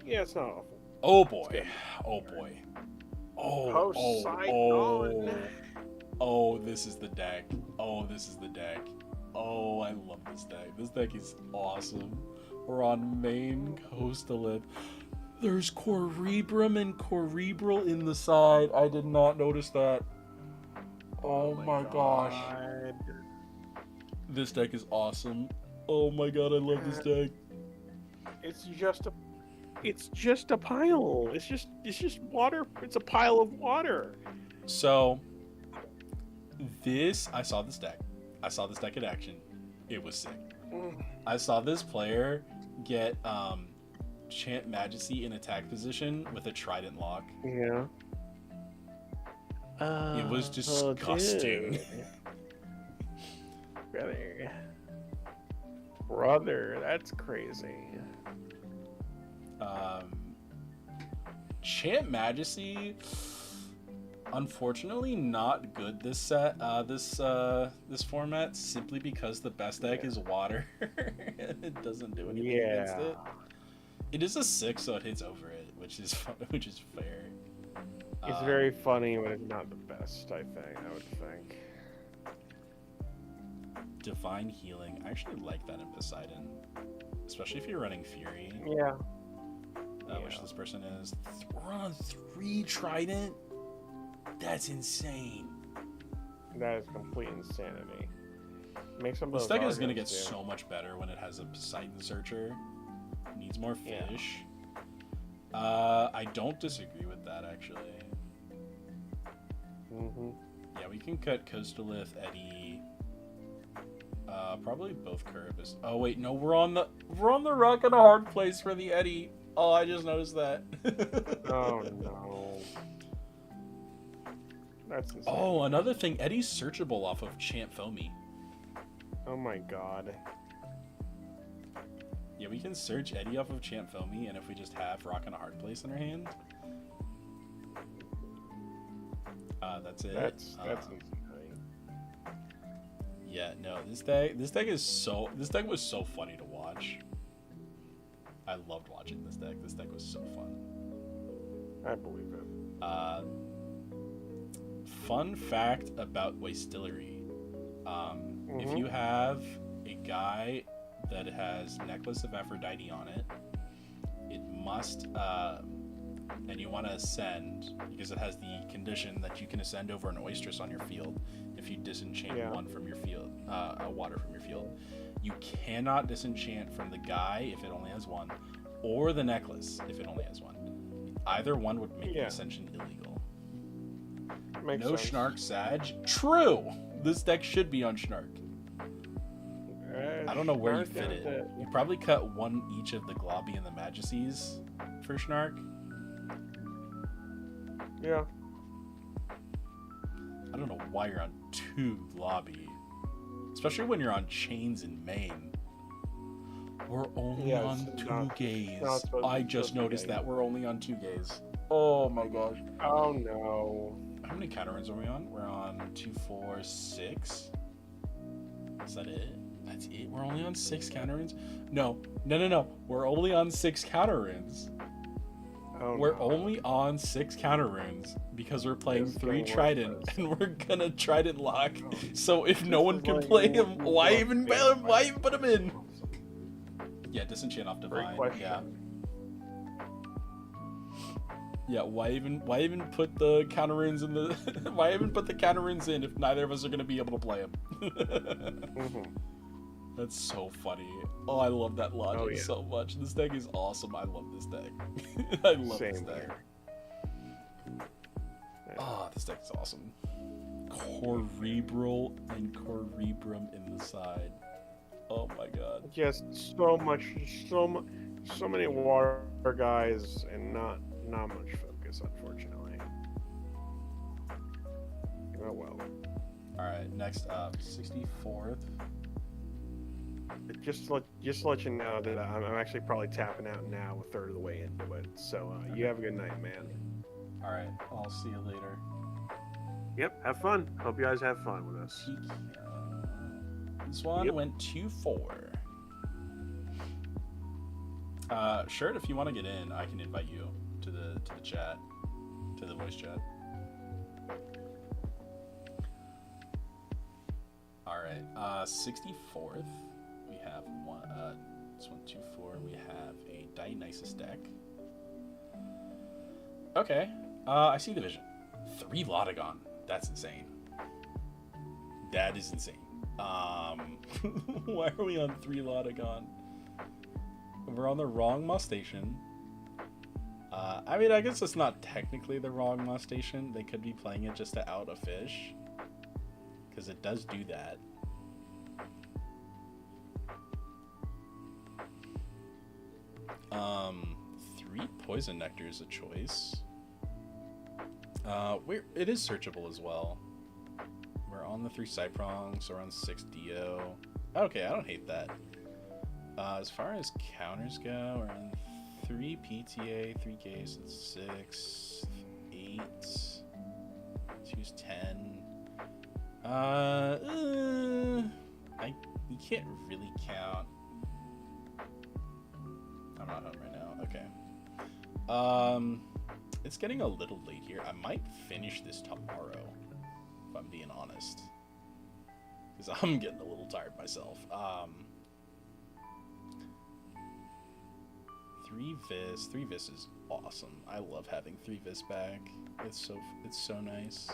Yeah, it's not awful.
Oh boy. Oh boy. Oh, this is the deck. Oh, this is the deck. Oh, I love this deck. This deck is awesome. We're on main Coastalith. There's Corybrum and Corebril in the side. I did not notice that. Oh my gosh. This deck is awesome. Oh my god, I love this deck.
It's just a pile. It's just water. It's a pile of water.
So I saw this deck. I saw this deck in action. It was sick. I saw this player get Chant Majesty in attack position with a Trident lock.
Yeah.
It was disgusting.
Brother, that's crazy.
Chant Majesty, unfortunately, not good this set. This format, simply because the best deck is water. It doesn't do anything against it. It is a 6, so it hits over it, which is fair.
It's very funny, but it's not the best. I would think.
Divine Healing. I actually like that in Poseidon, especially if you're running Fury.
Yeah.
Which this person is. We're on 3 Trident. That's insane.
That is complete insanity. Make some.
This deck is gonna get so much better when it has a Poseidon Searcher. It needs more fish. I don't disagree with that actually. Yeah, we can cut Coastalith, Eddie. Probably both Curibus. Oh wait, no, we're on the rock and a hard place for the Eddie. Oh, I just noticed that.
Oh no. That's insane.
Oh, another thing, Eddie's searchable off of Champ Foamy.
Oh my god.
Yeah, we can search Eddie off of Champ Foamy, and if we just have rock and a hard place in our hand, that's it.
That's insane.
Yeah, no, this deck was so funny to watch. I loved watching this deck. This deck was so fun.
I believe it.
Fun fact about Wastillery. If you have a guy that has Necklace of Aphrodite on it, it must, and you want to ascend, because it has the condition that you can ascend over an Oistress on your field if you disenchant one from your field, water from your field. You cannot disenchant from the guy if it only has one, or the necklace if it only has one. Either one would make the ascension illegal.
Makes
no
sense.
Schnark Sag. True! This deck should be on Schnark. I don't know where you fit it. You probably cut one each of the Globby and the Majesties for Schnark.
Yeah.
I don't know why you're on 2 Globby. Especially when you're on Chains in Maine. We're only on 2 gaze. I just noticed that we're only on 2 gaze. Oh my gosh.
Oh no.
How many counter runs are we on? We're on 2, 4, 6. Is that it? That's it? We're only on 6 counter runs? No. We're only on 6 counter runs.
Oh,
we're only on 6 counter runes because we're playing 3 Trident and we're gonna Trident lock. So if no one can play him, why even put him in? Yeah, disenchant off Divine. Yeah. Yeah, why even put the counter runes in the why even put the counter runes in if neither of us are gonna be able to play him? That's so funny. Oh, I love that logic so much. This deck is awesome. I love this deck. I love this deck. Oh, this deck is awesome. Corebril and Corebrum in the side. Oh my god.
Just so many water guys and not much focus, unfortunately. Oh well.
Alright, next up, 64th.
Just to let you know that I'm actually probably tapping out now, a third of the way into it. So you have a good night, man.
All right, I'll see you later.
Yep, have fun. Hope you guys have fun with us.
This one went 2-4. Shirt, if you want to get in, I can invite you to the chat, to the voice chat. All right, 64th. We have one. This one 2-4. We have a Dionysus deck. Okay, I see the vision. 3 Lotagon. That's insane. That is insane. Why are we on 3 Lotagon? We're on the wrong Moss Station. I mean, I guess it's not technically the wrong Moss Station. They could be playing it just to out a fish, because it does do that. Three Poison Nectar is a choice. It is searchable as well. We're on the 3 Cyprongs, so we're on 6 Dio. Okay, I don't hate that. As far as counters go, we're on 3 PTA, 3 Ks, that's 6, 8, 2's 10. You can't really count. I'm not home right now. Okay. It's getting a little late here. I might finish this tomorrow, if I'm being honest, because I'm getting a little tired myself. 3 Vis is awesome. I love having 3 Vis back. It's so nice.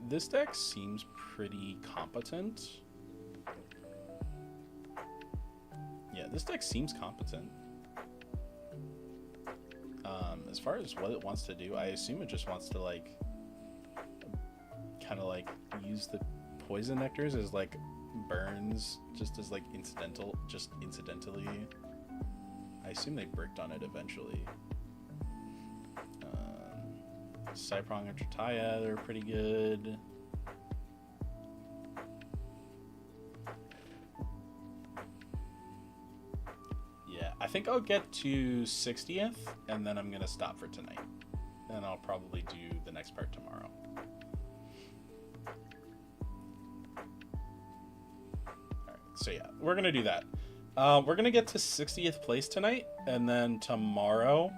This deck seems pretty competent. Yeah, this deck seems competent. As far as what it wants to do, I assume it just wants to like kind of like use the Poison Nectars as like burns, just as like incidentally. I assume they bricked on it eventually. Cyprong and Tritaya, they're pretty good. Yeah, I think I'll get to 60th, and then I'm going to stop for tonight. And I'll probably do the next part tomorrow. Alright, so yeah, we're going to do that. We're going to get to 60th place tonight, and then tomorrow,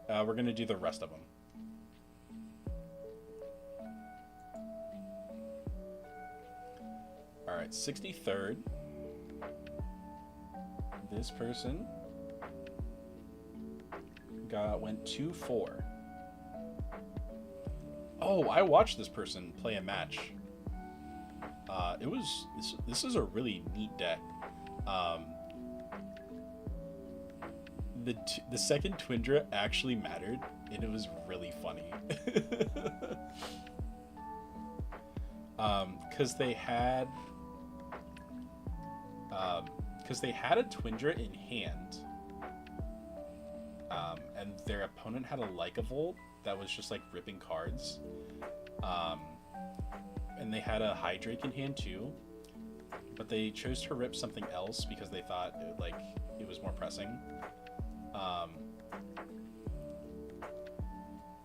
we're going to do the rest of them. Alright, 63rd. This person went 2-4. Oh, I watched this person play a match. This is a really neat deck. The second Twindra actually mattered, and it was really funny. Because they had a Twindra in hand, and their opponent had a Lycavolt that was just like ripping cards, and they had a Hydrake in hand too, but they chose to rip something else because they thought it was more pressing,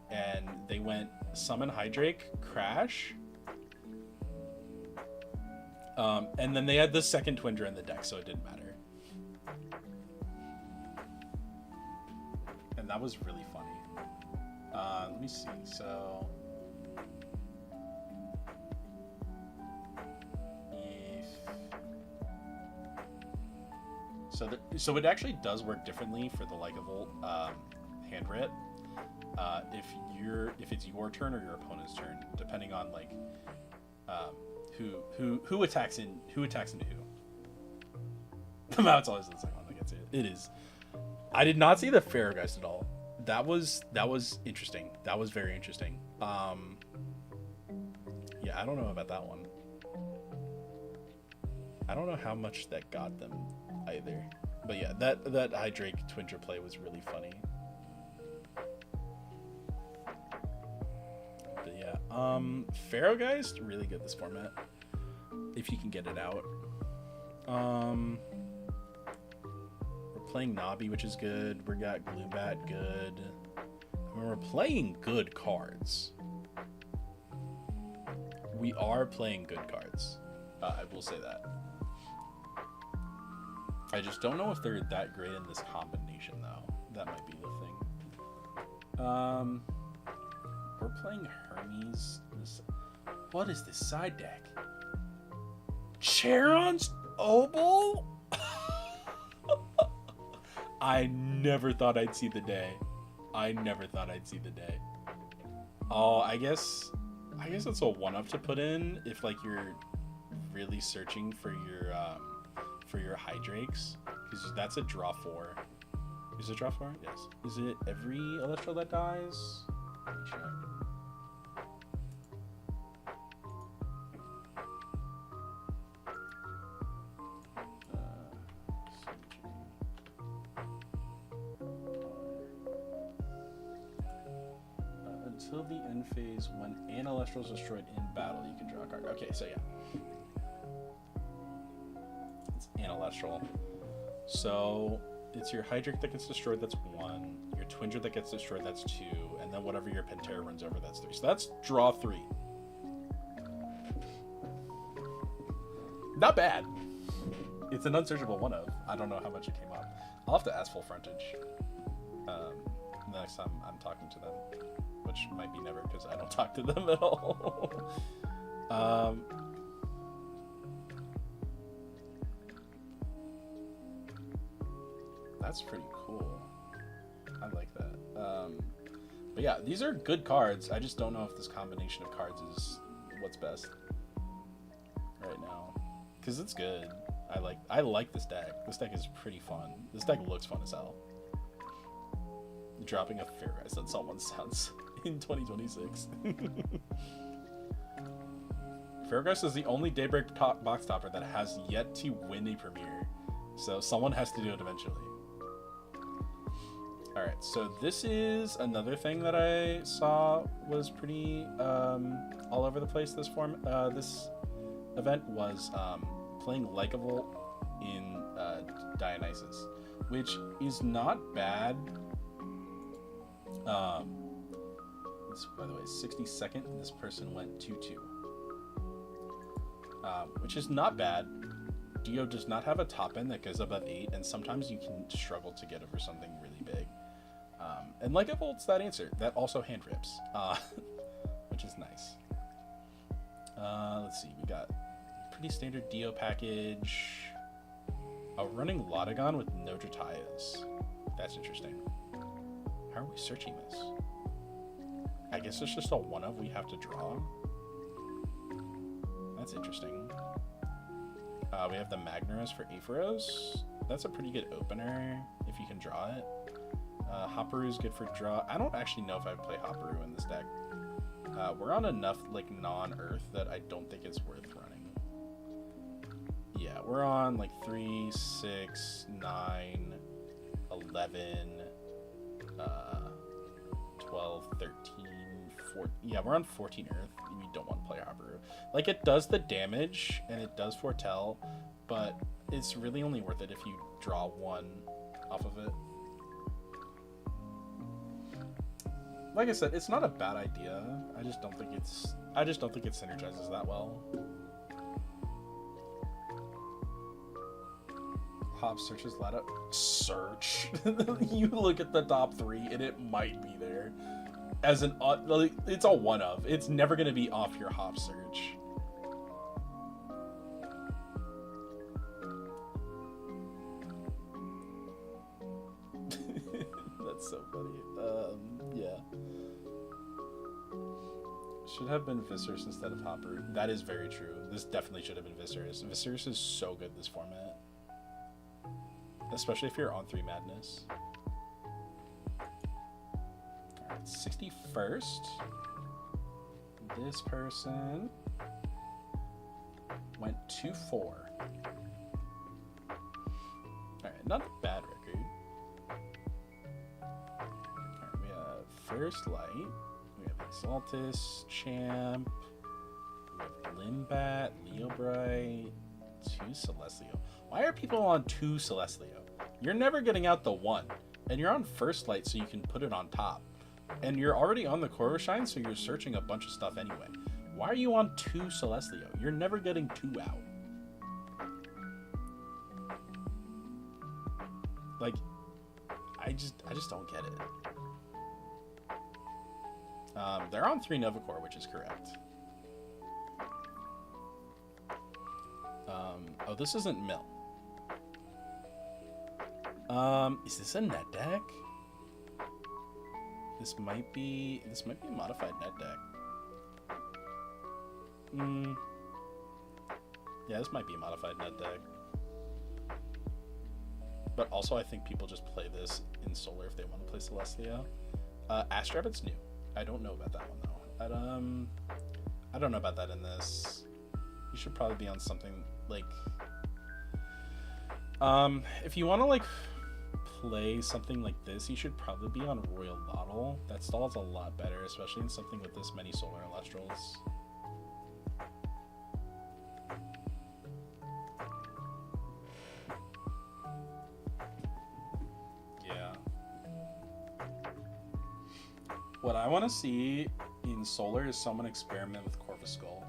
and they went summon Hydrake, crash. And then they had the second Twindra in the deck, so it didn't matter. And that was really funny. Let me see. So it actually does work differently for the Lycavolt hand rip. If it's your turn or your opponent's turn, depending on like who attacks into who. That's always the second one that gets it. It is. I did not see the Ferrogeist at all. That was interesting. That was very interesting. Yeah, I don't know about that one. I don't know how much that got them either. But yeah, that Hydrake Twindra play was really funny. But yeah, Ferrogeist, really good this format. If you can get it out. We're playing Nabi, which is good. We got Gloombat, good. I mean, we're playing good cards. We are playing good cards. I will say that. I just don't know if they're that great in this combination, though. That might be the thing. We're playing Hermes. What is this side deck? Charon's Obol? I never thought I'd see the day. Oh, I guess it's a 1-up to put in if like you're really searching for your Hydrakes, because that's a draw 4. Is it draw 4? Yes. Is it every Elestral that dies? Let me check. Until the end phase, when an Elestral is destroyed in battle, you can draw a card. Okay, so yeah. It's an Elestral. So it's your Hydric that gets destroyed, that's 1. Your Twinger that gets destroyed, that's 2. And then whatever your Pantera runs over, that's 3. So that's draw 3. Not bad. It's an unsearchable 1-of. I don't know how much it came up. I'll have to ask Full Frontage the next time I'm talking to them. Which might be never, because I don't talk to them at all. That's pretty cool. I like that. But yeah, these are good cards. I just don't know if this combination of cards is what's best right now, because it's good. I like this deck. This deck is pretty fun. This deck looks fun as hell. Dropping a Fairest on someone's house in 2026. Fairgross is the only Daybreak box topper that has yet to win a premiere, so someone has to do it eventually. Alright, so this is another thing that I saw was pretty all over the place this event was playing Likeable in Dionysus, which is not bad. This, by the way, 62nd, and this person went 2-2. Which is not bad. Dio does not have a top end that goes above 8, and sometimes you can struggle to get over something really big. And like it holds that answer. That also hand rips, which is nice. Let's see, we got pretty standard Dio package. Running Lotagon with no Dratayas. That's interesting. How are we searching this? I guess it's just a 1-of we have to draw. That's interesting. We have the Magnaros for Aphoros. That's a pretty good opener if you can draw it. Hopperoo is good for draw. I don't actually know if I play Hopperoo in this deck. We're on enough like non-earth that I don't think it's worth running. Yeah, we're on like 3, 6, 9, 11, 12, 13, 14. Yeah, we're on 14 earth. We don't want to play Hopperoo. Like, it does the damage and it does foretell, but it's really only worth it if you draw 1 off of it. Like I said, it's not a bad idea. I just don't think it synergizes that well. Hop searches ladder. Search. You look at the top 3 and it might be there. As an it's a 1-of. It's never gonna be off your hop search. That's so funny. Yeah. Should have been Viserys instead of Hopper. That is very true. This definitely should have been Viserys. Viserys is so good this format. Especially if you're on 3 Madness. Alright, 61st. This person went 2-4. Alright, not a bad record. Alright, we have First Light. We have Exaltus, Champ. We have Limbat, Leo Bright, 2 Celestial. Why are people on 2 Celestial? You're never getting out the 1. And you're on first light, so you can put it on top. And you're already on the Koro Shine, so you're searching a bunch of stuff anyway. Why are you on 2 Celestia? You're never getting 2 out. Like, I just don't get it. They're on 3 Novacore, which is correct. Oh, this isn't Mill. Is this a net deck? This might be a modified net deck. Yeah, this might be a modified net deck. But also, I think people just play this in Solar if they want to play Celestia. Astrabbit's new. I don't know about that one though. I don't know about that in this. You should probably be on something like, if you want to like play something like this, you should probably be on Royal Lottle. That stalls a lot better, especially in something with this many Solar Elestrals. Yeah. What I want to see in Solar is someone experiment with Corvus Skull.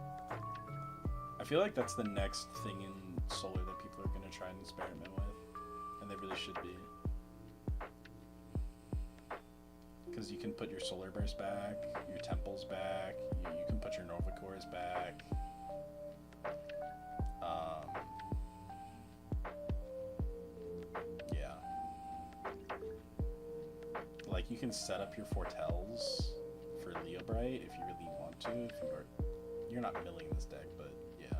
I feel like that's the next thing in Solar that people are going to try and experiment with. And they really should be. Because you can put your Solar Burst back, your Temples back, you can put your Nova Cores back. Yeah. Like, you can set up your Fortels for Leobright if you really want to. If you are, you're not milling this deck, but yeah,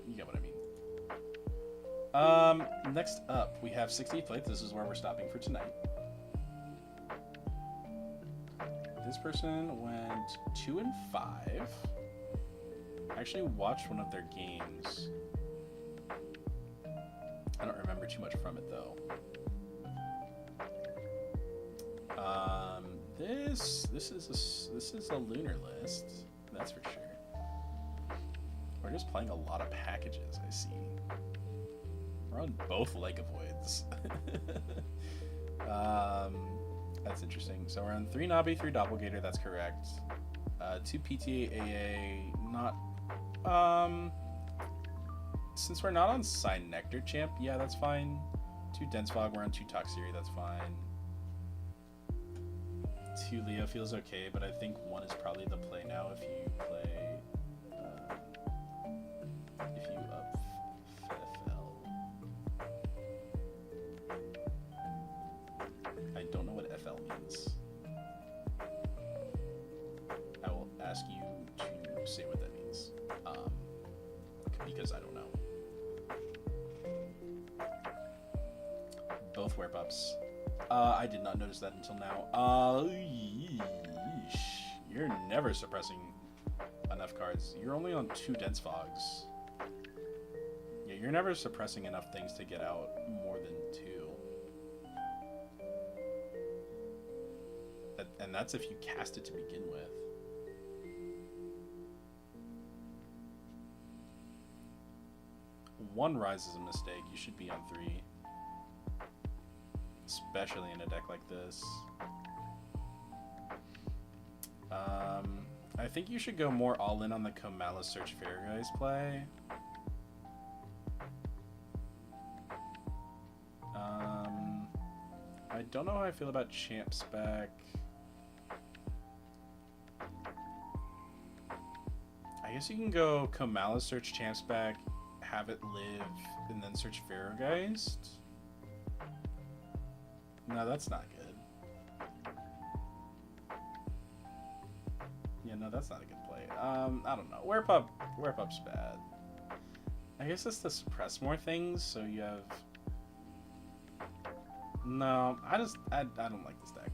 you get what I mean. Next up, we have 60th place. This is where we're stopping for tonight. This person went 2 and 5. I actually watched one of their games. I don't remember too much from it though. This is a lunar list, that's for sure. We're just playing a lot of packages, I see. We're on both Lega Voids. That's interesting. So we're on 3 Nabi, 3 Doppelgator, that's correct. 2 PTA AA, not... Since we're not on Sign Nectar Champ, yeah, that's fine. 2 Dense Fog, we're on 2 Toxiri, that's fine. 2 Leo feels okay, but I think 1 is probably the play now if you play... if you up FL. I don't know what FL means. I will ask you to say what that means. Because I don't know. Both wear buffs. I did not notice that until now. Yeesh. You're never suppressing enough cards. You're only on 2 Dense Fogs. Yeah, you're never suppressing enough things to get out more than 2. And that's if you cast it to begin with. One Rise is a mistake. You should be on 3. Especially in a deck like this. I think you should go more all in on the Komala Search Fairguys play. I don't know how I feel about Champ Spec. I guess you can go Komala Search Champ Spec, have it live, and then search Fairgeist. No, that's not good. Yeah, no, that's not a good play. I don't know. Werepup's bad. I guess it's to suppress more things, so you have... No, I don't like this deck.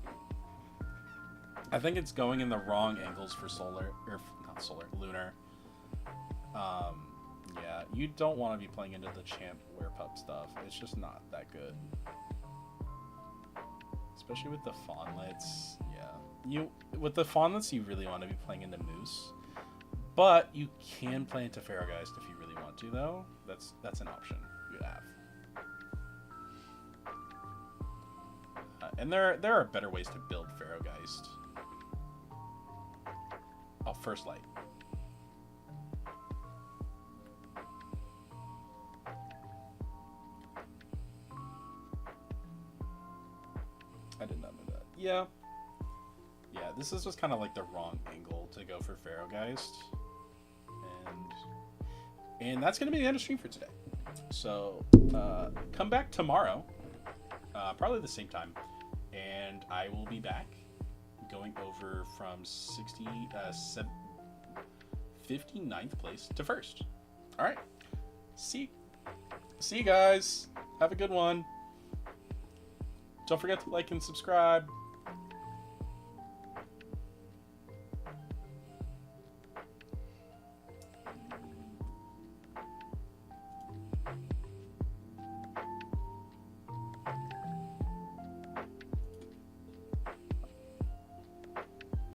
I think it's going in the wrong angles for Solar, or not Solar, Lunar. Yeah, you don't want to be playing into the Champ Werepup stuff. It's just not that good. Especially with the Fawnlets, yeah. With the Fawnlets, you really want to be playing into Moose. But you can play into Fairgeist if you really want to, though. That's an option you have. And there are better ways to build Pharaohgeist. Oh, first light. I did not know that. Yeah. Yeah, this is just kind of like the wrong angle to go for Pharaohgeist. And that's going to be the end of stream for today. So, come back tomorrow, probably the same time, and I will be back going over from 59th place to first. All right. See you guys. Have a good one. Don't forget to like and subscribe.